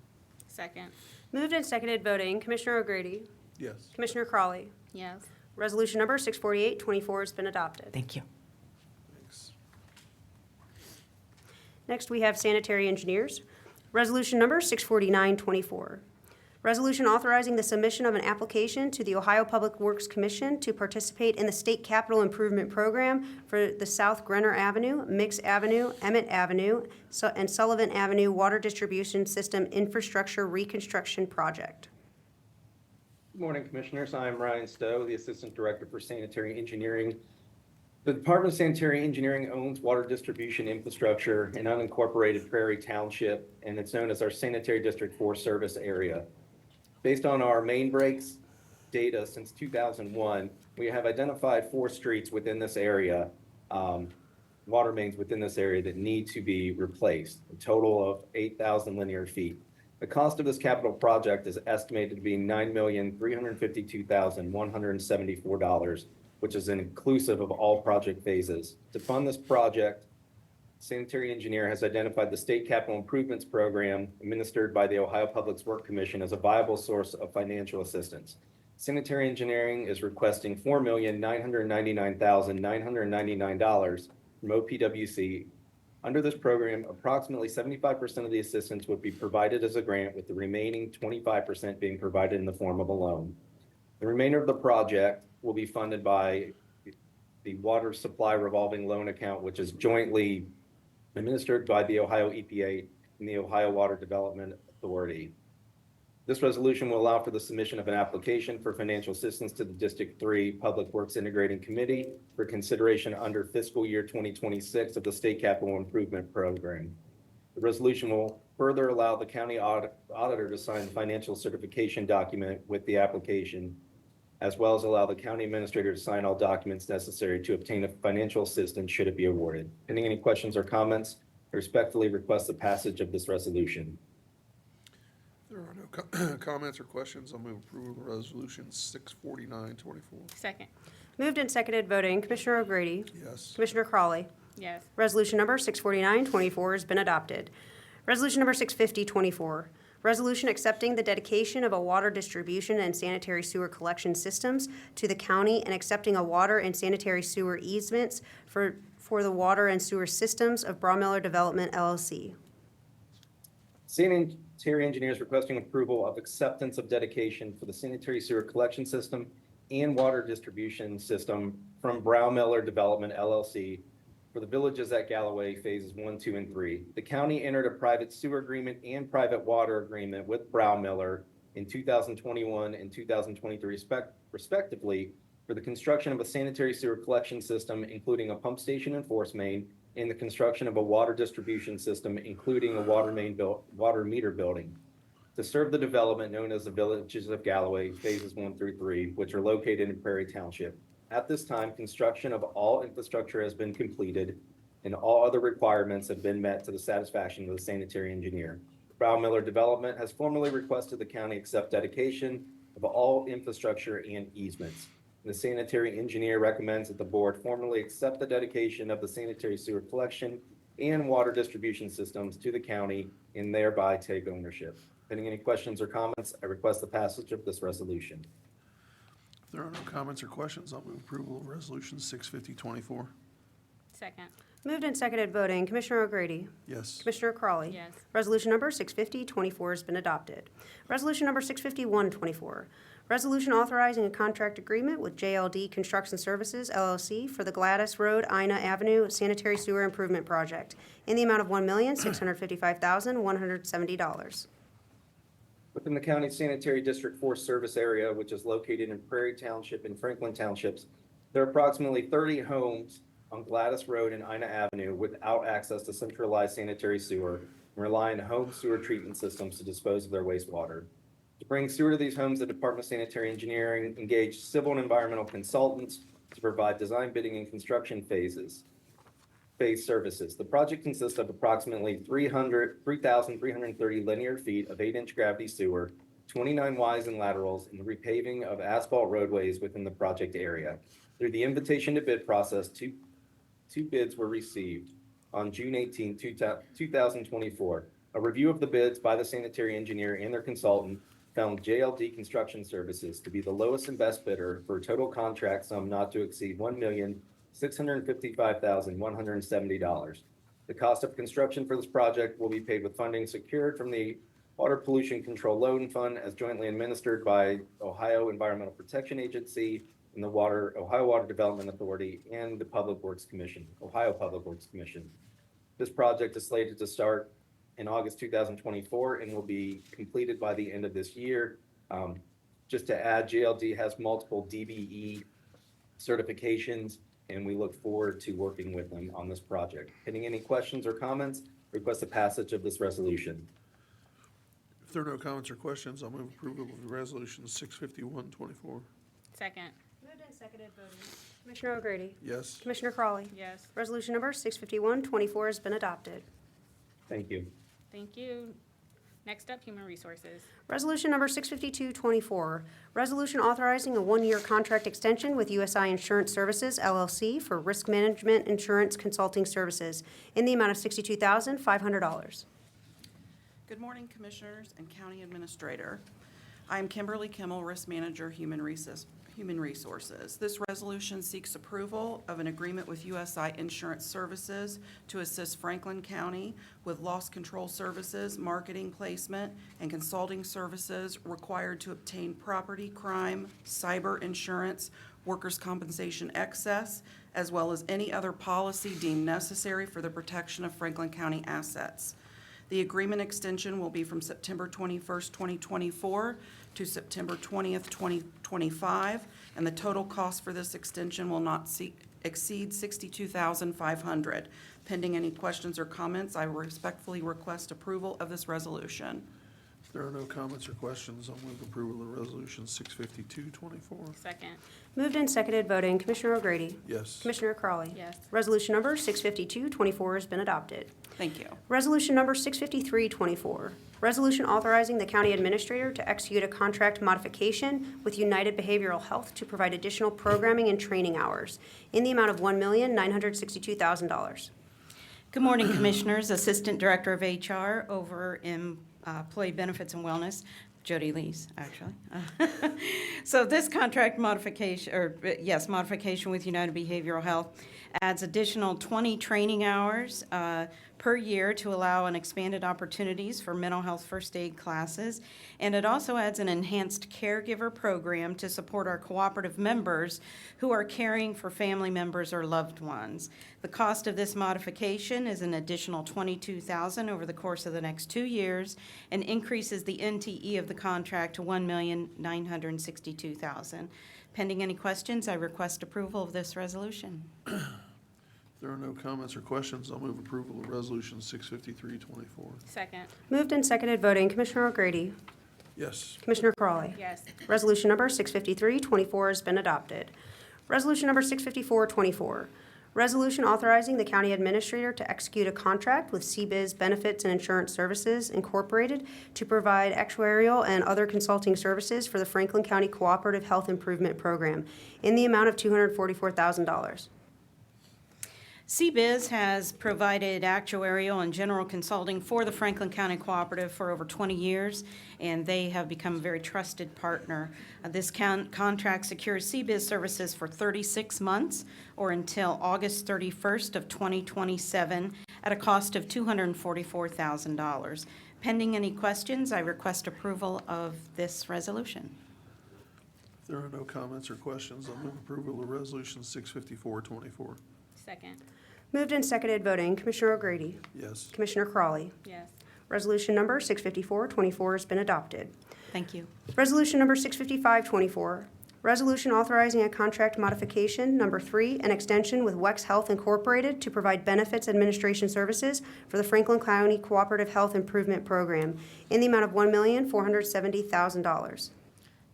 Second. Moved and seconded voting, Commissioner O'Grady. Yes. Commissioner Crawley. Yes. Resolution number 64824 has been adopted. Thank you. Thanks. Next, we have sanitary engineers. Resolution number 64924. Resolution authorizing the submission of an application to the Ohio Public Works Commission to participate in the State Capital Improvement Program for the South Grenner Avenue, Mix Avenue, Emmett Avenue, and Sullivan Avenue Water Distribution System Infrastructure Reconstruction Project. Good morning, Commissioners. I'm Ryan Stowe, the Assistant Director for Sanitary Engineering. The Department of Sanitary Engineering owns water distribution infrastructure in unincorporated Prairie Township, and it's known as our Sanitary District 4 service area. Based on our main breaks data since 2001, we have identified 4 streets within this area, water mains within this area that need to be replaced, a total of 8,000 linear feet. The cost of this capital project is estimated to be $9,352,174, which is inclusive of all project phases. To fund this project, Sanitary Engineer has identified the State Capital Improvements Program administered by the Ohio Public Works Commission as a viable source of financial assistance. Sanitary Engineering is requesting $4,999,999 from OPWC. Under this program, approximately 75% of the assistance would be provided as a grant, with the remaining 25% being provided in the form of a loan. The remainder of the project will be funded by the Water Supply Revolving Loan Account, which is jointly administered by the Ohio EPA and the Ohio Water Development Authority. This resolution will allow for the submission of an application for financial assistance to the District 3 Public Works Integrating Committee for consideration under fiscal year 2026 of the State Capital Improvement Program. The resolution will further allow the county auditor to sign the financial certification document with the application, as well as allow the county administrator to sign all documents necessary to obtain a financial assistance should it be awarded. Pending any questions or comments, I respectfully request the passage of this resolution. There are no comments or questions. I'll move approval of Resolution 64924. Second. Moved and seconded voting. Commissioner O'Grady? Yes. Commissioner Crawley? Yes. Resolution number 64924 has been adopted. Resolution number 65024, resolution accepting the dedication of a water distribution and sanitary sewer collection systems to the county and accepting a water and sanitary sewer easements for the water and sewer systems of Braumiller Development LLC. Sanitary Engineers requesting approval of acceptance of dedication for the sanitary sewer collection system and water distribution system from Braumiller Development LLC for the villages at Galloway phases 1, 2, and 3. The county entered a private sewer agreement and private water agreement with Braumiller in 2021 and 2023 respectively for the construction of a sanitary sewer collection system, including a pump station and force main, and the construction of a water distribution system, including a water meter building, to serve the development known as the Villages of Galloway, phases 1 through 3, which are located in Prairie Township. At this time, construction of all infrastructure has been completed, and all other requirements have been met to the satisfaction of the sanitary engineer. Braumiller Development has formally requested the county accept dedication of all infrastructure and easements. The sanitary engineer recommends that the board formally accept the dedication of the sanitary sewer collection and water distribution systems to the county and thereby take ownership. Pending any questions or comments, I request the passage of this resolution. If there are no comments or questions, I'll move approval of Resolution 65024. Second. Moved and seconded voting. Commissioner O'Grady? Yes. Commissioner Crawley? Yes. Resolution number 65024 has been adopted. Resolution number 65124, resolution authorizing a contract agreement with JLD Construction Services LLC for the Gladys Road, Ina Avenue Sanitary Sewer Improvement Project in the amount of $1,655,170. Within the county sanitary district 4 service area, which is located in Prairie Township and Franklin Townships, there are approximately 30 homes on Gladys Road and Ina Avenue without access to centralized sanitary sewer and rely on home sewer treatment systems to dispose of their wastewater. To bring sewer to these homes, the Department of Sanitary Engineering engaged civil and environmental consultants to provide design, bidding, and construction phase services. The project consists of approximately 3,330 linear feet of 8-inch gravity sewer, 29 Ys and laterals, and the repaving of asphalt roadways within the project area. Through the invitation to bid process, two bids were received on June 18, 2024. A review of the bids by the sanitary engineer and their consultant found JLD Construction Services to be the lowest and best bidder for a total contract sum not to exceed $1,655,170. The cost of construction for this project will be paid with funding secured from the Water Pollution Control Loan Fund as jointly administered by Ohio Environmental Protection Agency and the Ohio Water Development Authority and the Public Works Commission, Ohio Public Works Commission. This project is slated to start in August 2024 and will be completed by the end of this year. Just to add, JLD has multiple DBE certifications, and we look forward to working with them on this project. Pending any questions or comments, request the passage of this resolution. If there are no comments or questions, I'll move approval of resolution 651-24. Second. Moved and seconded voting. Commissioner O'Grady? Yes. Commissioner Crawley? Yes. Resolution number 651-24 has been adopted. Thank you. Thank you. Next up, Human Resources. Resolution number 652-24, resolution authorizing a one-year contract extension with USI Insurance Services, LLC for risk management insurance consulting services in the amount of $62,500. Good morning, Commissioners and County Administrator. I am Kimberly Kimmel, Risk Manager, Human Resources. This resolution seeks approval of an agreement with USI Insurance Services to assist Franklin County with loss control services, marketing, placement, and consulting services required to obtain property, crime, cyber insurance, workers' compensation excess, as well as any other policy deemed necessary for the protection of Franklin County assets. The agreement extension will be from September 21st, 2024 to September 20th, 2025, and the total cost for this extension will not exceed $62,500. Pending any questions or comments, I respectfully request approval of this resolution. If there are no comments or questions, I'll move approval of resolution 652-24. Second. Moved and seconded voting. Commissioner O'Grady? Yes. Commissioner Crawley? Yes. Resolution number 652-24 has been adopted. Thank you. Resolution number 653-24, resolution authorizing the county administrator to execute a contract modification with United Behavioral Health to provide additional programming and training hours in the amount of $1,962,000. Good morning, Commissioners. Assistant Director of HR over in Employee Benefits and Wellness, Jody Lees, actually. So this contract modification with United Behavioral Health adds additional 20 training hours per year to allow an expanded opportunities for mental health first aid classes. And it also adds an enhanced caregiver program to support our cooperative members who are caring for family members or loved ones. The cost of this modification is an additional $22,000 over the course of the next 2 years and increases the NTE of the contract to $1,962,000. Pending any questions, I request approval of this resolution. If there are no comments or questions, I'll move approval of resolution 653-24. Second. Moved and seconded voting. Commissioner O'Grady? Yes. Commissioner Crawley? Yes. Resolution number 653-24 has been adopted. Resolution number 654-24, resolution authorizing the county administrator to execute a contract with CBIZ Benefits and Insurance Services Incorporated to provide actuarial and other consulting services for the Franklin County Cooperative Health Improvement Program in the amount of $244,000. CBIZ has provided actuarial and general consulting for the Franklin County Cooperative for over 20 years, and they have become a very trusted partner. This contract secures CBIZ services for 36 months or until August 31st of 2027 at a cost of $244,000. Pending any questions, I request approval of this resolution. If there are no comments or questions, I'll move approval of resolution 654-24. Second. Moved and seconded voting. Commissioner O'Grady? Yes. Commissioner Crawley? Yes. Resolution number 654-24 has been adopted. Thank you. Resolution number 655-24, resolution authorizing a contract modification, number 3, an extension with WEX Health Incorporated to provide benefits administration services for the Franklin County Cooperative Health Improvement Program in the amount of $1,470,000.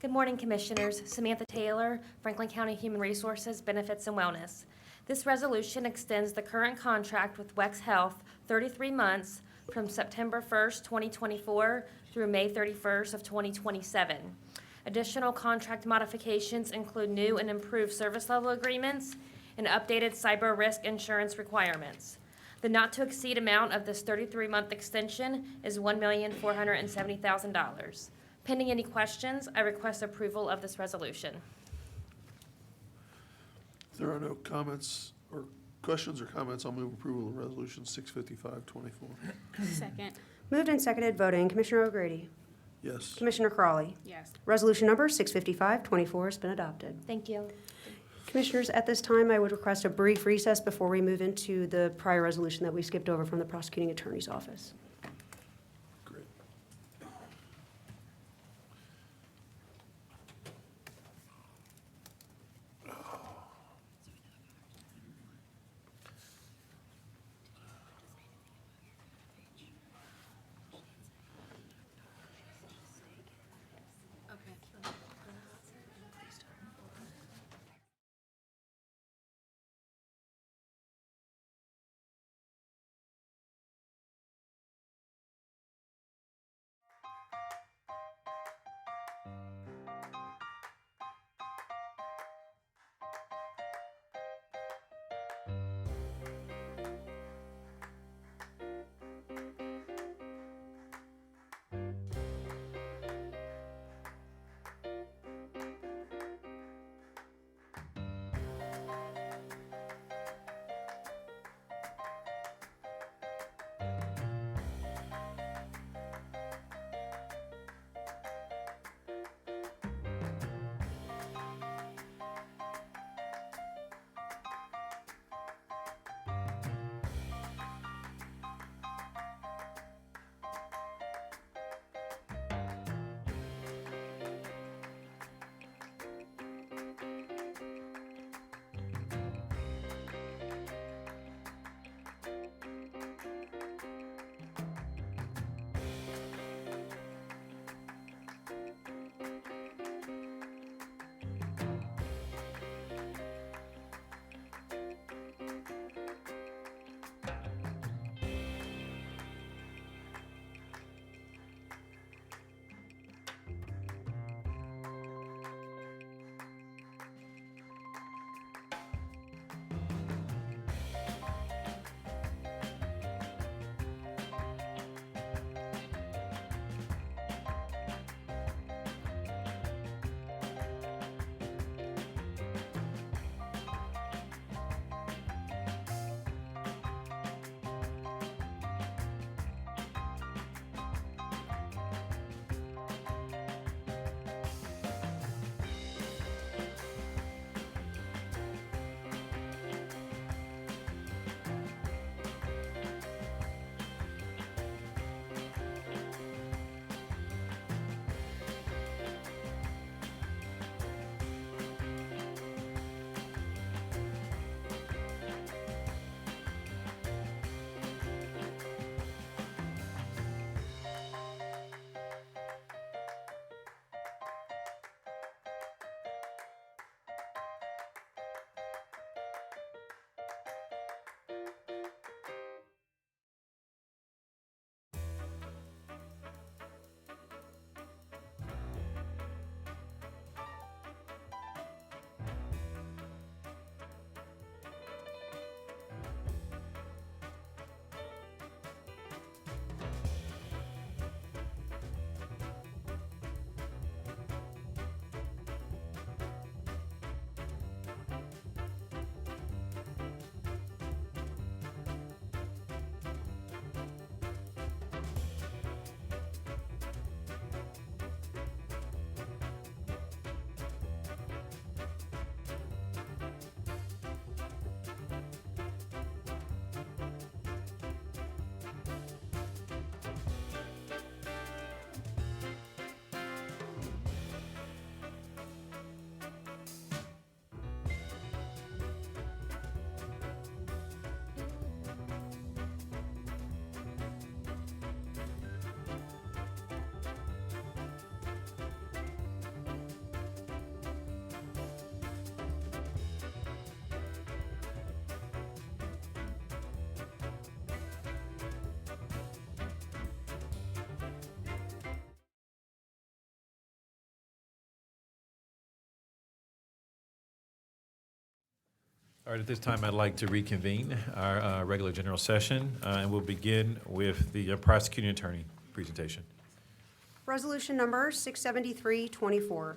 Good morning, Commissioners. Samantha Taylor, Franklin County Human Resources, Benefits and Wellness. This resolution extends the current contract with WEX Health 33 months from September 1st, 2024 through May 31st of 2027. Additional contract modifications include new and improved service level agreements and updated cyber risk insurance requirements. The not-to-exceed amount of this 33-month extension is $1,470,000. Pending any questions, I request approval of this resolution. If there are no comments or Questions or comments? I'll move approval of Resolution 655-24. Second. Moved and seconded, voting. Commissioner O'Grady? Yes. Commissioner Crawley? Yes. Resolution number 655-24 has been adopted. Thank you. Commissioners, at this time, I would request a brief recess before we move into the prior resolution that we skipped over from the prosecuting attorney's office. Great. All right, at this time, I'd like to reconvene our regular general session, and we'll begin with the prosecuting attorney presentation. Resolution number 673-24.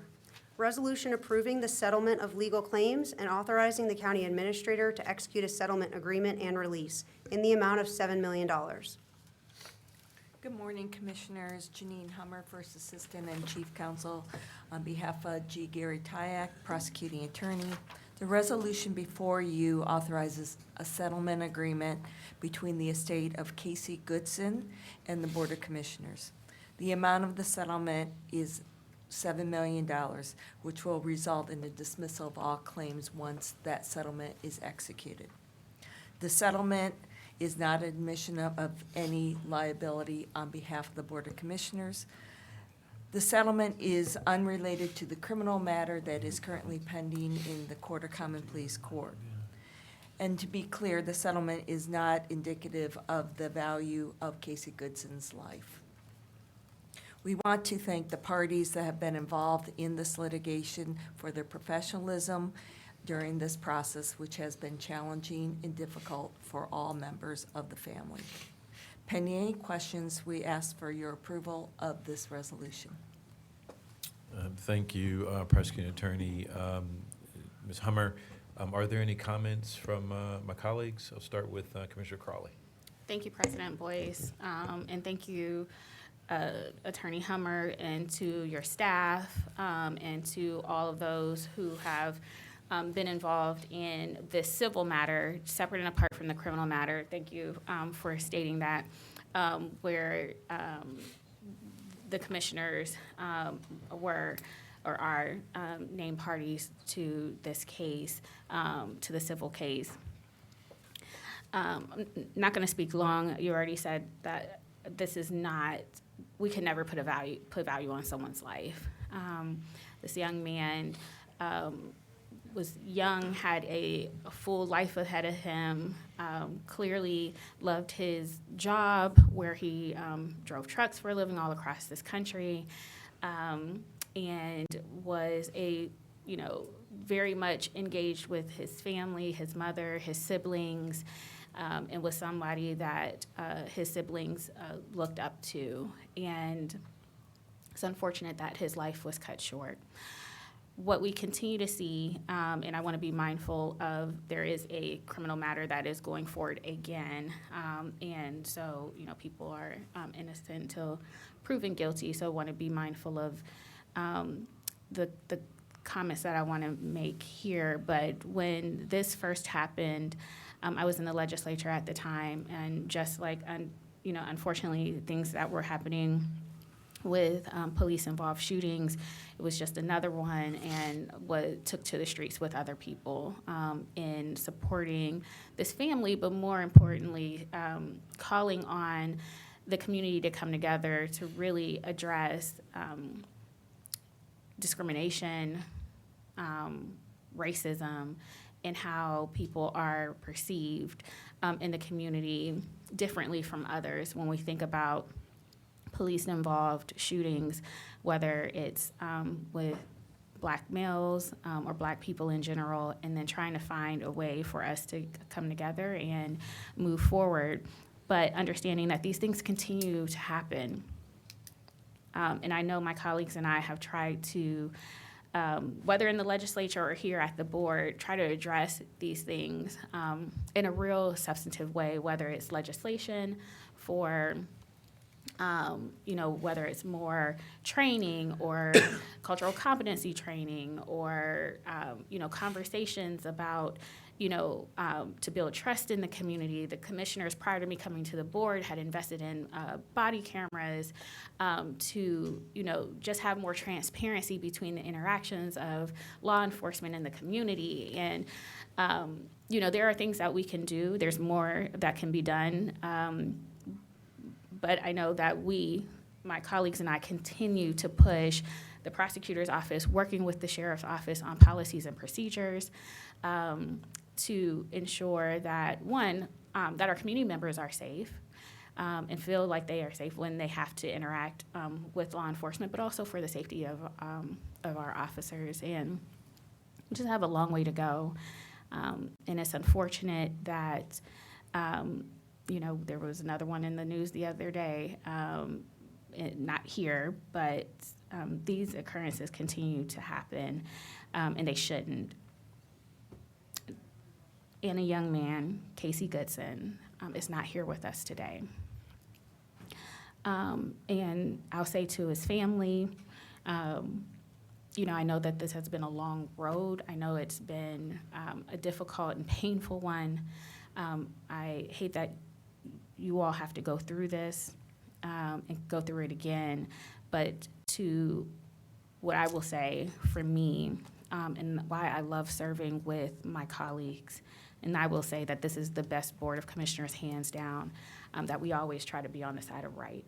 resolution approving the settlement of legal claims and authorizing the county administrator to execute a settlement agreement and release in the amount of $7 million. Good morning, Commissioners. Janine Hummer, First Assistant and Chief Counsel, on behalf of G. Gary Tyak, Prosecuting Attorney. The resolution before you authorizes a settlement agreement between the estate of Casey Goodson and the Board of Commissioners. The amount of the settlement is $7 million, which will result in the dismissal of all claims once that settlement is executed. The settlement is not admission of any liability on behalf of the Board of Commissioners. The settlement is unrelated to the criminal matter that is currently pending in the Court of Common Pleas Court. And to be clear, the settlement is not indicative of the value of Casey Goodson's life. We want to thank the parties that have been involved in this litigation for their professionalism during this process, which has been challenging and difficult for all members of the family. Pending any questions, we ask for your approval of this resolution. Thank you, Prosecuting Attorney. Ms. Hummer, are there any comments from my colleagues? I'll start with Commissioner Crawley. Thank you, President Boyce, and thank you, Attorney Hummer, and to your staff, and to all of those who have been involved in this civil matter, separate and apart from the criminal matter. Thank you for stating that, where the commissioners were or are named parties to this case, to the civil case. I'm not going to speak long. You already said that this is not, we can never put value on someone's life. This young man was young, had a full life ahead of him, clearly loved his job where he drove trucks for a living all across this country, and was very much engaged with his family, his mother, his siblings, and was somebody that his siblings looked up to. And it's unfortunate that his life was cut short. What we continue to see, and I want to be mindful of, there is a criminal matter that is going forward again, and so people are innocent until proven guilty. So I want to be mindful of the comments that I want to make here. But when this first happened, I was in the legislature at the time, and just like unfortunately things that were happening with police-involved shootings, it was just another one, and took to the streets with other people in supporting this family, but more importantly, calling on the community to come together to really address discrimination, racism, and how people are perceived in the community differently from others. When we think about police-involved shootings, whether it's with Black males or Black people in general, and then trying to find a way for us to come together and move forward, but understanding that these things continue to happen. And I know my colleagues and I have tried to, whether in the legislature or here at the board, try to address these things in a real substantive way, whether it's legislation for whether it's more training or cultural competency training, or, conversations about, to build trust in the community. The commissioners, prior to me coming to the board, had invested in body cameras to, just have more transparency between the interactions of law enforcement and the community. And, there are things that we can do. There's more that can be done. But I know that my colleagues and I, continue to push the prosecutor's office, working with the sheriff's office on policies and procedures to ensure that, one, that our community members are safe and feel like they are safe when they have to interact with law enforcement, but also for the safety of our officers. And we just have a long way to go. And it's unfortunate that there was another one in the news the other day not here, but these occurrences continue to happen, and they shouldn't. And a young man, Casey Goodson, is not here with us today. And I'll say to his family, I know that this has been a long road. I know it's been a difficult and painful one. I hate that you all have to go through this and go through it again. But to what I will say for me, and why I love serving with my colleagues, and I will say that this is the best Board of Commissioners, hands down, that we always try to be on the side of right.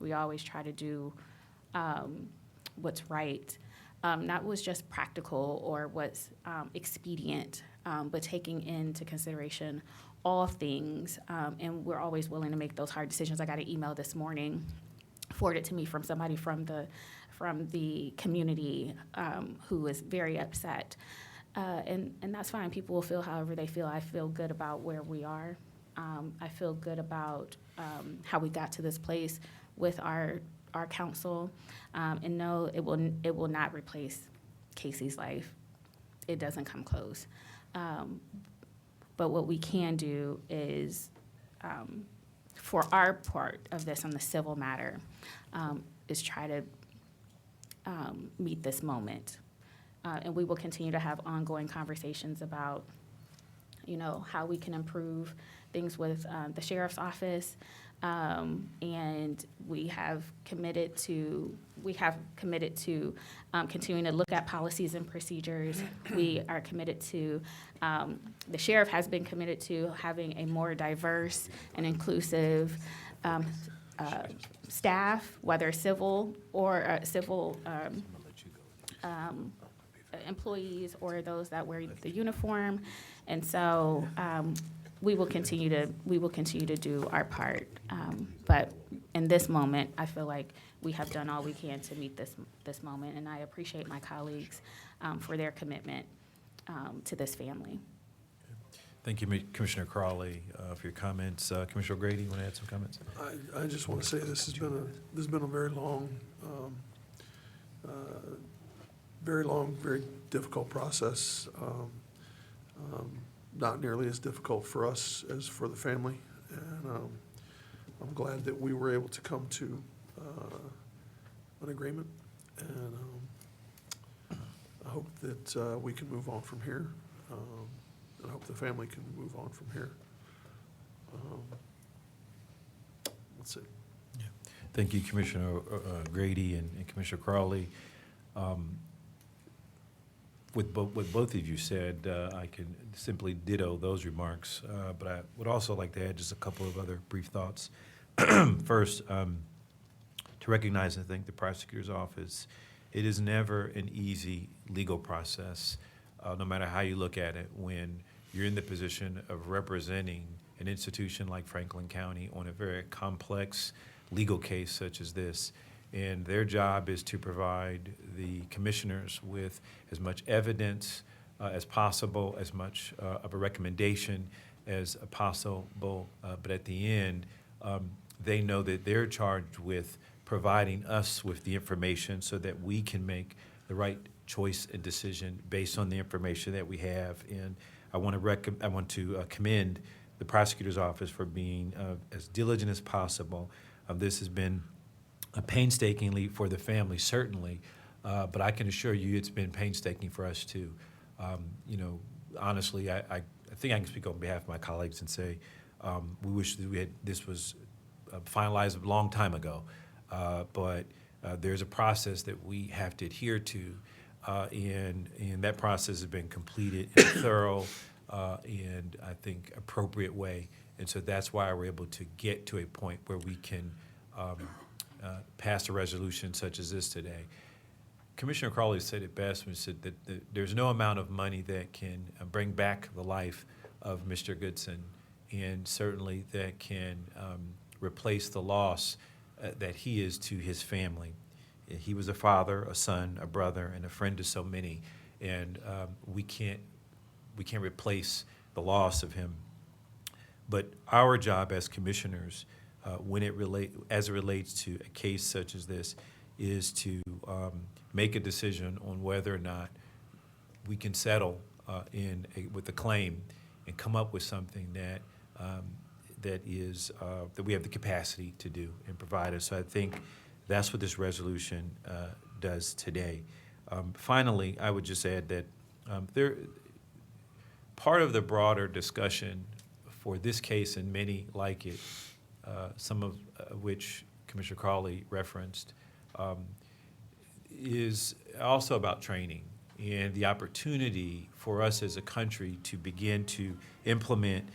We always try to do what's right, not what's just practical or what's expedient, but taking into consideration all things, and we're always willing to make those hard decisions. I got an email this morning forwarded to me from somebody from the community who is very upset. And that's fine. People will feel however they feel. I feel good about where we are. I feel good about how we got to this place with our council. And no, it will not replace Casey's life. It doesn't come close. But what we can do is, for our part of this on the civil matter, is try to meet this moment. And we will continue to have ongoing conversations about, how we can improve things with the sheriff's office. And we have committed to continuing to look at policies and procedures. We are committed to, the sheriff has been committed to having a more diverse and inclusive staff, whether civil or employees or those that wear the uniform. And so we will continue to do our part. But in this moment, I feel like we have done all we can to meet this moment, and I appreciate my colleagues for their commitment to this family. Thank you, Commissioner Crawley, for your comments. Commissioner Grady, you want to add some comments? I just want to say this has been a very long, very difficult process. Not nearly as difficult for us as for the family, and I'm glad that we were able to come to an agreement, and I hope that we can move on from here. I hope the family can move on from here. That's it. Yeah. Thank you, Commissioner Grady and Commissioner Crawley. With what both of you said, I can simply ditto those remarks, but I would also like to add just a couple of other brief thoughts. First, to recognize, I think, the prosecutor's office, it is never an easy legal process, no matter how you look at it, when you're in the position of representing an institution like Franklin County on a very complex legal case such as this. And their job is to provide the commissioners with as much evidence as possible, as much of a recommendation as possible. But at the end, they know that they're charged with providing us with the information so that we can make the right choice and decision based on the information that we have. And I want to commend the prosecutor's office for being as diligent as possible. This has been painstakingly for the family, certainly, but I can assure you it's been painstaking for us too. Honestly, I think I can speak on behalf of my colleagues and say we wish that this was finalized a long time ago, but there's a process that we have to adhere to, and that process has been completed in a thorough and I think appropriate way, and so that's why we're able to get to a point where we can pass a resolution such as this today. Commissioner Crawley said it best when he said that there's no amount of money that can bring back the life of Mr. Goodson, and certainly that can replace the loss that he is to his family. He was a father, a son, a brother, and a friend to so many, and we can't replace the loss of him. But our job as commissioners as it relates to a case such as this, is to make a decision on whether or not we can settle with the claim and come up with something that that we have the capacity to do and provide us. So I think that's what this resolution does today. Finally, I would just add that part of the broader discussion for this case and many like it, some of which Commissioner Crawley referenced, is also about training and the opportunity for us as a country to begin to implement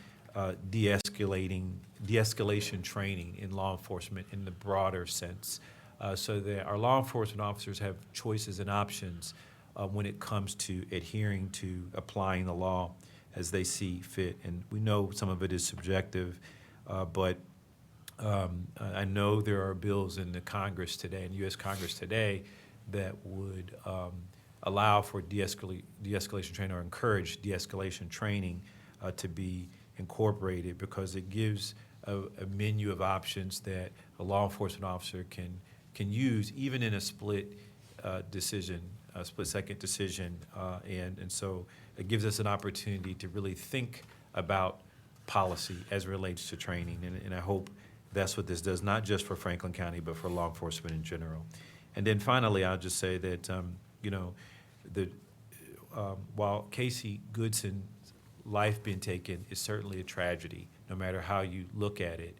de-escalation training in law enforcement in the broader sense, so that our law enforcement officers have choices and options when it comes to adhering to applying the law as they see fit. And we know some of it is subjective, but I know there are bills in the Congress today, in U.S. Congress today, that would allow for de-escalation training or encourage de-escalation training to be incorporated, because it gives a menu of options that a law enforcement officer can use even in a split second decision, and so it gives us an opportunity to really think about policy as it relates to training, and I hope that's what this does, not just for Franklin County, but for law enforcement in general. And then finally, I'll just say that while Casey Goodson's life being taken is certainly a tragedy, no matter how you look at it.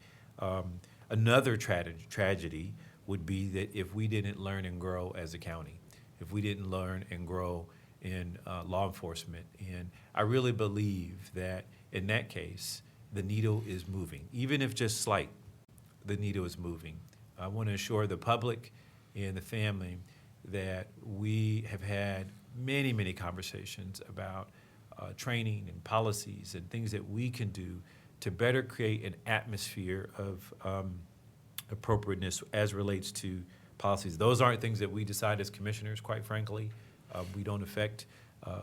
Another tragedy would be that if we didn't learn and grow as a county, if we didn't learn and grow in law enforcement. And I really believe that in that case, the needle is moving. Even if just slight, the needle is moving. I want to assure the public and the family that we have had many, many conversations about training and policies and things that we can do to better create an atmosphere of appropriateness as relates to policies. Those aren't things that we decide as commissioners, quite frankly. We don't affect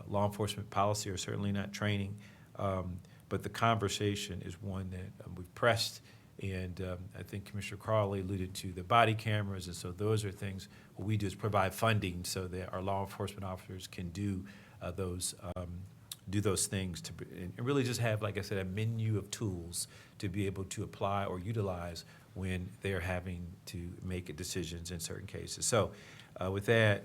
law enforcement policy, or certainly not training. But the conversation is one that we've pressed, and I think Commissioner Crawley alluded to the body cameras, and so those are things what we do is provide funding so that our law enforcement officers can do those things and really just have, like I said, a menu of tools to be able to apply or utilize when they're having to make decisions in certain cases. So with that,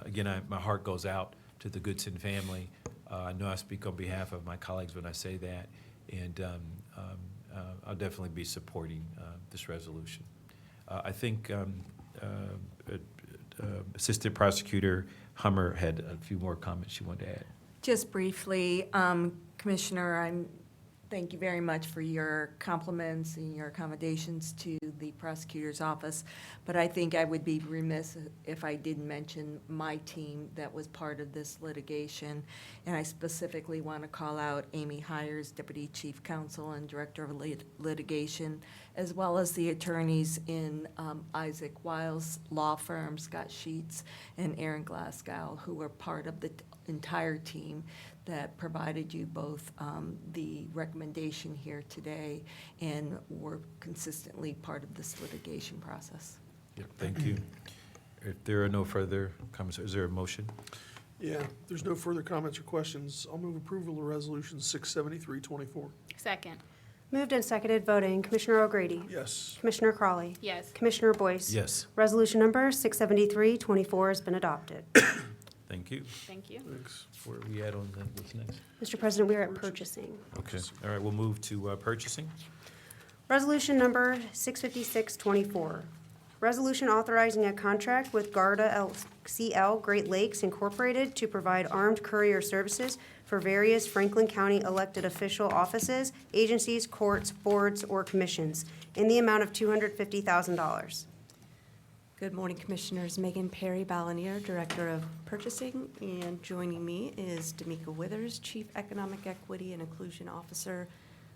again, my heart goes out to the Goodson family. I know I speak on behalf of my colleagues when I say that, and I'll definitely be supporting this resolution. I think Assistant Prosecutor Hummer had a few more comments she wanted to add. Just briefly, Commissioner, thank you very much for your compliments and your accommodations to the prosecutor's office, but I think I would be remiss if I didn't mention my team that was part of this litigation, and I specifically want to call out Amy Hires, Deputy Chief Counsel and Director of Litigation, as well as the attorneys in Isaac Wiles' law firm, Scott Sheets and Aaron Glasgow, who were part of the entire team that provided you both the recommendation here today and were consistently part of this litigation process. Yep, thank you. If there are no further comments, is there a motion? Yeah, if there's no further comments or questions, I'll move approval of Resolution 673-24. Second. Moved and seconded, voting. Commissioner O'Grady. Yes. Commissioner Crawley. Yes. Commissioner Boyce. Yes, Resolution number 673-24 has been adopted. thank you. Thank you. Thanks. Where are we at on that? What's next? Mr. President, we are at purchasing. Okay, all right, we'll move to purchasing. Resolution number 656-24. Resolution authorizing a contract with Garda LCL Great Lakes Incorporated to provide armed courier services for various Franklin County elected official offices, agencies, courts, boards, or commissions in the amount of $250,000. Good morning, Commissioners. Megan Perry Balanier, Director of Purchasing, and joining me is D'Amica Withers, Chief Economic Equity and Inclusion Officer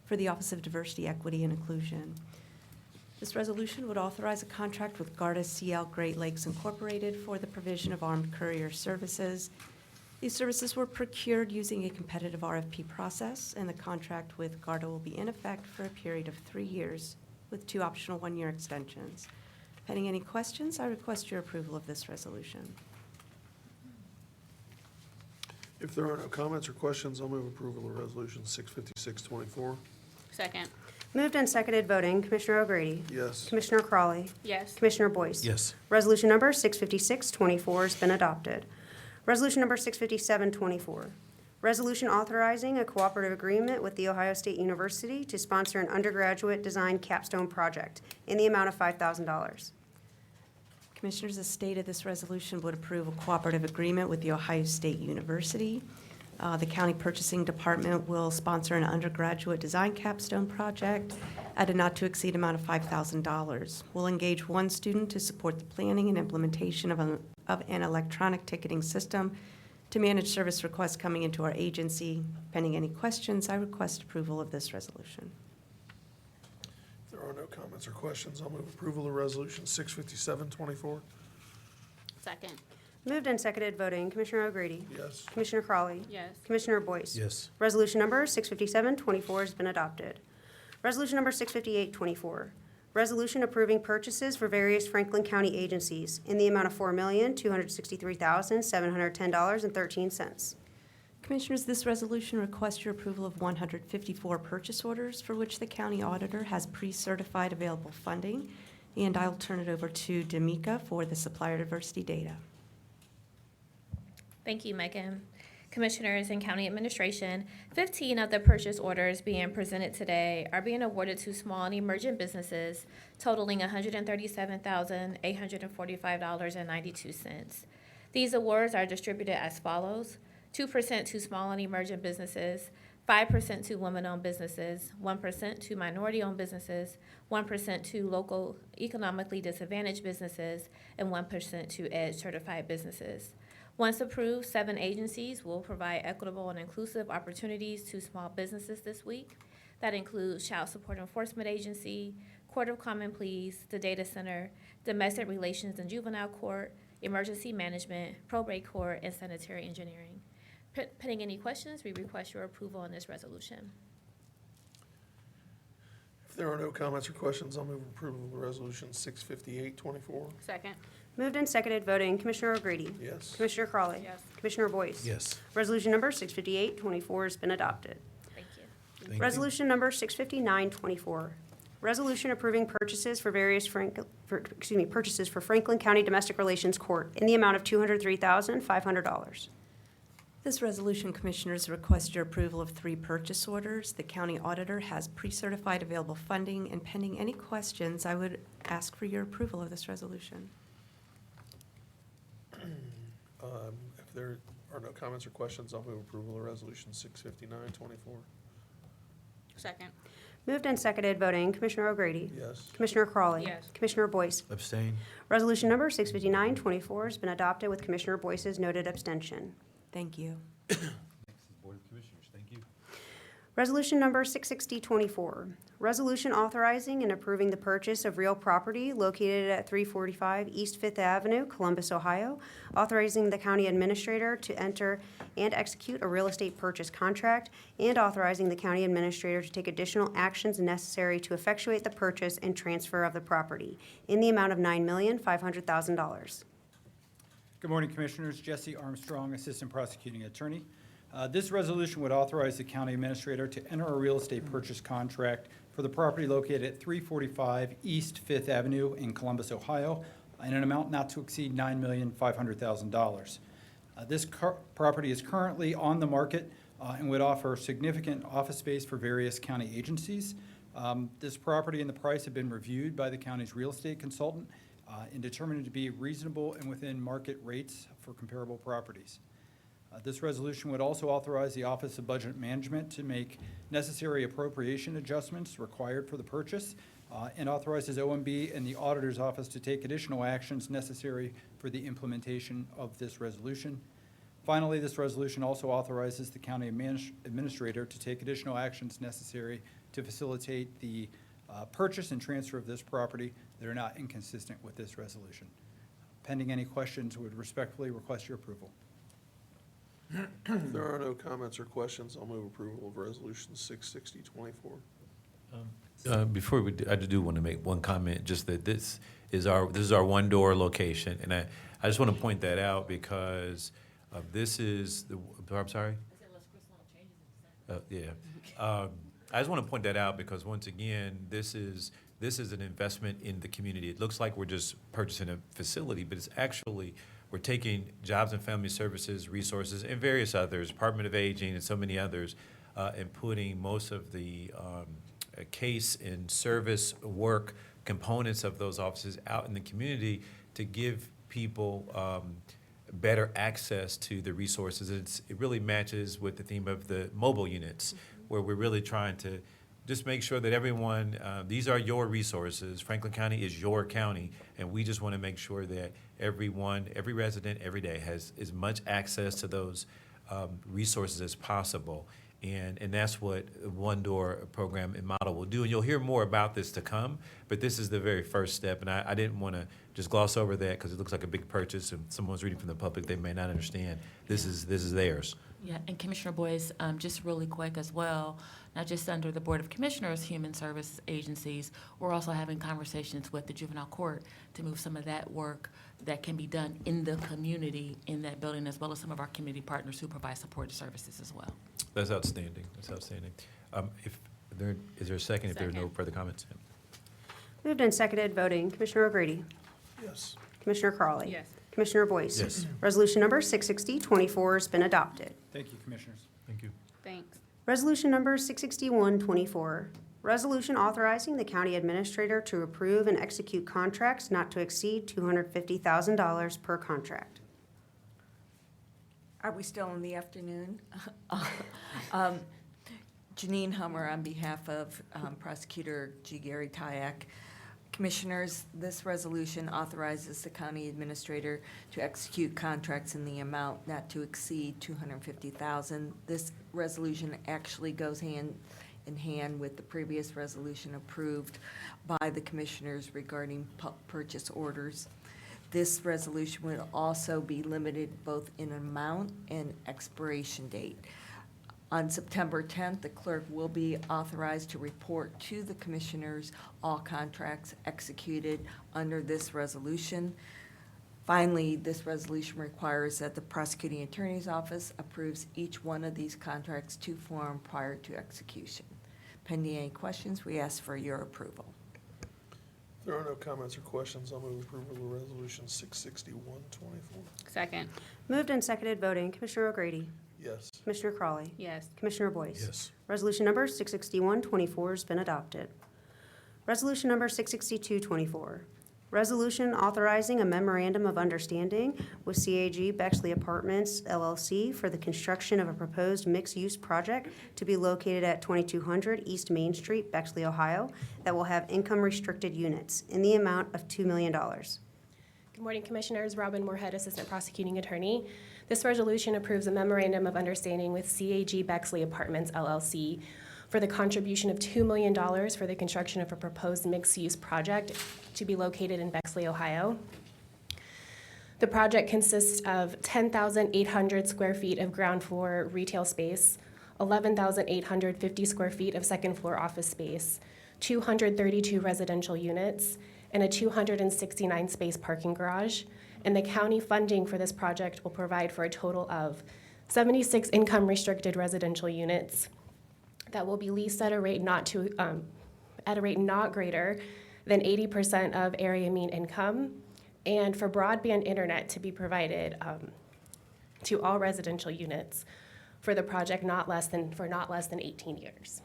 for the Office of Diversity, Equity, and Inclusion. This resolution would authorize a contract with Garda CL Great Lakes Incorporated for the provision of armed courier services. These services were procured using a competitive RFP process, and the contract with Garda will be in effect for a period of 3 years with 2 optional 1-year extensions. Pending any questions, I request your approval of this resolution. If there are no comments or questions, I'll move approval of Resolution 656-24. Second. Moved and seconded voting, Commissioner O'Grady. Yes. Commissioner Crawley. Yes. Commissioner Boyce. Yes. Resolution number 656-24 has been adopted. Resolution number 657-24. Resolution authorizing a cooperative agreement with The Ohio State University to sponsor an undergraduate design capstone project in the amount of $5,000. Commissioners, as stated, this resolution would approve a cooperative agreement with The Ohio State University. The County Purchasing Department will sponsor an undergraduate design capstone project at a not-to-exceed amount of $5,000. We'll engage 1 student to support the planning and implementation of an electronic ticketing system to manage service requests coming into our agency. Pending any questions, I request approval of this resolution. If there are no comments or questions, I'll move approval of Resolution 657-24. Second. Moved and seconded voting, Commissioner O'Grady. Yes. Commissioner Crawley. Yes. Commissioner Boyce. Yes. Resolution number 657-24 has been adopted. Resolution number 658-24. Resolution approving purchases for various Franklin County agencies in the amount of $4,263,710.13. Commissioners, this resolution requests your approval of 154 purchase orders for which the county auditor has pre-certified available funding, and I'll turn it over to D'Amica for the supplier diversity data. Thank you, Megan. Commissioners and County Administration, 15 of the purchase orders being presented today are being awarded to small and emerging businesses totaling $137,845.92. These awards are distributed as follows: 2% to small and emerging businesses, 5% to women-owned businesses, 1% to minority-owned businesses, 1% to local economically disadvantaged businesses, and 1% to EDGE-certified businesses. Once approved, 7 agencies will provide equitable and inclusive opportunities to small businesses this week. That includes Child Support Enforcement Agency, Court of Common Pleas, the Data Center, Domestic Relations and Juvenile Court, Emergency Management, Probate Court, and Sanitary Engineering. Pending any questions, we request your approval on this resolution. If there are no comments or questions, I'll move approval of Resolution 658-24. Second. Moved and seconded voting, Commissioner O'Grady. Yes. Commissioner Crawley. Yes. Commissioner Boyce. Yes. Resolution number 658-24 has been adopted. Thank you. Thank you. Resolution number 659-24. Resolution approving purchases for purchases for Franklin County Domestic Relations Court in the amount of $203,500. This resolution, Commissioners, requests your approval of 3 purchase orders. The county auditor has pre-certified available funding, and pending any questions, I would ask for your approval of this resolution. If there are no comments or questions, I'll move approval of Resolution 659-24. Second. Moved and seconded voting, Commissioner O'Grady. Yes. Commissioner Crawley. Yes. Commissioner Boyce. Abstain. Resolution number 659-24 has been adopted with Commissioner Boyce's noted abstention. Thank you. Next is Board of Commissioners. Thank you. Resolution number 660-24, resolution authorizing and approving the purchase of real property located at 345 East Fifth Avenue, Columbus, Ohio, authorizing the county administrator to enter and execute a real estate purchase contract, and authorizing the county administrator to take additional actions necessary to effectuate the purchase and transfer of the property in the amount of $9,500,000. Good morning, Commissioners. Jesse Armstrong, Assistant Prosecuting Attorney. This resolution would authorize the county administrator to enter a real estate purchase contract for the property located at 345 East Fifth Avenue in Columbus, Ohio, in an amount not to exceed $9,500,000. This property is currently on the market and would offer significant office space for various county agencies. This property and the price have been reviewed by the county's real estate consultant and determined to be reasonable and within market rates for comparable properties. This resolution would also authorize the Office of Budget Management to make necessary appropriation adjustments required for the purchase, and authorizes OMB and the Auditor's Office to take additional actions necessary for the implementation of this resolution. Finally, this resolution also authorizes the county administrator to take additional actions necessary to facilitate the purchase and transfer of this property that are not inconsistent with this resolution. Pending any questions, we would respectfully request your approval. If there are no comments or questions, I'll move approval of Resolution 66024. Before we do, I do want to make one comment, just that this is our one-door location, and I just want to point that out because this is the, I'm sorry? Yeah. I just want to point that out because once again, this is an investment in the community. It looks like we're just purchasing a facility, but it's actually, we're taking Jobs and Family Services, resources, and various others, Department of Aging and so many others, and putting most of the case and service work components of those offices out in the community to give people better access to the resources. It really matches with the theme of the mobile units, where we're really trying to just make sure that everyone, these are your resources. Franklin County is your county, and we just want to make sure that everyone, every resident, every day has as much access to those resources as possible. And that's what One Door program and model will do. And you'll hear more about this to come, but this is the very first step. And I didn't want to just gloss over that because it looks like a big purchase. If someone's reading from the public, they may not understand. This is theirs. Yeah, and Commissioner Boyce, just really quick as well, not just under the Board of Commissioners, Human Service Agencies, we're also having conversations with the juvenile court to move some of that work that can be done in the community in that building, as well as some of our community partners who provide supportive services as well. That's outstanding. That's outstanding. Is there a second if there are no further comments? Moved and seconded, voting. Commissioner O'Grady. Yes. Commissioner Crawley. Yes. Commissioner Boyce. Yes. Resolution number 66024 has been adopted. Thank you, Commissioners. Thank you. Thanks. Resolution number 66124, resolution authorizing the county administrator to approve and execute contracts not to exceed $250,000 per contract. Are we still in the afternoon? Janine Hummer on behalf of Prosecutor G. Gary Tyak. Commissioners, this resolution authorizes the county administrator to execute contracts in the amount not to exceed $250,000. This resolution actually goes hand in hand with the previous resolution approved by the commissioners regarding purchase orders. This resolution would also be limited both in amount and expiration date. On September 10th, the clerk will be authorized to report to the commissioners all contracts executed under this resolution. Finally, this resolution requires that the prosecuting attorney's office approves each one of these contracts to form prior to execution. Pending any questions, we ask for your approval. If there are no comments or questions, I'll move approval of Resolution 66124. Second. Moved and seconded, voting. Commissioner O'Grady. Yes. Commissioner Crawley. Yes. Commissioner Boyce. Yes. Resolution number 66124 has been adopted. Resolution number 66224, resolution authorizing a memorandum of understanding with CAG Bexley Apartments LLC for the construction of a proposed mixed-use project to be located at 2200 East Main Street, Bexley, Ohio, that will have income-restricted units in the amount of $2 million. Good morning, Commissioners. Robin Moorhead, Assistant Prosecuting Attorney. This resolution approves a memorandum of understanding with CAG Bexley Apartments LLC for the contribution of $2 million for the construction of a proposed mixed-use project to be located in Bexley, Ohio. The project consists of 10,800 square feet of ground floor retail space, 11,850 square feet of second floor office space, 232 residential units, and a 269 space parking garage. And the county funding for this project will provide for a total of 76 income restricted residential units that will be leased at a rate not greater than 80% of area mean income, and for broadband internet to be provided to all residential units for the project not less than 18 years.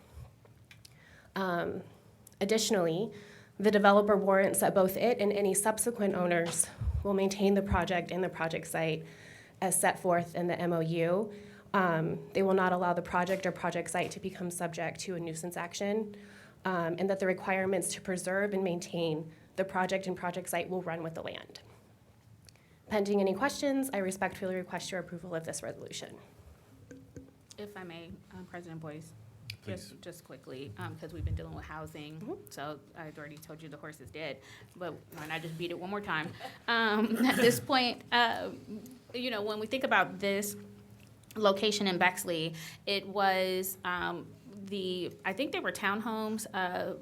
Additionally, the developer warrants that both it and any subsequent owners will maintain the project and the project site as set forth in the MOU. They will not allow the project or project site to become subject to a nuisance action, and that the requirements to preserve and maintain the project and project site will run with the land. Pending any questions, I respectfully request your approval of this resolution. If I may, President Boyce, Please. just quickly, because we've been dealing with housing, so I've already told you the horse is dead, but why not just beat it one more time? At this point, when we think about this, location in Bexley. It was I think they were townhomes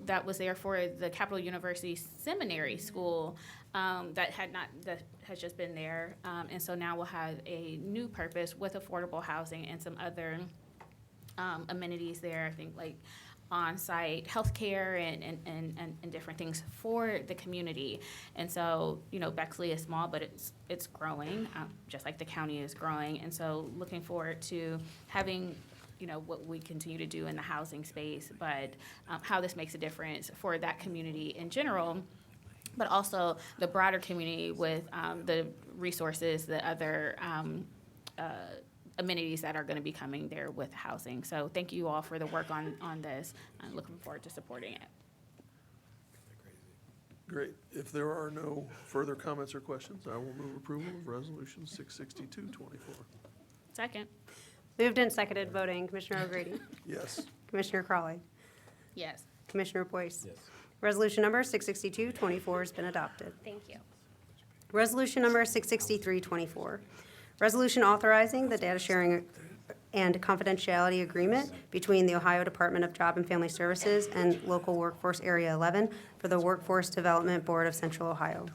that was there for the Capital University Seminary School that has just been there. And so now we'll have a new purpose with affordable housing and some other amenities there, I think like on-site healthcare and different things for the community. And so, Bexley is small, but it's growing, just like the county is growing. And so looking forward to having, what we continue to do in the housing space, but how this makes a difference for that community in general, but also the broader community with the resources, the other amenities that are going to be coming there with housing. So thank you all for the work on this. I'm looking forward to supporting it. Great. If there are no further comments or questions, I will move approval of Resolution 66224. Second. Moved and seconded, voting, Commissioner O'Grady, Yes. Commissioner Crawley, Yes. Commissioner Boyce. Resolution number 66224 has been adopted. Thank you. Resolution number 66324, resolution authorizing the data sharing and confidentiality agreement between the Ohio Department of Job and Family Services and Local Workforce Area 11 for the Workforce Development Board of Central Ohio.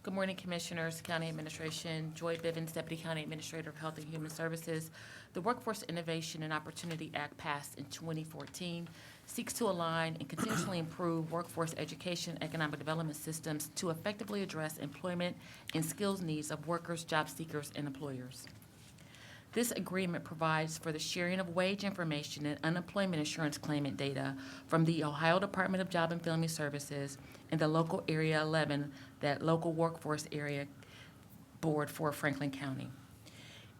Good morning, Commissioners, County Administration. Joy Bivens, Deputy County Administrator of Health and Human Services. The Workforce Innovation and Opportunity Act passed in 2014 seeks to align and continuously improve workforce education and economic development systems to effectively address employment and skills needs of workers, job seekers, and employers. This agreement provides for the sharing of wage information and unemployment insurance claimant data from the Ohio Department of Job and Family Services and the local Area 11, that local workforce area board for Franklin County.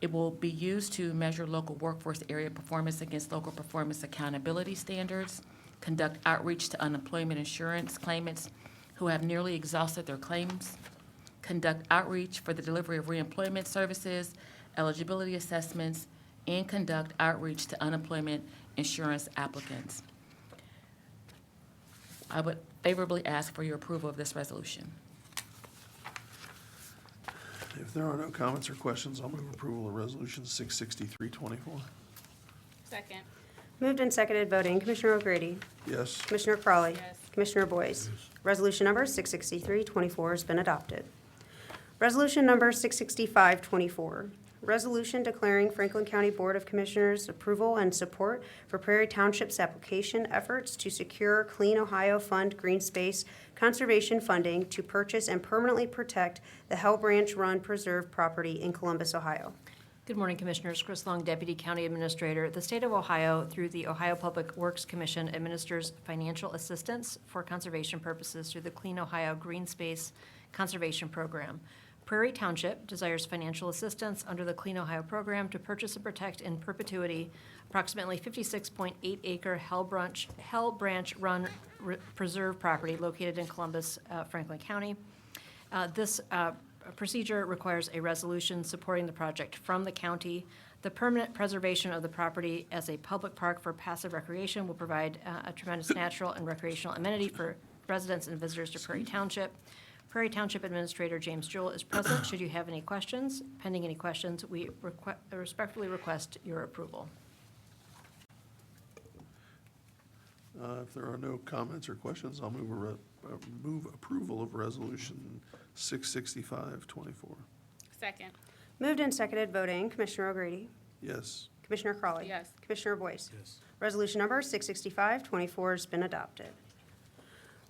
It will be used to measure local workforce area performance against local performance accountability standards, conduct outreach to unemployment insurance claimants who have nearly exhausted their claims, conduct outreach for the delivery of reemployment services, eligibility assessments, and conduct outreach to unemployment insurance applicants. I would favorably ask for your approval of this resolution. If there are no comments or questions, I'll move approval of Resolution 66324. Second. Moved and seconded, voting, Commissioner O'Grady, Yes. Commissioner Crawley, Yes. Commissioner Boyce. Resolution number 66324 has been adopted. Resolution number 66524, resolution declaring Franklin County Board of Commissioners approval and support for Prairie Township's application efforts to secure Clean Ohio Fund green space conservation funding to purchase and permanently protect the Hell Branch Run Preserve property in Columbus, Ohio. Good morning, Commissioners. Chris Long, Deputy County Administrator. The State of Ohio, through the Ohio Public Works Commission, administers financial assistance for conservation purposes through the Clean Ohio Green Space Conservation Program. Prairie Township desires financial assistance under the Clean Ohio program to purchase and protect in perpetuity approximately 56.8-acre Hell Branch Run Preserve property located in Columbus, Franklin County. This procedure requires a resolution supporting the project from the county. The permanent preservation of the property as a public park for passive recreation will provide a tremendous natural and recreational amenity for residents and visitors to Prairie Township. Prairie Township Administrator James Jewell is present. Should you have any questions? Pending any questions, we respectfully request your approval. If there are no comments or questions, I'll move approval of Resolution 66524. Second. Moved and seconded, voting, Commissioner O'Grady, Yes. Commissioner Crawley. Yes. Commissioner Boyce. Resolution number 66524 has been adopted.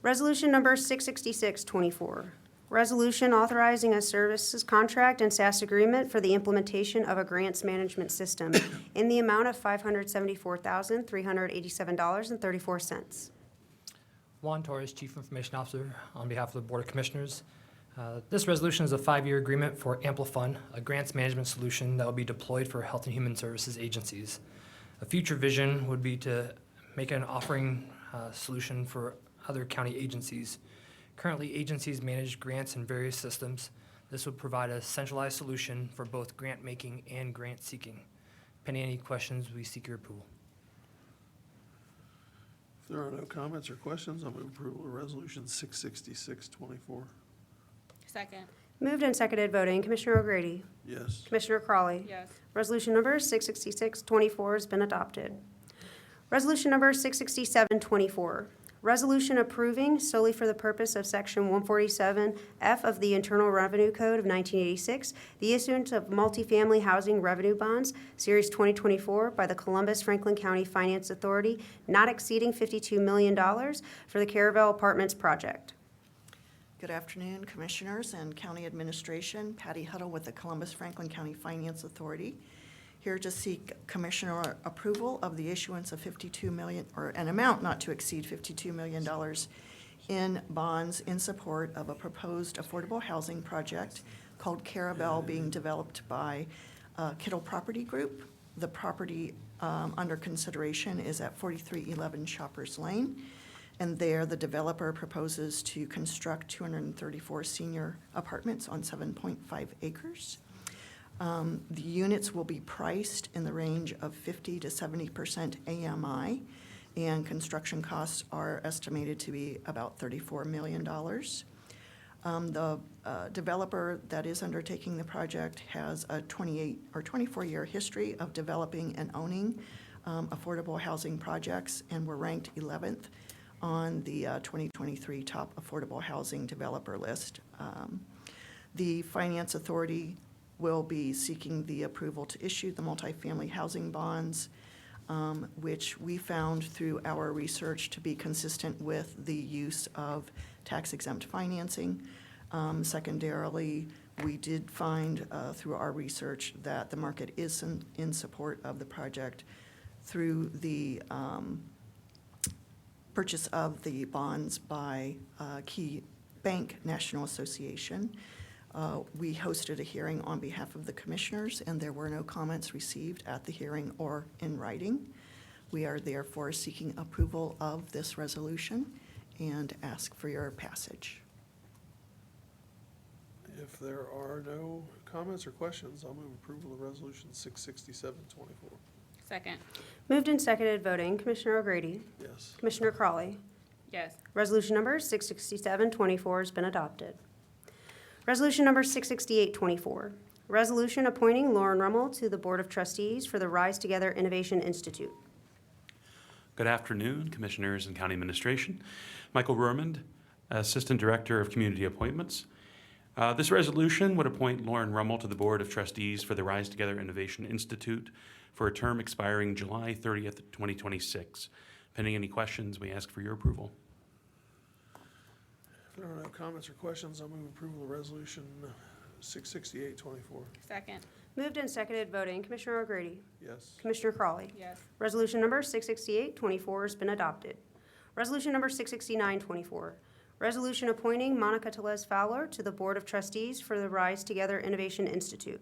Resolution number 66624, resolution authorizing a services contract and SaaS agreement for the implementation of a grants management system in the amount of $574,387.34. Juan Torres, Chief Information Officer, on behalf of the Board of Commissioners. This resolution is a 5-year agreement for AmpliFund, a grants management solution that will be deployed for health and human services agencies. A future vision would be to make an offering solution for other county agencies. Currently, agencies manage grants in various systems. This would provide a centralized solution for both grant making and grant seeking. Pending any questions, we seek your approval. If there are no comments or questions, I'll move approval of Resolution 66624. Second. Moved and seconded voting, Commissioner O'Grady. Yes. Commissioner Crawley. Yes. Resolution number 66624 has been adopted. Resolution number 66724, resolution approving solely for the purpose of Section 147F of the Internal Revenue Code of 1986, the issuance of multifamily housing revenue bonds, Series 2024, by the Columbus Franklin County Finance Authority, not exceeding $52 million for the Caravel Apartments project. Good afternoon, Commissioners and County Administration. Patty Huddle with the Columbus Franklin County Finance Authority. Here to seek Commissioner approval of the issuance of $52 million, or an amount not to exceed $52 million in bonds in support of a proposed affordable housing project called Caravel, being developed by Kittle Property Group. The property under consideration is at 4311 Shoppers Lane. And there, the developer proposes to construct 234 senior apartments on 7.5 acres. The units will be priced in the range of 50 to 70% AMI, and construction costs are estimated to be about $34 million. The developer that is undertaking the project has a 28 or 24-year history of developing and owning affordable housing projects, and were ranked 11th on the 2023 top affordable housing developer list. The Finance Authority will be seeking the approval to issue the multifamily housing bonds, which we found through our research to be consistent with the use of tax-exempt financing. Secondarily, we did find through our research that the market is in support of the project through the purchase of the bonds by Key Bank National Association. We hosted a hearing on behalf of the commissioners, and there were no comments received at the hearing or in writing. We are therefore seeking approval of this resolution and ask for your passage. If there are no comments or questions, I'll move approval of Resolution 66724. Second. Moved and seconded voting, Commissioner O'Grady. Yes. Commissioner Crawley. Yes. Resolution number 66724 has been adopted. Resolution number 66824, resolution appointing Lauren Rummel to the Board of Trustees for the Rise Together Innovation Institute. Good afternoon, Commissioners and County Administration. Michael Rurmond, Assistant Director of Community Appointments. This resolution would appoint Lauren Rummel to the Board of Trustees for the Rise Together Innovation Institute for a term expiring July 30th, 2026. Pending any questions, we ask for your approval. If there are no comments or questions, I'll move approval of Resolution 66824. Second. Moved and seconded voting, Commissioner O'Grady. Yes. Commissioner Crawley. Yes. Resolution number 66824 has been adopted. Resolution number 66924, resolution appointing Monica Tellez Fowler to the Board of Trustees for the Rise Together Innovation Institute.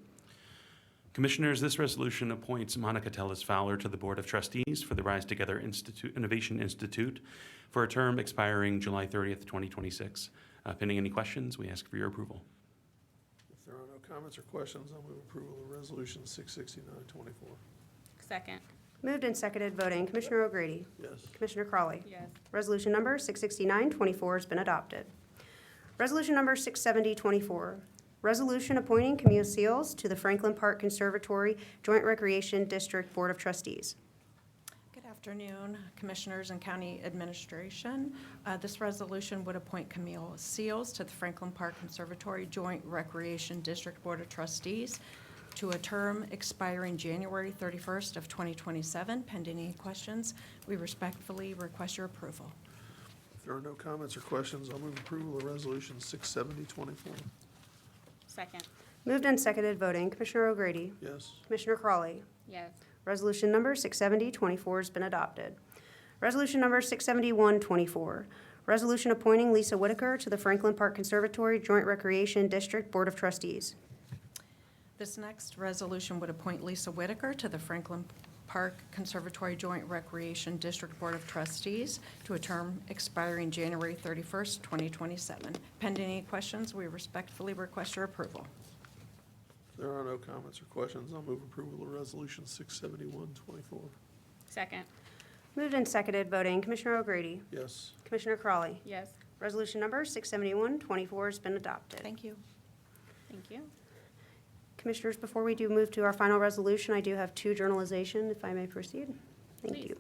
Commissioners, this resolution appoints Monica Tellez Fowler to the Board of Trustees for the Rise Together Innovation Institute for a term expiring July 30th, 2026. Pending any questions, we ask for your approval. If there are no comments or questions, I'll move approval of Resolution 66924. Second. Moved and seconded voting, Commissioner O'Grady. Yes. Commissioner Crawley. Yes. Resolution number 66924 has been adopted. Resolution number 67024, resolution appointing Camille Seals to the Franklin Park Conservatory Joint Recreation District Board of Trustees. Good afternoon, Commissioners and County Administration. This resolution would appoint Camille Seals to the Franklin Park Conservatory Joint Recreation District Board of Trustees to a term expiring January 31st of 2027. Pending any questions, we respectfully request your approval. If there are no comments or questions, I'll move approval of Resolution 67024. Second. Moved and seconded voting, Commissioner O'Grady. Yes. Commissioner Crawley. Yes. Resolution number 67024 has been adopted. Resolution number 67124, resolution appointing Lisa Whitaker to the Franklin Park Conservatory Joint Recreation District Board of Trustees. This next resolution would appoint Lisa Whitaker to the Franklin Park Conservatory Joint Recreation District Board of Trustees to a term expiring January 31st, 2027. Pending any questions, we respectfully request your approval. If there are no comments or questions, I'll move approval of Resolution 67124. Second. Moved and seconded voting, Commissioner O'Grady. Yes. Commissioner Crawley. Yes. Resolution number 67124 has been adopted. Thank you. Thank you. Commissioners, before we do move to our final resolution, I do have two journalization, if I may proceed. Thank Please. you.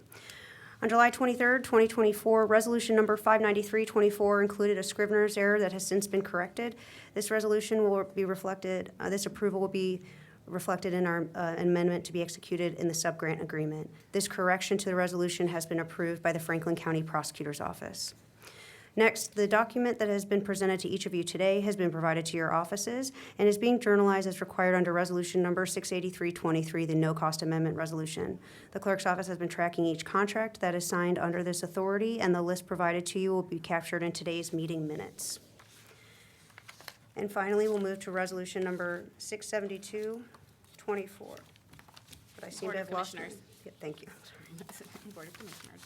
On July 23rd, 2024, Resolution Number 59324 included a Scrivener's error that has since been corrected. This resolution will be reflected, this approval will be reflected in our amendment to be executed in the subgrant agreement. This correction to the resolution has been approved by the Franklin County Prosecutor's Office. Next, the document that has been presented to each of you today has been provided to your offices and is being journalized as required under Resolution Number 68323, the no-cost amendment resolution. The clerk's office has been tracking each contract that is signed under this authority, and the list provided to you will be captured in today's meeting minutes. And finally, we'll move to Resolution Number 67224. But I seem Board to of have lost it. Commissioners. Yeah, thank you. Board of Commissioners.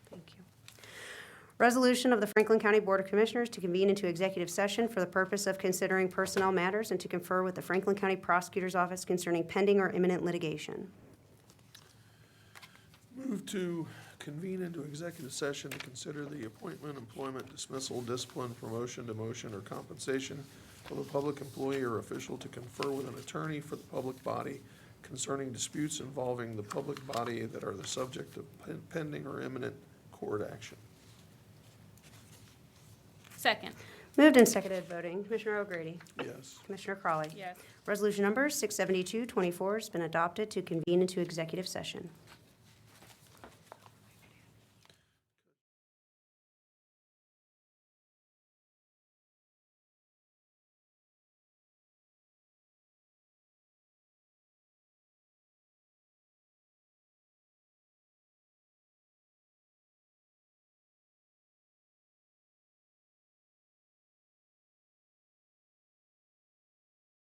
Thank you. Resolution of the Franklin County Board of Commissioners to convene into executive session for the purpose of considering personnel matters and to confer with the Franklin County Prosecutor's Office concerning pending or imminent litigation. Move to convene into executive session to consider the appointment, employment, dismissal, discipline, promotion, demotion, or compensation of a public employee or official, to confer with an attorney for the public body concerning disputes involving the public body that are the subject of pending or imminent court action. Second. Moved and seconded voting. Commissioner O'Grady. Yes. Commissioner Crawley. Yes. Resolution number 67224 has been adopted to convene into executive session.